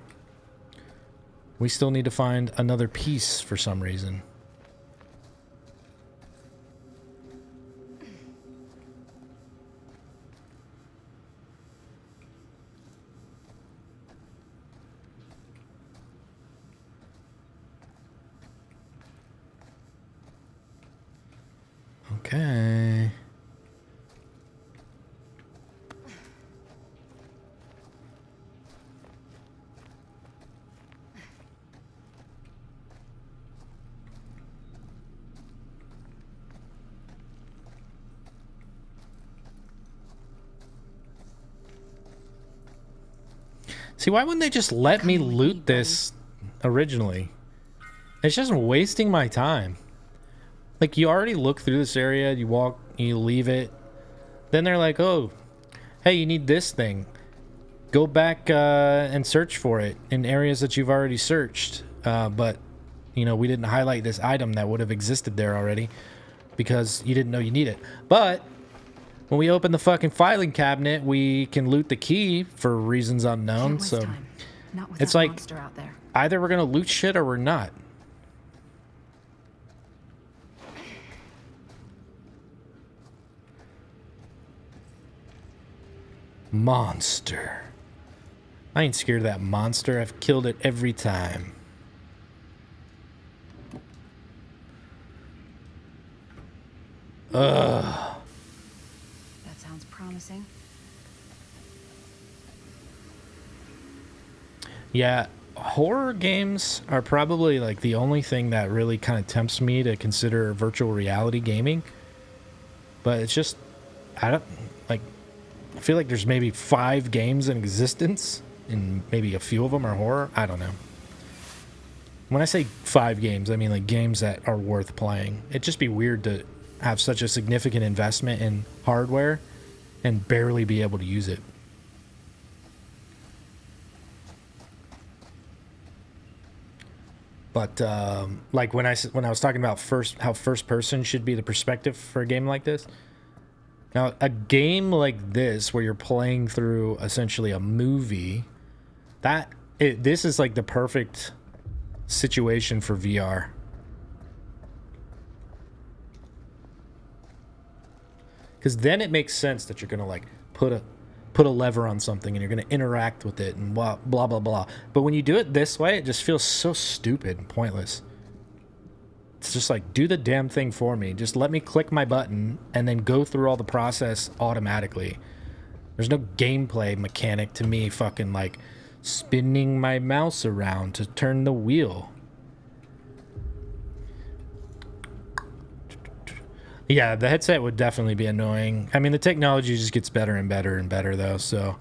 Speaker 1: We still need to find another piece for some reason. Okay. See, why wouldn't they just let me loot this originally? It's just wasting my time. Like, you already look through this area, you walk, you leave it. Then they're like, oh, hey, you need this thing. Go back and search for it in areas that you've already searched. But, you know, we didn't highlight this item that would have existed there already because you didn't know you need it. But when we open the fucking filing cabinet, we can loot the key for reasons unknown. So it's like either we're going to loot shit or we're not. Monster. I ain't scared of that monster. I've killed it every time. Ugh.
Speaker 4: That sounds promising.
Speaker 1: Yeah, horror games are probably like the only thing that really kind of tempts me to consider virtual reality gaming. But it's just, I feel like there's maybe 5 games in existence, and maybe a few of them are horror. I don't know. When I say 5 games, I mean like games that are worth playing. It'd just be weird to have such a significant investment in hardware and barely be able to use it. But like when I was talking about how first person should be the perspective for a game like this. Now, a game like this, where you're playing through essentially a movie, this is like the perfect situation for VR. Because then it makes sense that you're gonna like put a lever on something and you're gonna interact with it and blah blah blah blah. But when you do it this way, it just feels so stupid and pointless. It's just like, do the damn thing for me. Just let me click my button and then go through all the process automatically. There's no gameplay mechanic to me fucking like spinning my mouse around to turn the wheel. Yeah, the headset would definitely be annoying. I mean, the technology just gets better and better and better though, so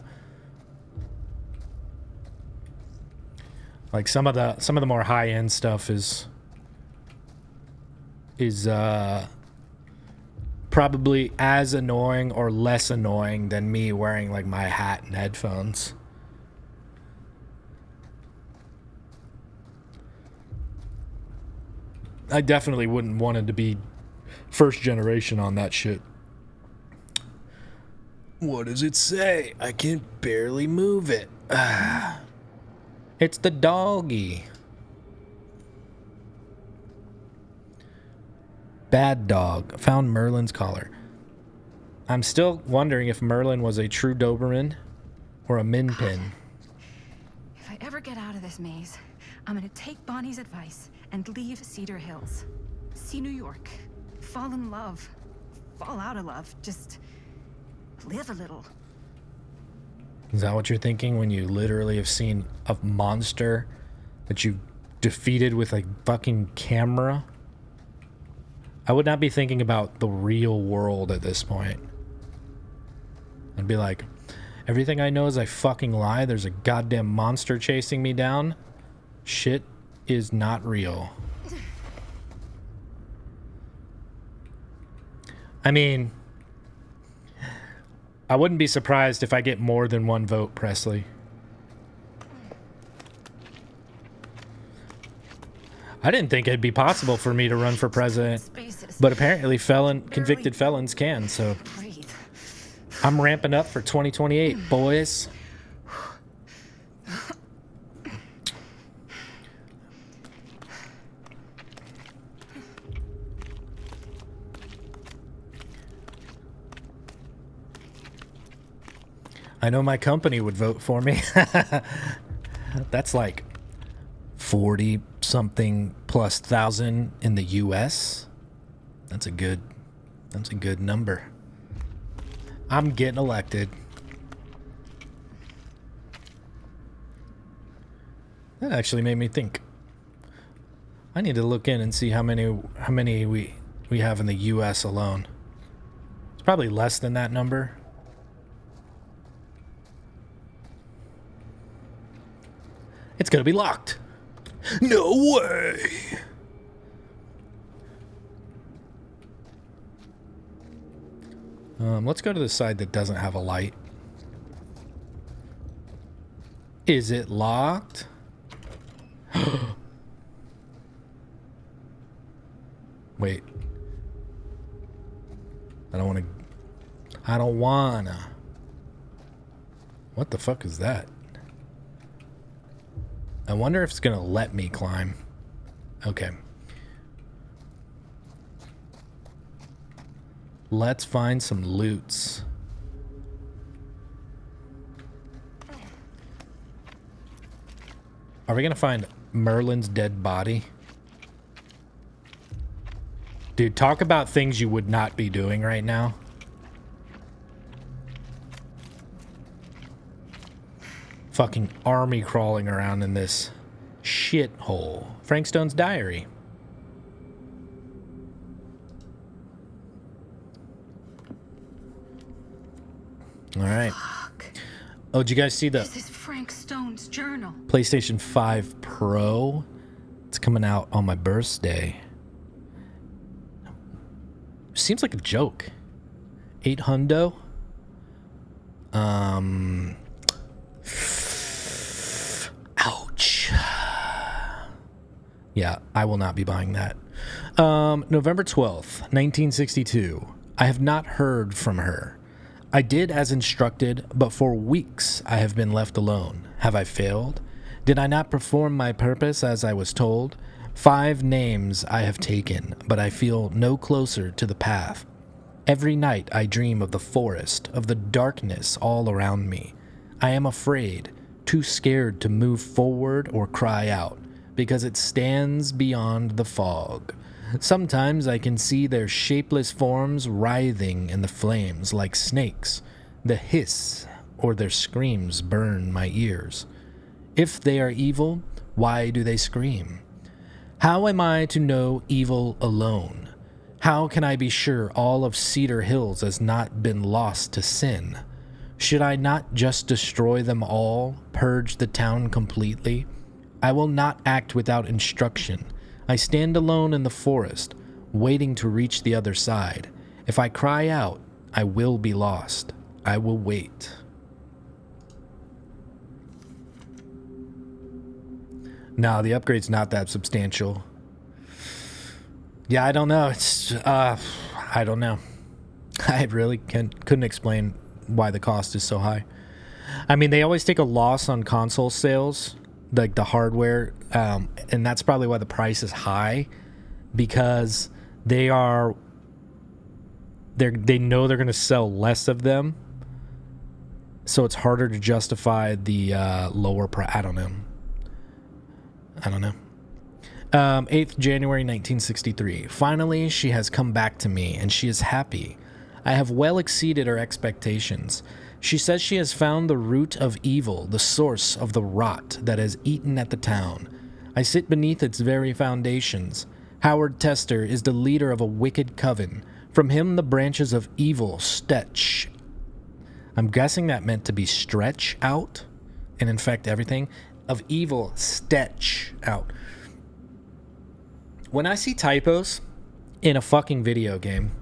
Speaker 1: like some of the more high-end stuff is probably as annoying or less annoying than me wearing like my hat and headphones. I definitely wouldn't want it to be first generation on that shit. What does it say? I can barely move it. It's the doggy. Bad dog. Found Merlin's collar. I'm still wondering if Merlin was a true Doberman or a min pin.
Speaker 4: If I ever get out of this maze, I'm gonna take Bonnie's advice and leave Cedar Hills. See New York. Fall in love. Fall out of love. Just live a little.
Speaker 1: Is that what you're thinking when you literally have seen a monster that you defeated with a fucking camera? I would not be thinking about the real world at this point. I'd be like, everything I know is I fucking lie. There's a goddamn monster chasing me down. Shit is not real. I mean, I wouldn't be surprised if I get more than one vote, Presley. I didn't think it'd be possible for me to run for president, but apparently convicted felons can, so I'm ramping up for 2028, boys. I know my company would vote for me. That's like 40 something plus thousand in the US. That's a good number. I'm getting elected. That actually made me think. I need to look in and see how many we have in the US alone. It's probably less than that number. It's gonna be locked. No way. Let's go to the side that doesn't have a light. Is it locked? Wait. I don't wanna. What the fuck is that? I wonder if it's gonna let me climb. Okay. Let's find some loots. Are we gonna find Merlin's dead body? Dude, talk about things you would not be doing right now. Fucking army crawling around in this shithole. Frank Stone's diary. All right.
Speaker 4: Fuck.
Speaker 1: Oh, did you guys see the
Speaker 4: This is Frank Stone's journal.
Speaker 1: PlayStation 5 Pro? It's coming out on my birthday. Seems like a joke. 800. Ouch. Yeah, I will not be buying that. November 12th, 1962. I have not heard from her. I did as instructed, but for weeks I have been left alone. Have I failed? Did I not perform my purpose as I was told? 5 names I have taken, but I feel no closer to the path. Every night I dream of the forest, of the darkness all around me. I am afraid, too scared to move forward or cry out, because it stands beyond the fog. Sometimes I can see their shapeless forms writhing in the flames like snakes. The hiss or their screams burn my ears. If they are evil, why do they scream? How am I to know evil alone? How can I be sure all of Cedar Hills has not been lost to sin? Should I not just destroy them all, purge the town completely? I will not act without instruction. I stand alone in the forest, waiting to reach the other side. If I cry out, I will be lost. I will wait. No, the upgrade's not that substantial. Yeah, I don't know. It's, I don't know. I really couldn't explain why the cost is so high. I mean, they always take a loss on console sales, like the hardware, and that's probably why the price is high, because they know they're going to sell less of them, so it's harder to justify the lower price. I don't know. 8th January 1963. Finally, she has come back to me, and she is happy. I have well exceeded her expectations. She says she has found the root of evil, the source of the rot that has eaten at the town. I sit beneath its very foundations. Howard Tester is the leader of a wicked coven. From him the branches of evil stretch. I'm guessing that meant to be stretch out and infect everything. Of evil stretch out. When I see typos in a fucking video game,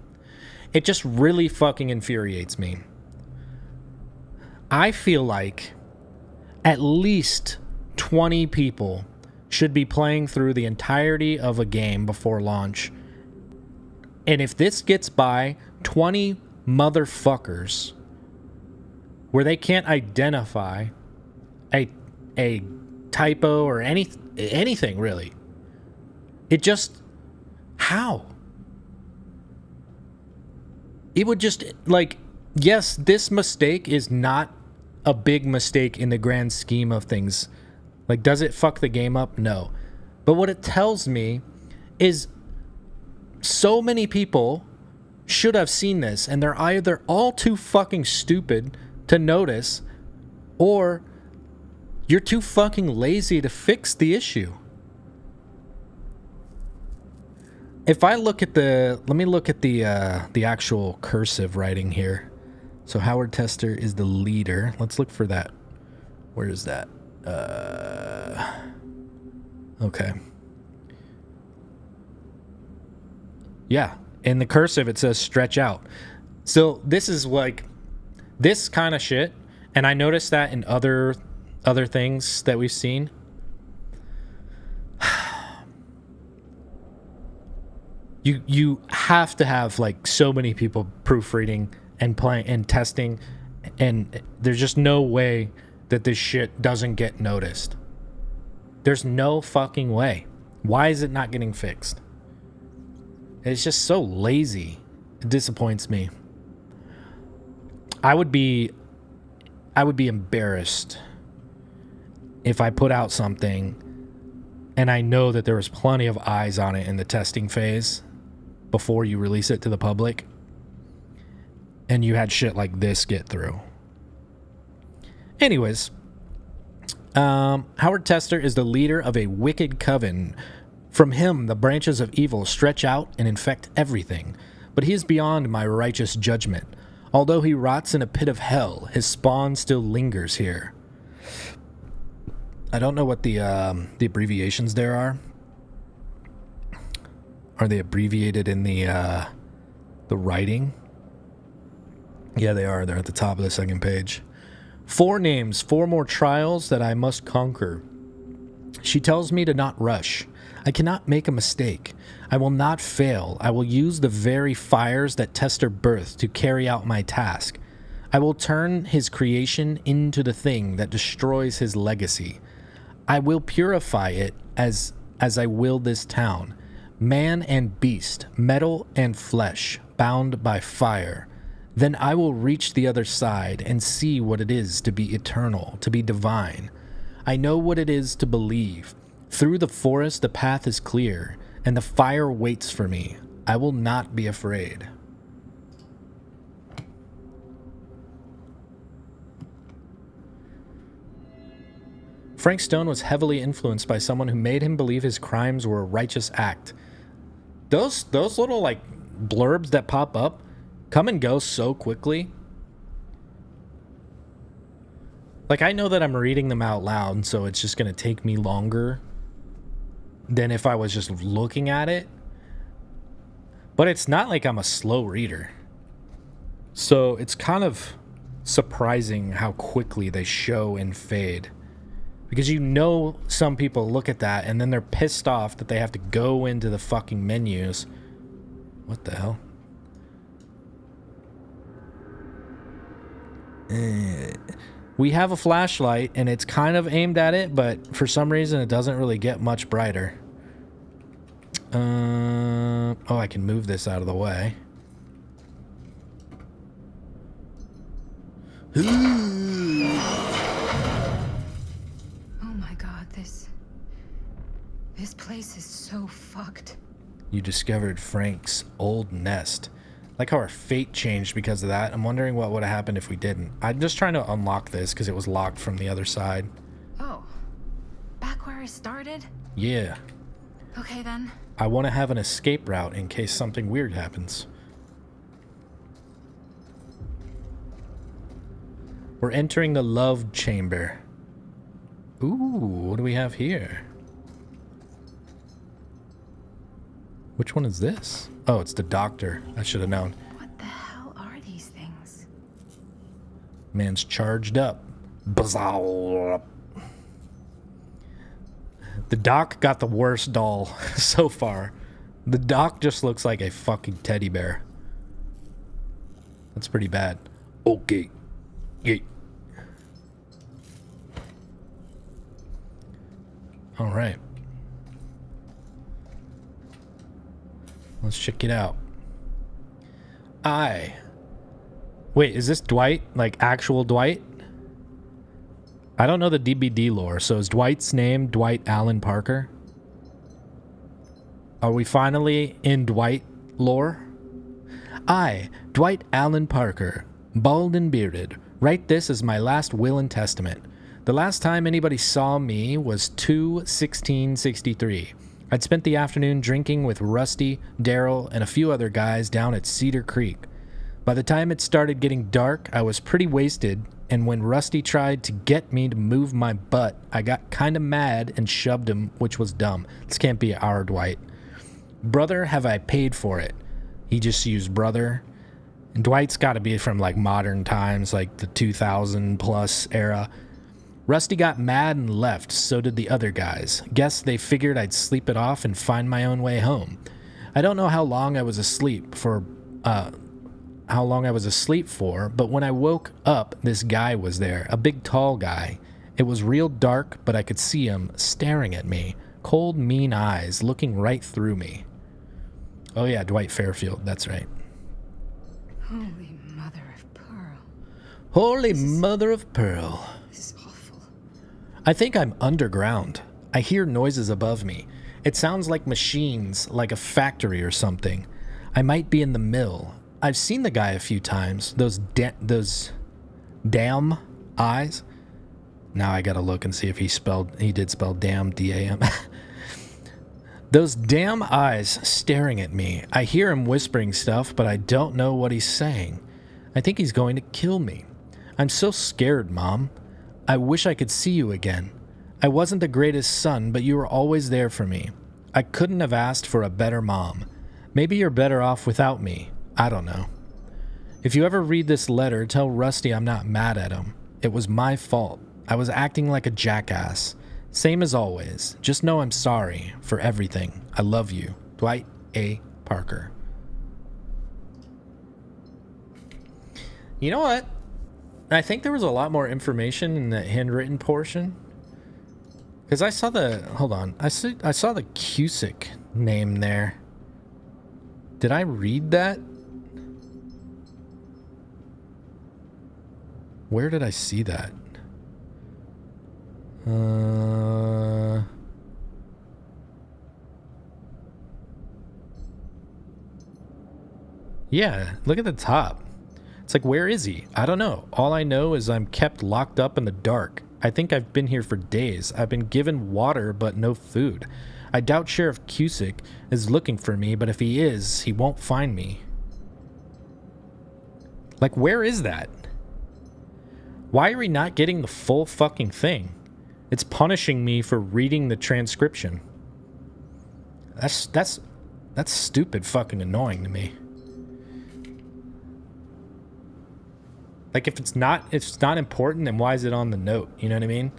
Speaker 1: it just really fucking infuriates me. I feel like at least 20 people should be playing through the entirety of a game before launch. And if this gets by 20 motherfuckers where they can't identify a typo or anything really, it just, how? It would just, like, yes, this mistake is not a big mistake in the grand scheme of things. Like, does it fuck the game up? No. But what it tells me is so many people should have seen this, and they're either all too fucking stupid to notice, or you're too fucking lazy to fix the issue. If I look at let me look at the actual cursive writing here. So Howard Tester is the leader. Let's look for that. Where is that? Okay. Yeah, in the cursive it says stretch out. So this is like this kind of shit, and I noticed that in other things that we've seen. You have to have like so many people proofreading and playing and testing, and there's just no way that this shit doesn't get noticed. There's no fucking way. Why is it not getting fixed? It's just so lazy. It disappoints me. I would be embarrassed if I put out something and I know that there was plenty of eyes on it in the testing phase before you release it to the public, and you had shit like this get through. Anyways, Howard Tester is the leader of a wicked coven. From him, the branches of evil stretch out and infect everything, but he is beyond my righteous judgment. Although he rots in a pit of hell, his spawn still lingers here. I don't know what the abbreviations there are. Are they abbreviated in the writing? Yeah, they are. They're at the top of the second page. 4 names, 4 more trials that I must conquer. She tells me to not rush. I cannot make a mistake. I will not fail. I will use the very fires that Tester birthed to carry out my task. I will turn his creation into the thing that destroys his legacy. I will purify it as I will this town. Man and beast, metal and flesh, bound by fire. Then I will reach the other side and see what it is to be eternal, to be divine. I know what it is to believe. Through the forest the path is clear, and the fire waits for me. I will not be afraid. Frank Stone was heavily influenced by someone who made him believe his crimes were a righteous act. Those little like blurbs that pop up come and go so quickly. Like, I know that I'm reading them out loud, so it's just going to take me longer than if I was just looking at it. But it's not like I'm a slow reader. So it's kind of surprising how quickly they show and fade. Because you know some people look at that and then they're pissed off that they have to go into the fucking menus. What the hell? We have a flashlight and it's kind of aimed at it, but for some reason it doesn't really get much brighter. Oh, I can move this out of the way.
Speaker 4: Oh my god, this place is so fucked.
Speaker 1: You discovered Frank's old nest. Like how our fate changed because of that. I'm wondering what would have happened if we didn't. I'm just trying to unlock this because it was locked from the other side.
Speaker 4: Oh, back where I started?
Speaker 1: Yeah.
Speaker 4: Okay then.
Speaker 1: I want to have an escape route in case something weird happens. We're entering the love chamber. Ooh, what do we have here? Which one is this? Oh, it's the doctor. I should have known.
Speaker 4: What the hell are these things?
Speaker 1: Man's charged up. Bazaar. The doc got the worst doll so far. The doc just looks like a fucking teddy bear. That's pretty bad. Okay. Yay. All right. Let's check it out. Wait, is this Dwight? Like actual Dwight? I don't know the DBD lore, so is Dwight's name Dwight Allen Parker? Are we finally in Dwight lore? I, Dwight Allen Parker, bald and bearded, write this as my last will and testament. The last time anybody saw me was 2/16/63. I'd spent the afternoon drinking with Rusty, Daryl, and a few other guys down at Cedar Creek. By the time it started getting dark, I was pretty wasted, and when Rusty tried to get me to move my butt, I got kind of mad and shoved him, which was dumb. This can't be our Dwight. Brother, have I paid for it? He just used brother. And Dwight's got to be from like modern times, like the 2000 plus era. Rusty got mad and left, so did the other guys. Guess they figured I'd sleep it off and find my own way home. I don't know how long I was asleep for, but when I woke up, this guy was there, a big tall guy. It was real dark, but I could see him staring at me. Cold, mean eyes looking right through me. Oh yeah, Dwight Fairfield, that's right.
Speaker 6: Holy mother of pearl.
Speaker 1: Holy mother of pearl.
Speaker 6: This is awful.
Speaker 1: I think I'm underground. I hear noises above me. It sounds like machines, like a factory or something. I might be in the mill. I've seen the guy a few times. Those damn eyes. Now I gotta look and see if he did spell damn, D-A-M. Those damn eyes staring at me. I hear him whispering stuff, but I don't know what he's saying. I think he's going to kill me. I'm so scared, Mom. I wish I could see you again. I wasn't the greatest son, but you were always there for me. I couldn't have asked for a better mom. Maybe you're better off without me. I don't know. If you ever read this letter, tell Rusty I'm not mad at him. It was my fault. I was acting like a jackass. Same as always. Just know I'm sorry for everything. I love you. Dwight A. Parker. You know what? I think there was a lot more information in the handwritten portion. Because I saw the... Hold on. I saw the Cusick name there. Did I read that? Where did I see that? Yeah, look at the top. It's like, where is he? I don't know. All I know is I'm kept locked up in the dark. I think I've been here for days. I've been given water, but no food. I doubt Sheriff Cusick is looking for me, but if he is, he won't find me. Like, where is that? Why are we not getting the full fucking thing? It's punishing me for reading the transcription. That's stupid fucking annoying to me. Like, if it's not important, then why is it on the note? You know what I mean?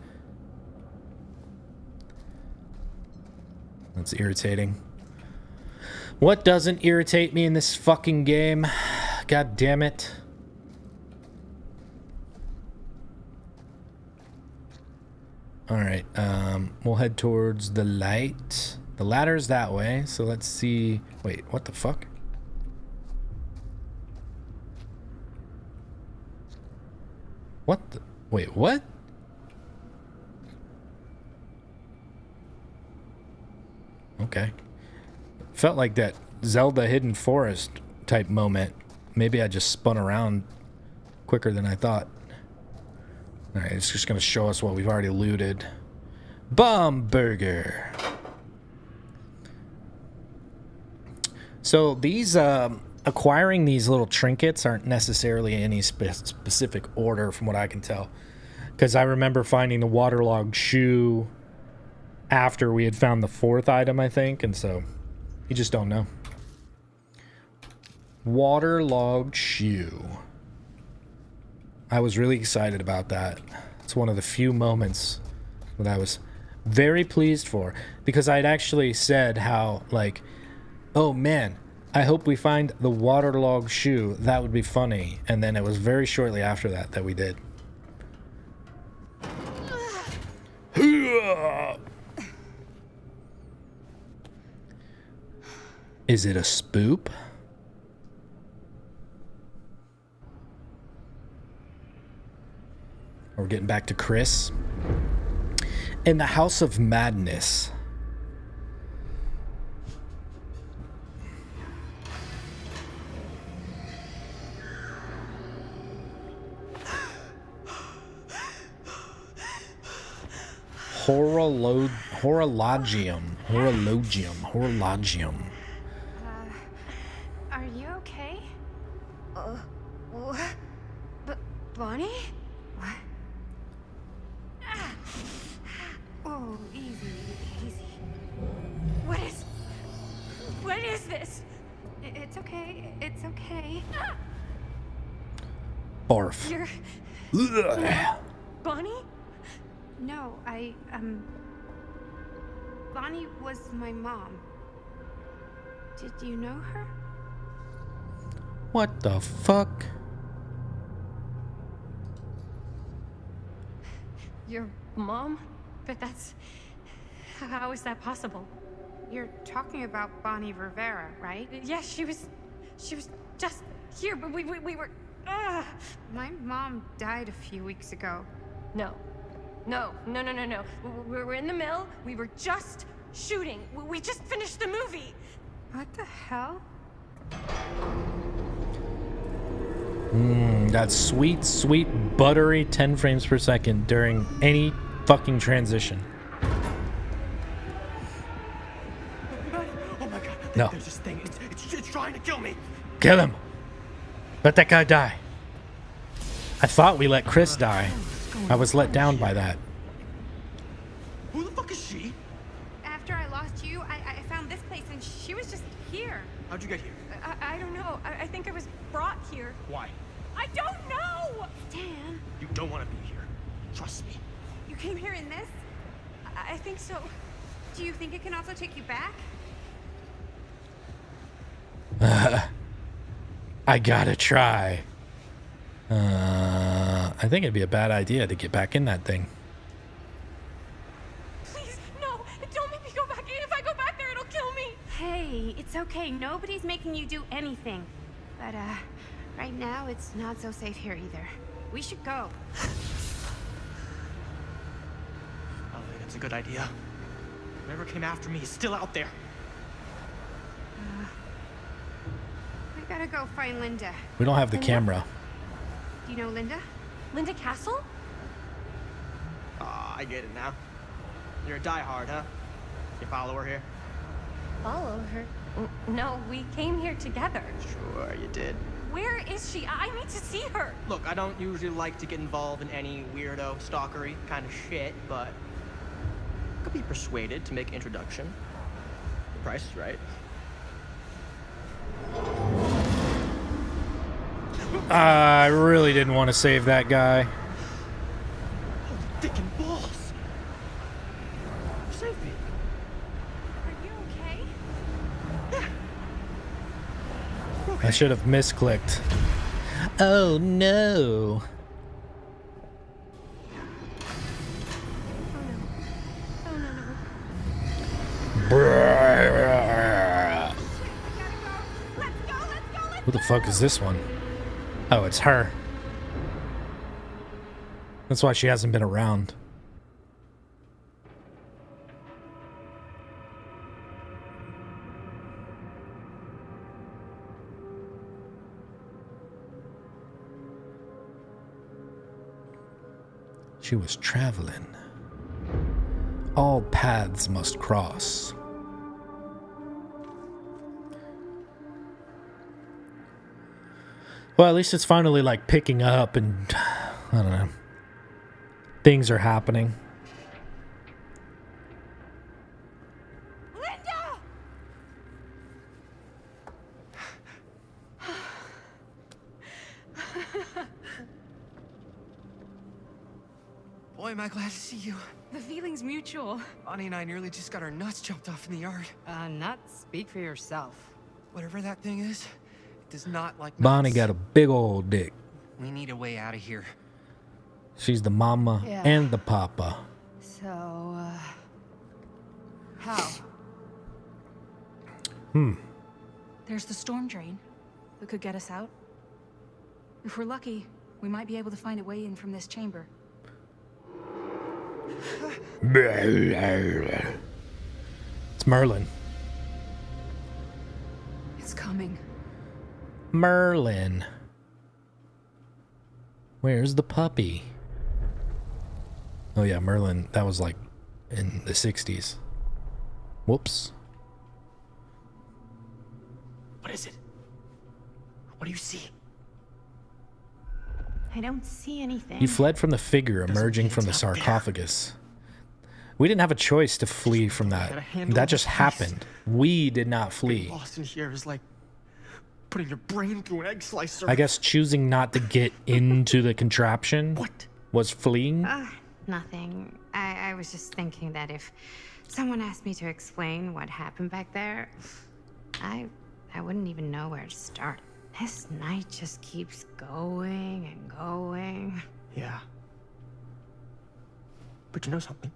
Speaker 1: That's irritating. What doesn't irritate me in this fucking game? God damn it. Alright, we'll head towards the light. The ladder's that way, so let's see... Wait, what the fuck? What the... Wait, what? Okay. Felt like that Zelda Hidden Forest type moment. Maybe I just spun around quicker than I thought. Alright, it's just going to show us what we've already looted. Bomb Burger. So these, acquiring these little trinkets aren't necessarily in any specific order from what I can tell. Because I remember finding the waterlogged shoe after we had found the fourth item, I think. And so, you just don't know. Waterlogged shoe. I was really excited about that. It's one of the few moments that I was very pleased for. Because I'd actually said how, like, oh man, I hope we find the waterlogged shoe. That would be funny. And then it was very shortly after that that we did. Is it a spoop? We're getting back to Chris. In the House of Madness. Horologium.
Speaker 3: Are you okay? Bonnie? What? Ah. Oh, easy, easy.
Speaker 7: What is this?
Speaker 3: It's okay. It's okay.
Speaker 1: Barf.
Speaker 7: You're Bonnie?
Speaker 3: No, Bonnie was my mom. Did you know her?
Speaker 1: What the fuck?
Speaker 7: Your mom? But that's... How is that possible?
Speaker 3: You're talking about Bonnie Rivera, right?
Speaker 7: Yes, she was just here, but we were...
Speaker 3: My mom died a few weeks ago.
Speaker 7: No. We were in the mill. We were just shooting. We just finished the movie.
Speaker 3: What the hell?
Speaker 1: That sweet, sweet, buttery 10 frames per second during any fucking transition.
Speaker 10: Oh my god.
Speaker 1: No.
Speaker 10: There's this thing. It's trying to kill me.
Speaker 1: Kill him. Let that guy die. I thought we let Chris die. I was let down by that.
Speaker 10: Who the fuck is she?
Speaker 3: After I lost you, I found this place and she was just here.
Speaker 10: How'd you get here?
Speaker 7: I don't know. I think I was brought here.
Speaker 10: Why?
Speaker 7: I don't know!
Speaker 3: Dan,
Speaker 10: You don't want to be here. Trust me.
Speaker 3: you came here in this?
Speaker 7: I think so.
Speaker 3: Do you think it can also take you back?
Speaker 1: I gotta try. I think it'd be a bad idea to get back in that thing.
Speaker 7: Please, no! Don't make me go back. If I go back there, it'll kill me!
Speaker 3: Hey, it's okay. Nobody's making you do anything. But, right now, it's not so safe here either. We should go.
Speaker 10: I don't think that's a good idea. Whoever came after me is still out there.
Speaker 3: I gotta go find Linda.
Speaker 1: We don't have the camera.
Speaker 3: Do you know Linda?
Speaker 7: Linda Castle?
Speaker 10: Ah, I get it now. You're a diehard, huh? You follow her here?
Speaker 7: Follow her? No, we came here together.
Speaker 10: Sure, you did.
Speaker 7: Where is she? I need to see her.
Speaker 10: Look, I don't usually like to get involved in any weirdo, stalkery kind of shit, but I could be persuaded to make introduction. The price is right.
Speaker 1: I really didn't want to save that guy.
Speaker 10: Holy dick and balls! Save me.
Speaker 3: Are you okay?
Speaker 10: Okay.
Speaker 1: I should have misclicked. Oh no. Who the fuck is this one? Oh, it's her. That's why she hasn't been around. She was traveling. All paths must cross. Well, at least it's finally like picking up and I don't know. Things are happening.
Speaker 7: Linda!
Speaker 2: Boy, am I glad to see you.
Speaker 7: The feeling's mutual.
Speaker 2: Bonnie and I nearly just got our nuts chopped off in the yard.
Speaker 6: Nuts, speak for yourself.
Speaker 2: Whatever that thing is, it does not like
Speaker 1: Bonnie
Speaker 2: nuts.
Speaker 1: got a big old dick.
Speaker 2: We need a way out of here.
Speaker 1: She's the mama
Speaker 6: Yeah.
Speaker 1: and the papa.
Speaker 6: So, how?
Speaker 4: There's the storm drain that could get us out. If we're lucky, we might be able to find a way in from this chamber.
Speaker 1: It's Merlin.
Speaker 4: It's coming.
Speaker 1: Merlin. Where's the puppy? Oh yeah, Merlin. That was like in the 60s. Whoops.
Speaker 10: What is it? What do you see?
Speaker 3: I don't see anything.
Speaker 1: You fled from the figure emerging from the sarcophagus. We didn't have a choice to flee from that. That just happened. We did not flee.
Speaker 10: Being lost in here is like putting your brain through an egg slicer.
Speaker 1: I guess choosing not to get into the contraption was fleeing.
Speaker 3: Nothing. I was just thinking that if someone asked me to explain what happened back there, I wouldn't even know where to start. This night just keeps going and going.
Speaker 10: Yeah. But you know something?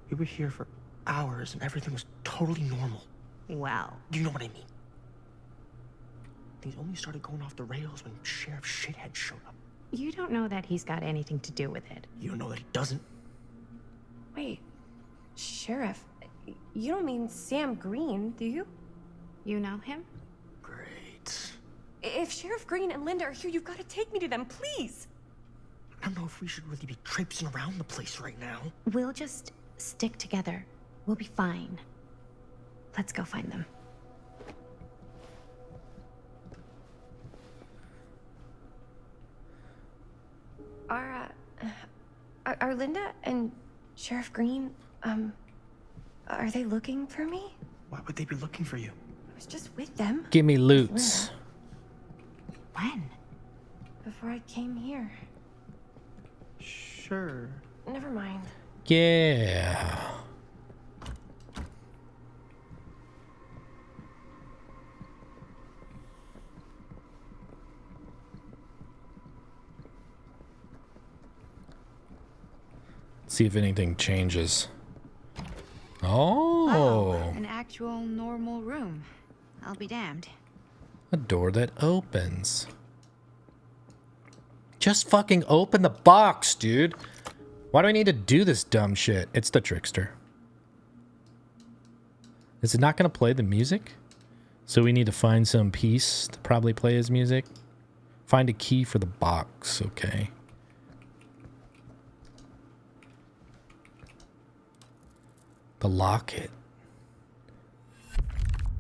Speaker 10: We were here for hours and everything was totally normal.
Speaker 3: Well.
Speaker 10: You know what I mean? Things only started going off the rails when Sheriff Shithead showed up.
Speaker 3: You don't know that he's got anything to do with it.
Speaker 10: You don't know that he doesn't?
Speaker 13: Wait, Sheriff, you don't mean Sam Green, do you?
Speaker 3: You know him?
Speaker 10: Great.
Speaker 13: If Sheriff Green and Linda are here, you've got to take me to them, please.
Speaker 10: I don't know if we should really be traipsing around the place right now.
Speaker 3: We'll just stick together. We'll be fine. Let's go find them.
Speaker 13: Are Linda and Sheriff Green, are they looking for me?
Speaker 10: Why would they be looking for you?
Speaker 13: I was just with them.
Speaker 1: Give me loots.
Speaker 3: When?
Speaker 13: Before I came here.
Speaker 10: Sure.
Speaker 13: Never mind.
Speaker 1: Yeah. See if anything changes. Oh.
Speaker 9: An actual normal room. I'll be damned.
Speaker 1: A door that opens. Just fucking open the box, dude. Why do I need to do this dumb shit? It's the trickster. Is it not going to play the music? So we need to find some piece to probably play his music. Find a key for the box. Okay. The locket.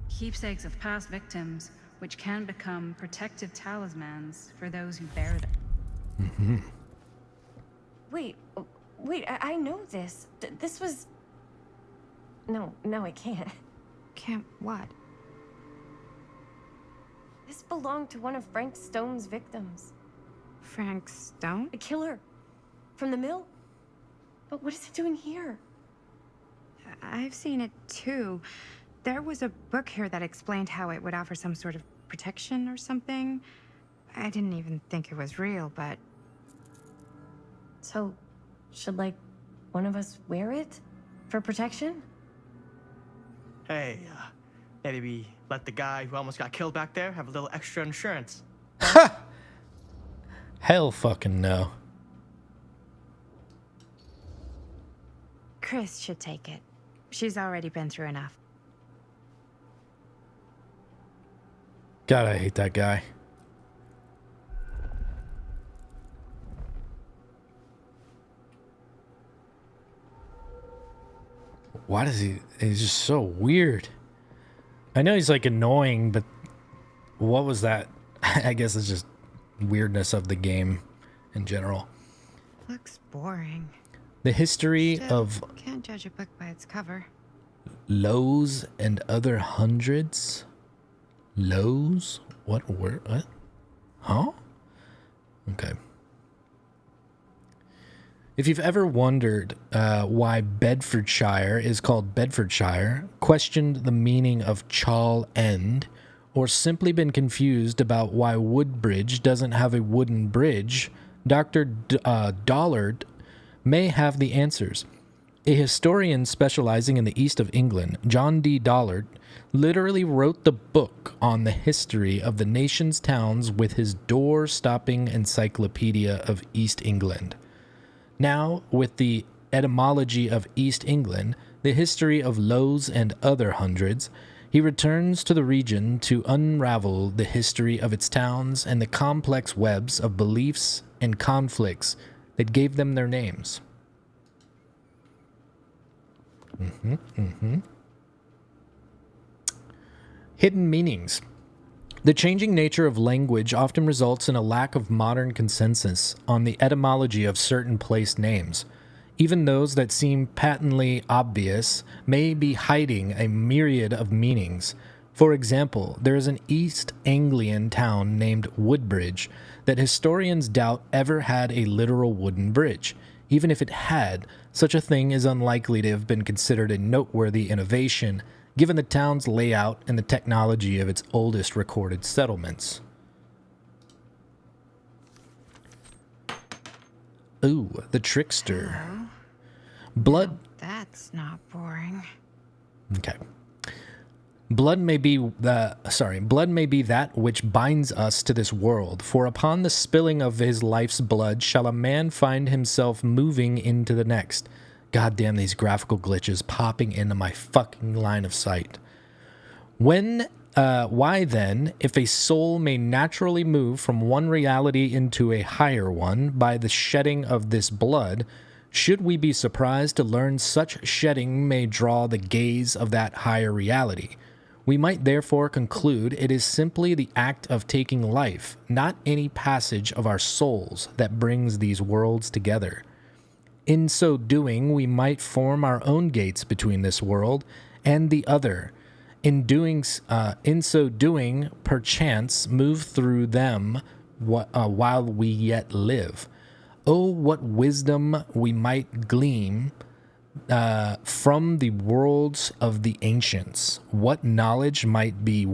Speaker 4: Keepsakes of past victims, which can become protective talismans for those who bear them.
Speaker 1: Mm-hmm.
Speaker 13: Wait, I know this. This was... No, I can't.
Speaker 3: Can't what?
Speaker 13: This belonged to one of Frank Stone's victims.
Speaker 3: Frank Stone?
Speaker 13: A killer. From the mill. But what is it doing here?
Speaker 3: I've seen it too. There was a book here that explained how it would offer some sort of protection or something. I didn't even think it was real, but...
Speaker 13: So, should, like, one of us wear it? For protection?
Speaker 10: Hey, maybe we let the guy who almost got killed back there have a little extra insurance.
Speaker 1: Hell fucking no.
Speaker 3: Chris should take it. She's already been through enough.
Speaker 1: God, I hate that guy. Why does he... He's just so weird. I know he's like annoying, but what was that? I guess it's just weirdness of the game in general.
Speaker 3: Looks boring.
Speaker 1: The history
Speaker 3: Still,
Speaker 1: of
Speaker 3: can't judge a book by its cover.
Speaker 1: Lowe's and other hundreds. Lowe's? What word? What? Huh? Okay. If you've ever wondered why Bedfordshire is called Bedfordshire, questioned the meaning of Chall End, or simply been confused about why Woodbridge doesn't have a wooden bridge, Dr. Dollard may have the answers. A historian specializing in the east of England, John D. Dollard, literally wrote the book on the history of the nation's towns with his door-stopping encyclopedia of East England. Now, with the etymology of East England, the history of Lowe's and other hundreds, he returns to the region to unravel the history of its towns and the complex webs of beliefs and conflicts that gave them their names. Hidden meanings. The changing nature of language often results in a lack of modern consensus on the etymology of certain place names. Even those that seem patently obvious may be hiding a myriad of meanings. For example, there is an East Anglian town named Woodbridge that historians doubt ever had a literal wooden bridge. Even if it had, such a thing is unlikely to have been considered a noteworthy innovation, given the town's layout and the technology of its oldest recorded settlements. Ooh, the trickster.
Speaker 3: Hello?
Speaker 1: Blood.
Speaker 3: That's not boring.
Speaker 1: Okay. Blood may be that which binds us to this world, for upon the spilling of his life's blood shall a man find himself moving into the next. God damn these graphical glitches popping into my fucking line of sight. Why then, if a soul may naturally move from one reality into a higher one by the shedding of this blood, should we be surprised to learn such shedding may draw the gaze of that higher reality? We might therefore conclude it is simply the act of taking life, not any passage of our souls, that brings these worlds together. In so doing, we might form our own gates between this world and the other. In so doing, perchance move through them while we yet live. Oh, what wisdom we might glean from the worlds of the ancients. What knowledge might be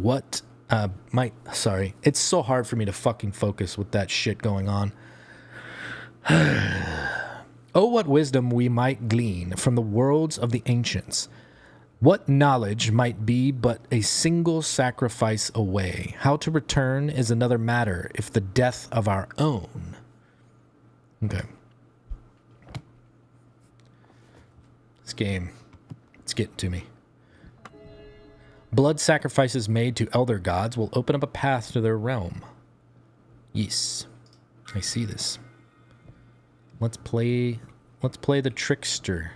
Speaker 1: it's so hard for me to fucking focus with that shit going on. Oh, what wisdom we might glean from the worlds of the ancients. What knowledge might be but a single sacrifice away. How to return is another matter, if the death of our own. Okay. This game, it's getting to me. Blood sacrifices made to elder gods will open up a path to their realm. Yes, I see this. Let's play the trickster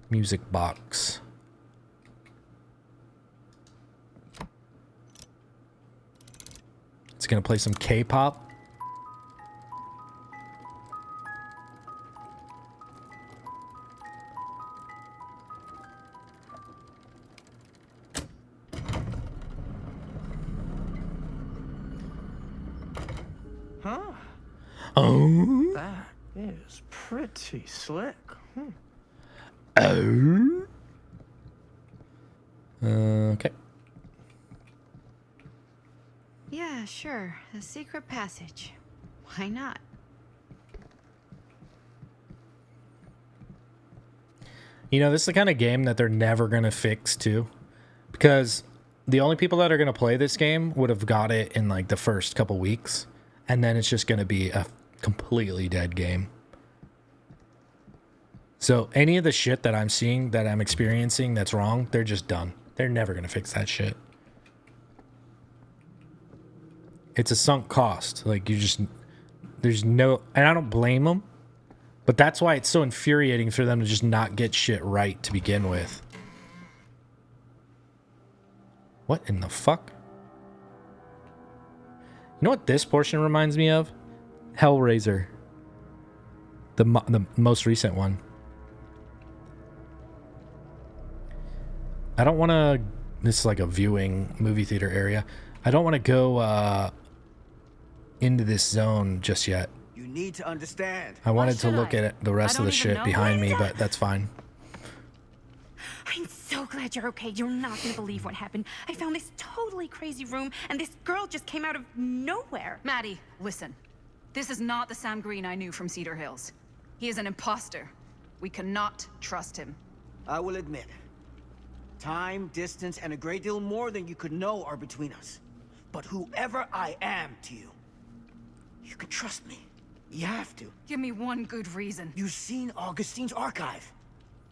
Speaker 1: music box. It's gonna play some K-pop.
Speaker 10: Huh?
Speaker 1: Oh.
Speaker 10: That is pretty slick.
Speaker 1: Oh. Okay.
Speaker 3: Yeah, sure. A secret passage. Why not?
Speaker 1: You know, this is the kind of game that they're never going to fix, too. Because the only people that are going to play this game would have got it in, like, the first couple weeks. And then it's just going to be a completely dead game. So any of the shit that I'm seeing, that I'm experiencing that's wrong, they're just done. They're never going to fix that shit. It's a sunk cost. Like, there's no, and I don't blame them, but that's why it's so infuriating for them to just not get shit right to begin with. What in the fuck? You know what this portion reminds me of? Hellraiser. The most recent one. I don't want to, this is like a viewing movie theater area. I don't want to go into this zone just yet.
Speaker 8: You need to understand.
Speaker 1: I wanted to look at the rest of the shit behind me, but that's fine.
Speaker 9: I'm so glad you're okay. You're not gonna believe what happened. I found this totally crazy room, and this girl just came out of nowhere.
Speaker 4: Maddie, listen. This is not the Sam Green I knew from Cedar Hills. He is an imposter. We cannot trust him.
Speaker 8: I will admit, time, distance, and a great deal more than you could know are between us. But whoever I am to you, you can trust me. You have to.
Speaker 4: Give me one good reason.
Speaker 8: You've seen Augustine's archive.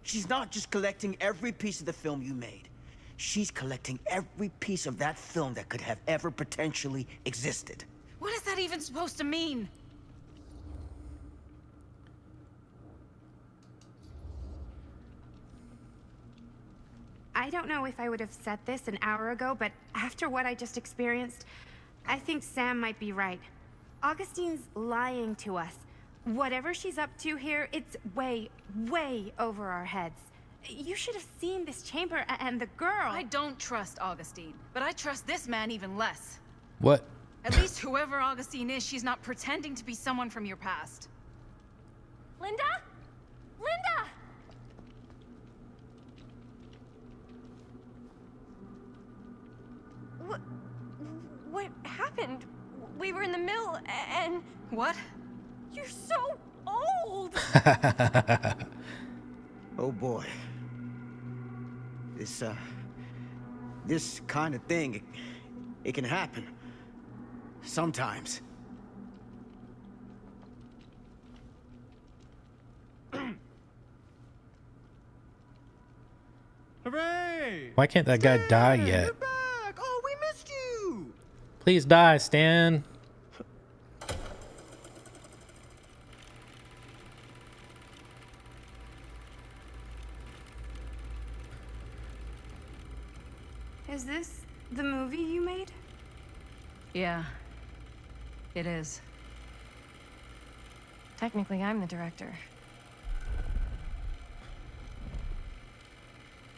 Speaker 8: She's not just collecting every piece of the film you made. She's collecting every piece of that film that could have ever potentially existed.
Speaker 4: What is that even supposed to mean?
Speaker 3: I don't know if I would have said this an hour ago, but after what I just experienced, I think Sam might be right. Augustine's lying to us. Whatever she's up to here, it's way, way over our heads. You should have seen this chamber and the girl.
Speaker 4: I don't trust Augustine, but I trust this man even less.
Speaker 1: What?
Speaker 4: At least whoever Augustine is, she's not pretending to be someone from your past.
Speaker 7: Linda? Linda! What happened? We were in the mill and...
Speaker 4: What?
Speaker 7: You're so old!
Speaker 8: Oh boy. This kind of thing, it can happen. Sometimes.
Speaker 10: Hooray!
Speaker 1: Why can't that guy die yet?
Speaker 10: You're back! Oh, we missed you!
Speaker 1: Please die, Stan.
Speaker 3: Is this the movie you made?
Speaker 4: Yeah. It is.
Speaker 13: Technically, I'm the director.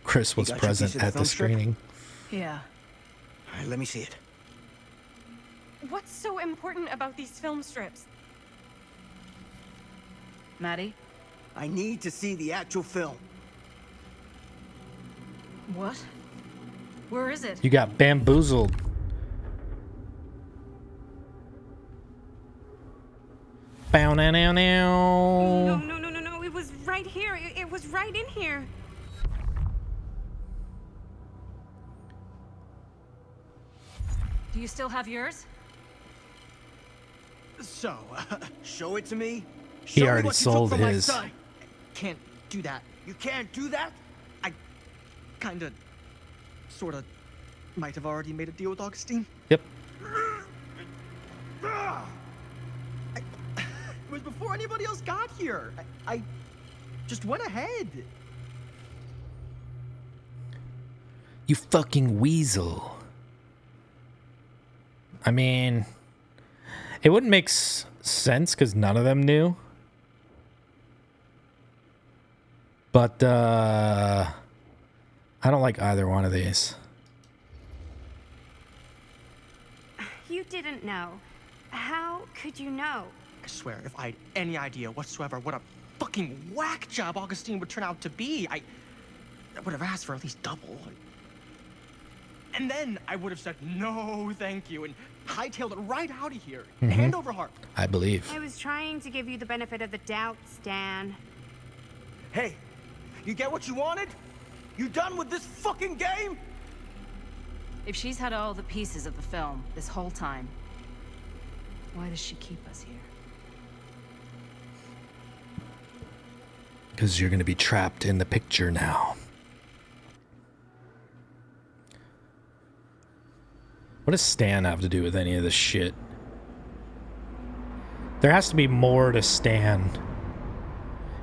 Speaker 1: Chris was
Speaker 8: You got your piece
Speaker 1: present
Speaker 8: of the
Speaker 1: at the
Speaker 8: film strip?
Speaker 1: screening.
Speaker 4: Yeah.
Speaker 8: All right, let me see it.
Speaker 7: What's so important about these film strips?
Speaker 4: Maddie?
Speaker 8: I need to see the actual film.
Speaker 4: What? Where is it?
Speaker 1: You got bamboozled. Bow now now
Speaker 3: No,
Speaker 1: now.
Speaker 3: no. It was right here. It was right in here.
Speaker 4: Do you still have yours?
Speaker 8: So, show it to me.
Speaker 1: He
Speaker 8: Show me
Speaker 1: already
Speaker 8: what you took
Speaker 1: sold
Speaker 8: from my
Speaker 1: his.
Speaker 8: son.
Speaker 10: Can't do that.
Speaker 8: You can't do that?
Speaker 10: I kinda, sorta, might have already made a deal with Augustine.
Speaker 1: Yep.
Speaker 10: It was before anybody else got here. I just went ahead.
Speaker 1: You fucking weasel. I mean, it wouldn't make sense because none of them knew. But, I don't like either one of these.
Speaker 3: You didn't know. How could you know?
Speaker 10: I swear, if I had any idea whatsoever what a fucking whack job Augustine would turn out to be, I would have asked for at least double. And then I would have said no thank you and hightailed it right out of here, hand over heart.
Speaker 1: I believe.
Speaker 3: I was trying to give you the benefit of the doubt, Stan.
Speaker 8: Hey, you get what you wanted? You done with this fucking game?
Speaker 4: If she's had all the pieces of the film this whole time, why does she keep us here?
Speaker 1: Because you're going to be trapped in the picture now. What does Stan have to do with any of this shit? There has to be more to Stan.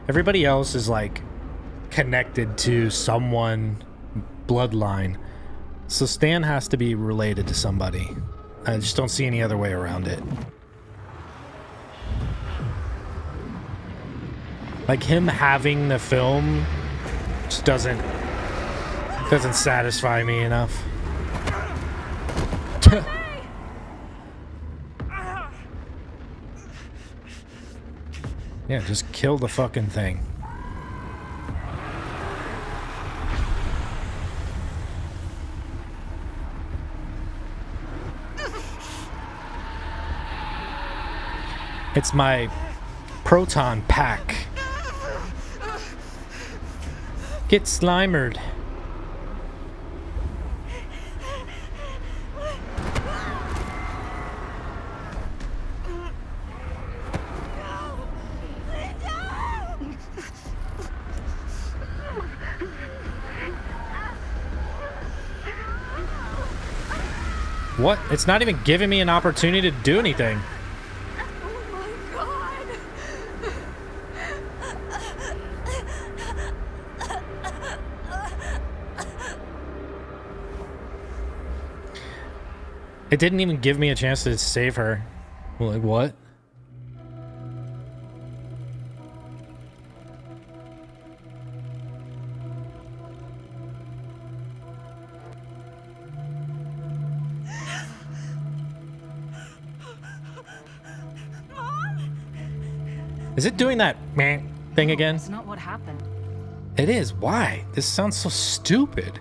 Speaker 1: Everybody else is like connected to someone, bloodline. So Stan has to be related to somebody. I just don't see any other way around it. Like him having the film just doesn't satisfy me enough. Yeah, just kill the fucking thing. It's my proton pack. Get slimered. What? It's not even giving me an opportunity to do anything. It didn't even give me a chance to save her. Like, what? Is it doing that meh thing again?
Speaker 4: That's not what happened.
Speaker 1: It is. Why? This sounds so stupid.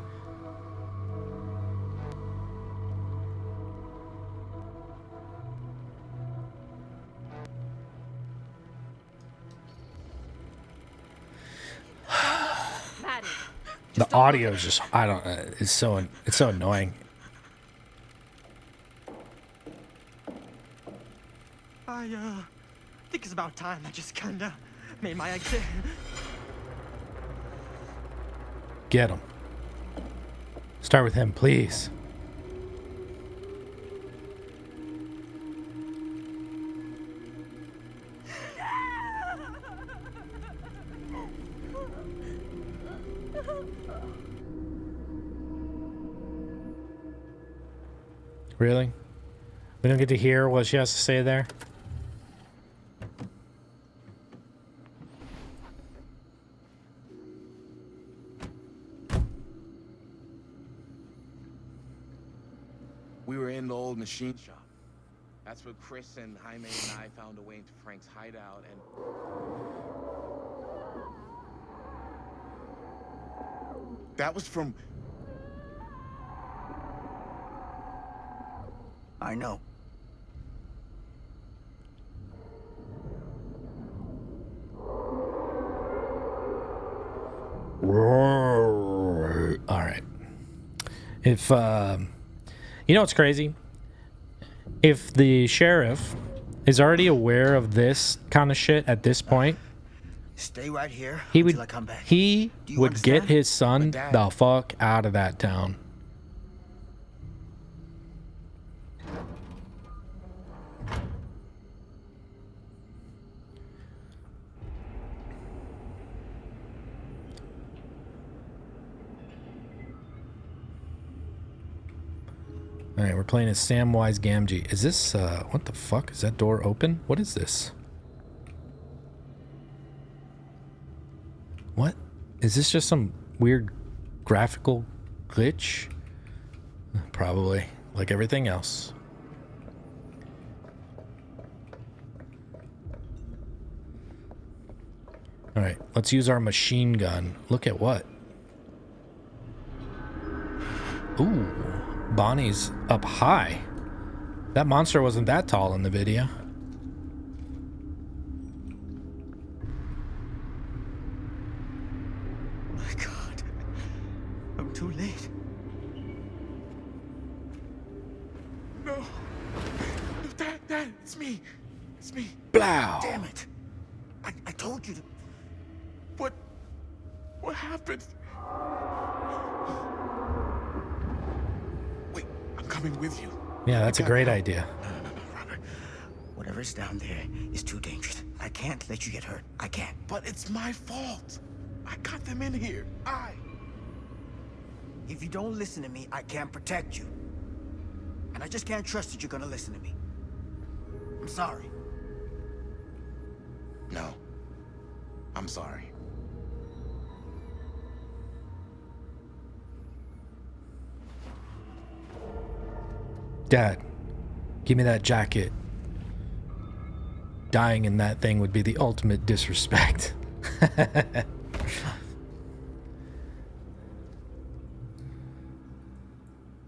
Speaker 1: The audio is just, I don't, it's so annoying.
Speaker 10: I think it's about time I just kinda made my exit.
Speaker 1: Get him. Start with him, please. Really? We don't get to hear what she has to say there?
Speaker 11: We were in the old machine shop. That's where Chris and Jaime and I found a way into Frank's hideout and... That was from...
Speaker 8: I know.
Speaker 1: All right. If, you know what's crazy? If the sheriff is already aware of this kind of shit at this point,
Speaker 8: Stay right here
Speaker 1: he
Speaker 8: until
Speaker 1: would,
Speaker 8: I come back.
Speaker 1: he
Speaker 8: Do you
Speaker 1: would get
Speaker 8: understand?
Speaker 1: his son
Speaker 8: But Dad-
Speaker 1: the fuck out of that town. All right, we're playing as Samwise Gamgee. Is this, what the fuck? Is that door open? What is this? What? Is this just some weird graphical glitch? Probably, like everything else. All right, let's use our machine gun. Look at what? Ooh. Bonnie's up high. That monster wasn't that tall in the video.
Speaker 8: My God. I'm too late.
Speaker 11: No. Dad, it's me. It's me.
Speaker 1: Blow.
Speaker 8: Damn it. I told you to...
Speaker 11: What happened? Wait, I'm coming with you.
Speaker 1: Yeah, that's a great idea.
Speaker 8: No, Robert. Whatever's down there is too dangerous. I can't let you get hurt. I can't.
Speaker 11: But it's my fault. I got them in here.
Speaker 8: If you don't listen to me, I can't protect you. And I just can't trust that you're gonna listen to me. I'm sorry.
Speaker 11: No. I'm sorry.
Speaker 1: Dad, give me that jacket. Dying in that thing would be the ultimate disrespect.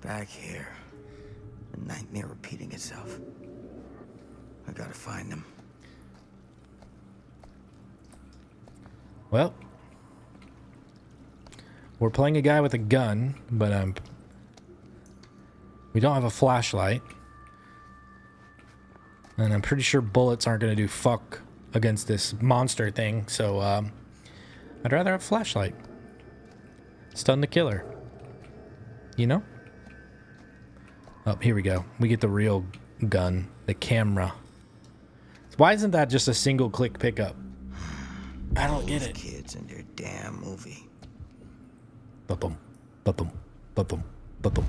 Speaker 8: Back here. A nightmare repeating itself. I gotta find them.
Speaker 1: Well, we're playing a guy with a gun, but we don't have a flashlight. And I'm pretty sure bullets aren't going to do fuck against this monster thing, so I'd rather have a flashlight. Stun the killer. You know? Oh, here we go. We get the real gun, the camera. Why isn't that just a single click pickup? I don't get it.
Speaker 8: Kids and their damn movie.
Speaker 1: Ba-boom, ba-boom, ba-boom, ba-boom.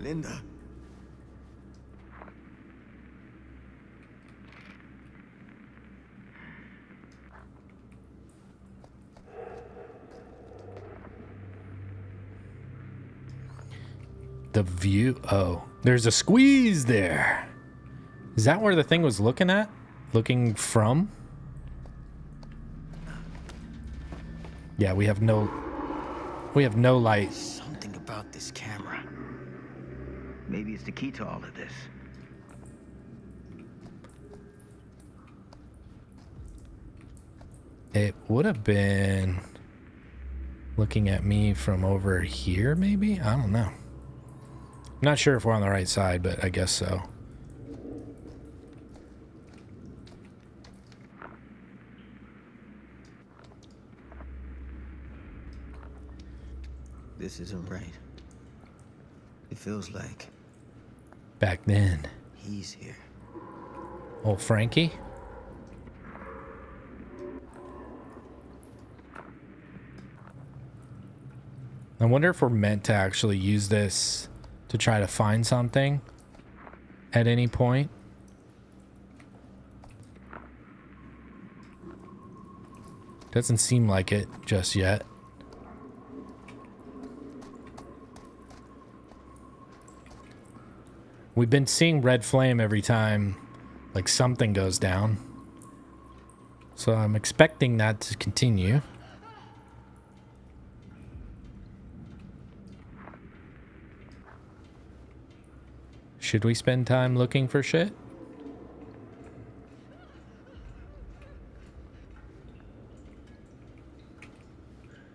Speaker 8: Linda.
Speaker 1: The view. Oh, there's a squeeze there. Is that where the thing was looking at? Looking from? Yeah, we have no light.
Speaker 8: Something about this camera. Maybe it's the key to all of this.
Speaker 1: It would have been looking at me from over here, maybe? I don't know. I'm not sure if we're on the right side, but I guess so.
Speaker 8: This isn't right. It feels like
Speaker 1: Back then.
Speaker 8: he's here.
Speaker 1: Old Frankie? I wonder if we're meant to actually use this to try to find something at any point. Doesn't seem like it just yet. We've been seeing red flame every time like something goes down. So I'm expecting that to continue. Should we spend time looking for shit?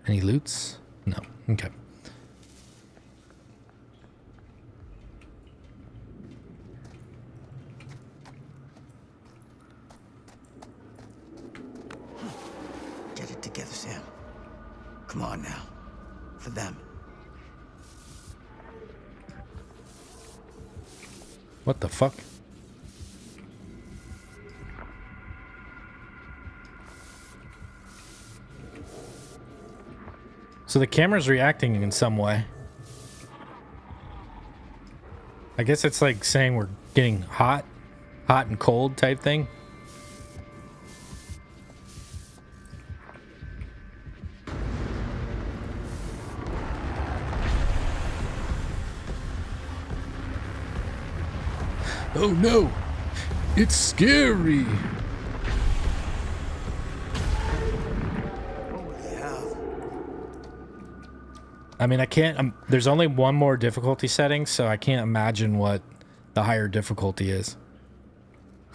Speaker 1: Any loots? No. Okay.
Speaker 8: Get it together, Sam. Come on now. For them.
Speaker 1: What the fuck? So the camera's reacting in some way. I guess it's like saying we're getting hot and cold type thing. Oh no, it's scary.
Speaker 8: Holy hell.
Speaker 1: I mean, I can't, there's only one more difficulty setting, so I can't imagine what the higher difficulty is.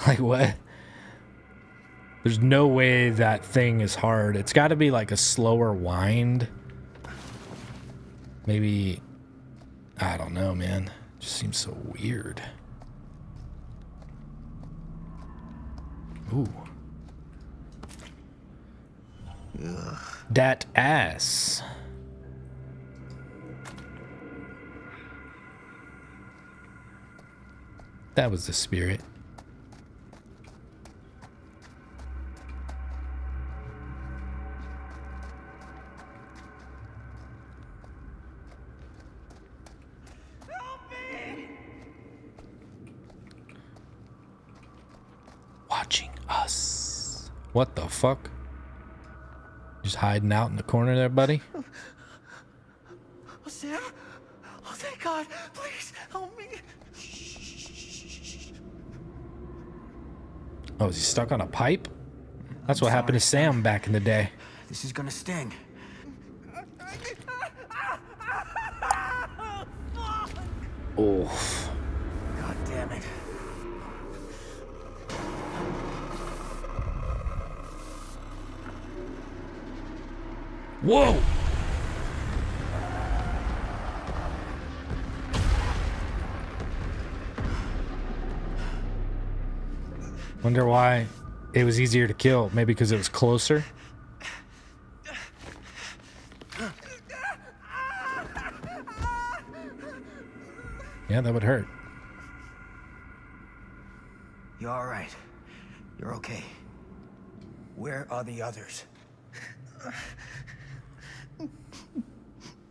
Speaker 1: Like what? There's no way that thing is hard. It's got to be like a slower wind. Maybe, I don't know, man. It just seems so weird. Ooh.
Speaker 8: Ugh.
Speaker 1: Dat ass. That was the spirit. Watching us. What the fuck? Just hiding out in the corner there, buddy?
Speaker 2: Oh, Sam? Oh, thank God. Please, help me.
Speaker 1: Oh, is he stuck on a pipe? That's what happened to Sam back in the day.
Speaker 8: This is gonna sting.
Speaker 1: Oof.
Speaker 8: God damn it.
Speaker 1: Whoa! Wonder why it was easier to kill. Maybe because it was closer. Yeah, that would hurt.
Speaker 8: You all right? You're okay. Where are the others?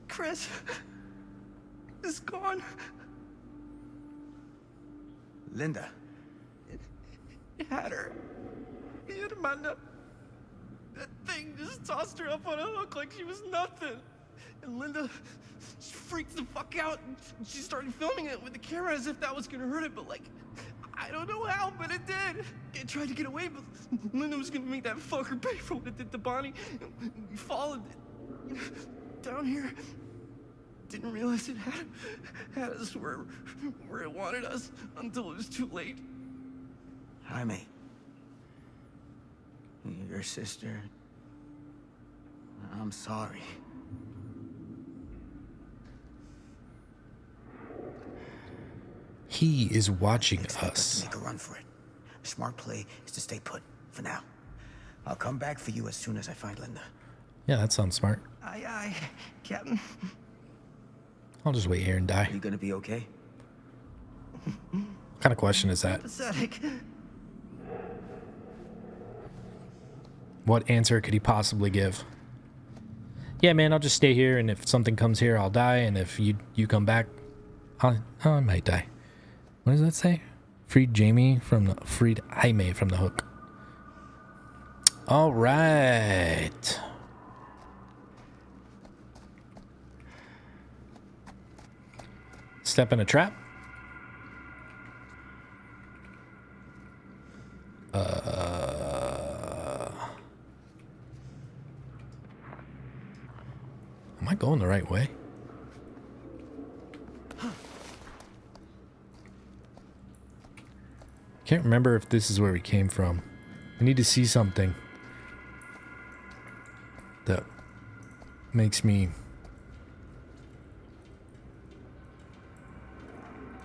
Speaker 2: Chris is gone.
Speaker 8: Linda.
Speaker 2: It had her. He had her up. That thing just tossed her up on a hook like she was nothing. And Linda, she freaked the fuck out. And she started filming it with the camera as if that was gonna hurt it, but like, I don't know how, but it did. It tried to get away, but Linda was gonna make that fucker pay for what it did to Bonnie. And we followed it down here. Didn't realize it had us where it wanted us until it was too late.
Speaker 8: Jaime. Your sister. I'm sorry.
Speaker 1: He is watching us.
Speaker 8: Make a run for it. A smart play is to stay put for now. I'll come back for you as soon as I find Linda.
Speaker 1: Yeah, that sounds smart.
Speaker 2: Aye, aye, Captain.
Speaker 1: I'll just wait here and die.
Speaker 8: Are you gonna be okay?
Speaker 1: What kind of question is that?
Speaker 2: Pathetic.
Speaker 1: What answer could he possibly give? Yeah, man, I'll just stay here, and if something comes here, I'll die, and if you come back, I might die. What does that say? Freed Jaime from the hook. All right. Step in a trap. Am I going the right way? Can't remember if this is where we came from. I need to see something that makes me...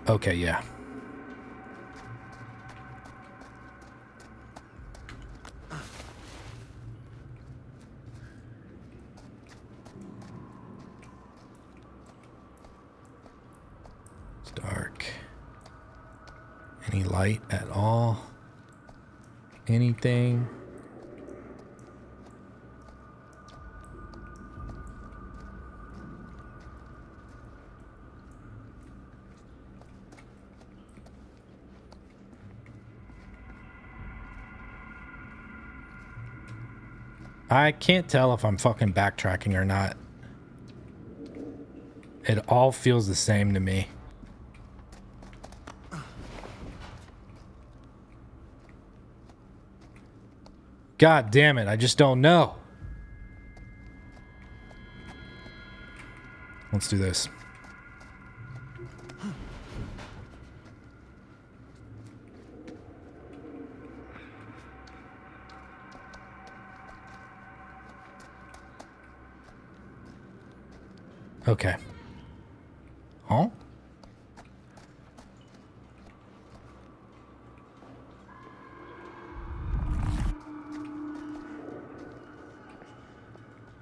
Speaker 1: Okay, yeah. It's dark. Any light at all? Anything? I can't tell if I'm fucking backtracking or not. It all feels the same to me. God damn it, I just don't know. Let's do this. Okay. Huh?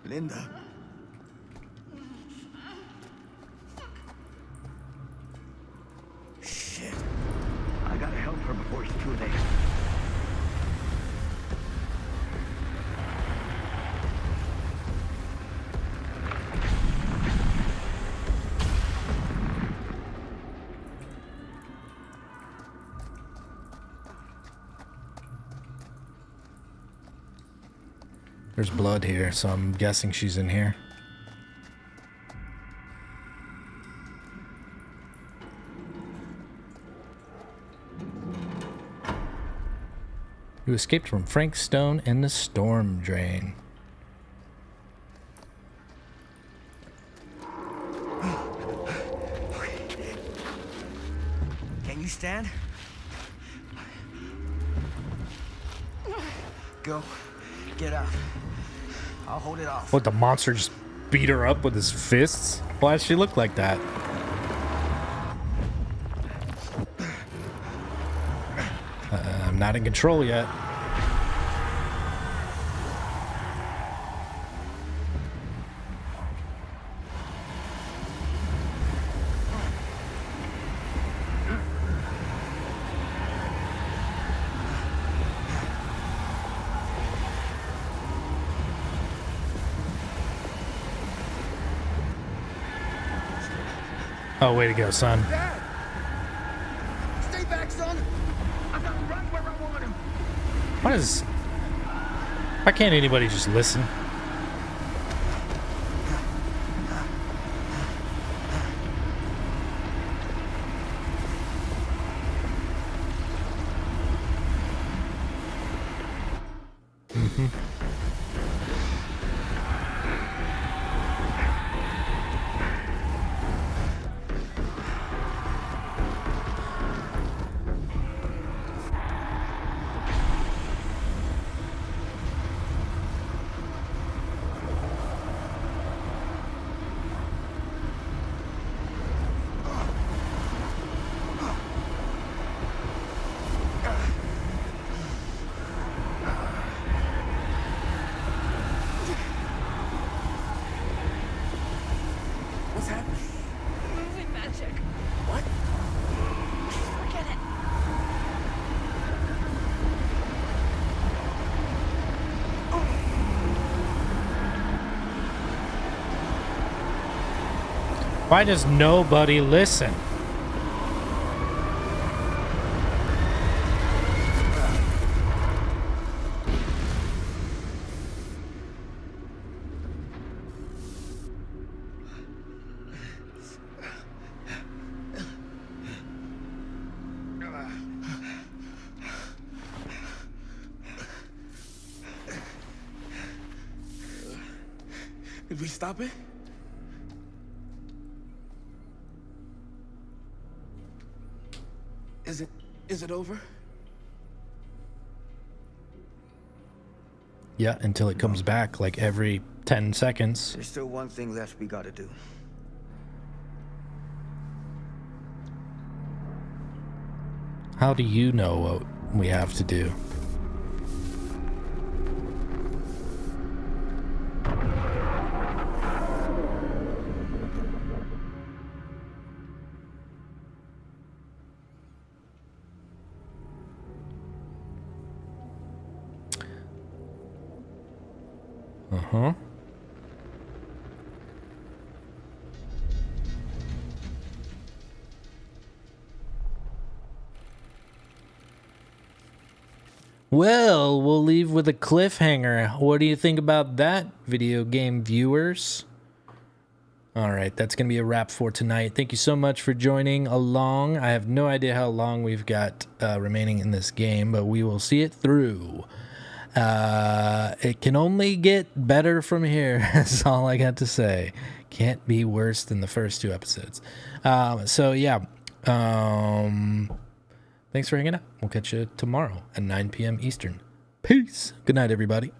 Speaker 8: Linda. Shit. I gotta help her before it's too late.
Speaker 1: There's blood here, so I'm guessing she's in here. You escaped from Frank Stone and the storm drain.
Speaker 8: Can you stand? Go. Get out. I'll hold it off.
Speaker 1: What, the monster just beat her up with his fists? Why does she look like that? I'm not in control yet. Oh, way to go, son.
Speaker 8: Dad! Stay back, son!
Speaker 1: Why can't anybody just listen?
Speaker 10: What's happening?
Speaker 7: Moving magic.
Speaker 10: What?
Speaker 7: Forget it.
Speaker 1: Why does nobody listen?
Speaker 11: Did we stop it? Is it over?
Speaker 1: Yeah, until it comes back like every 10 seconds.
Speaker 8: There's still one thing left we gotta do.
Speaker 1: How do you know what we have to do? Uh-huh. Well, we'll leave with a cliffhanger. What do you think about that, video game viewers? All right, that's going to be a wrap for tonight. Thank you so much for joining along. I have no idea how long we've got remaining in this game, but we will see it through. It can only get better from here. That's all I got to say. Can't be worse than the first 2 episodes. So yeah. Thanks for hanging out. We'll catch you tomorrow at 9 p.m. Eastern. Peace. Good night, everybody.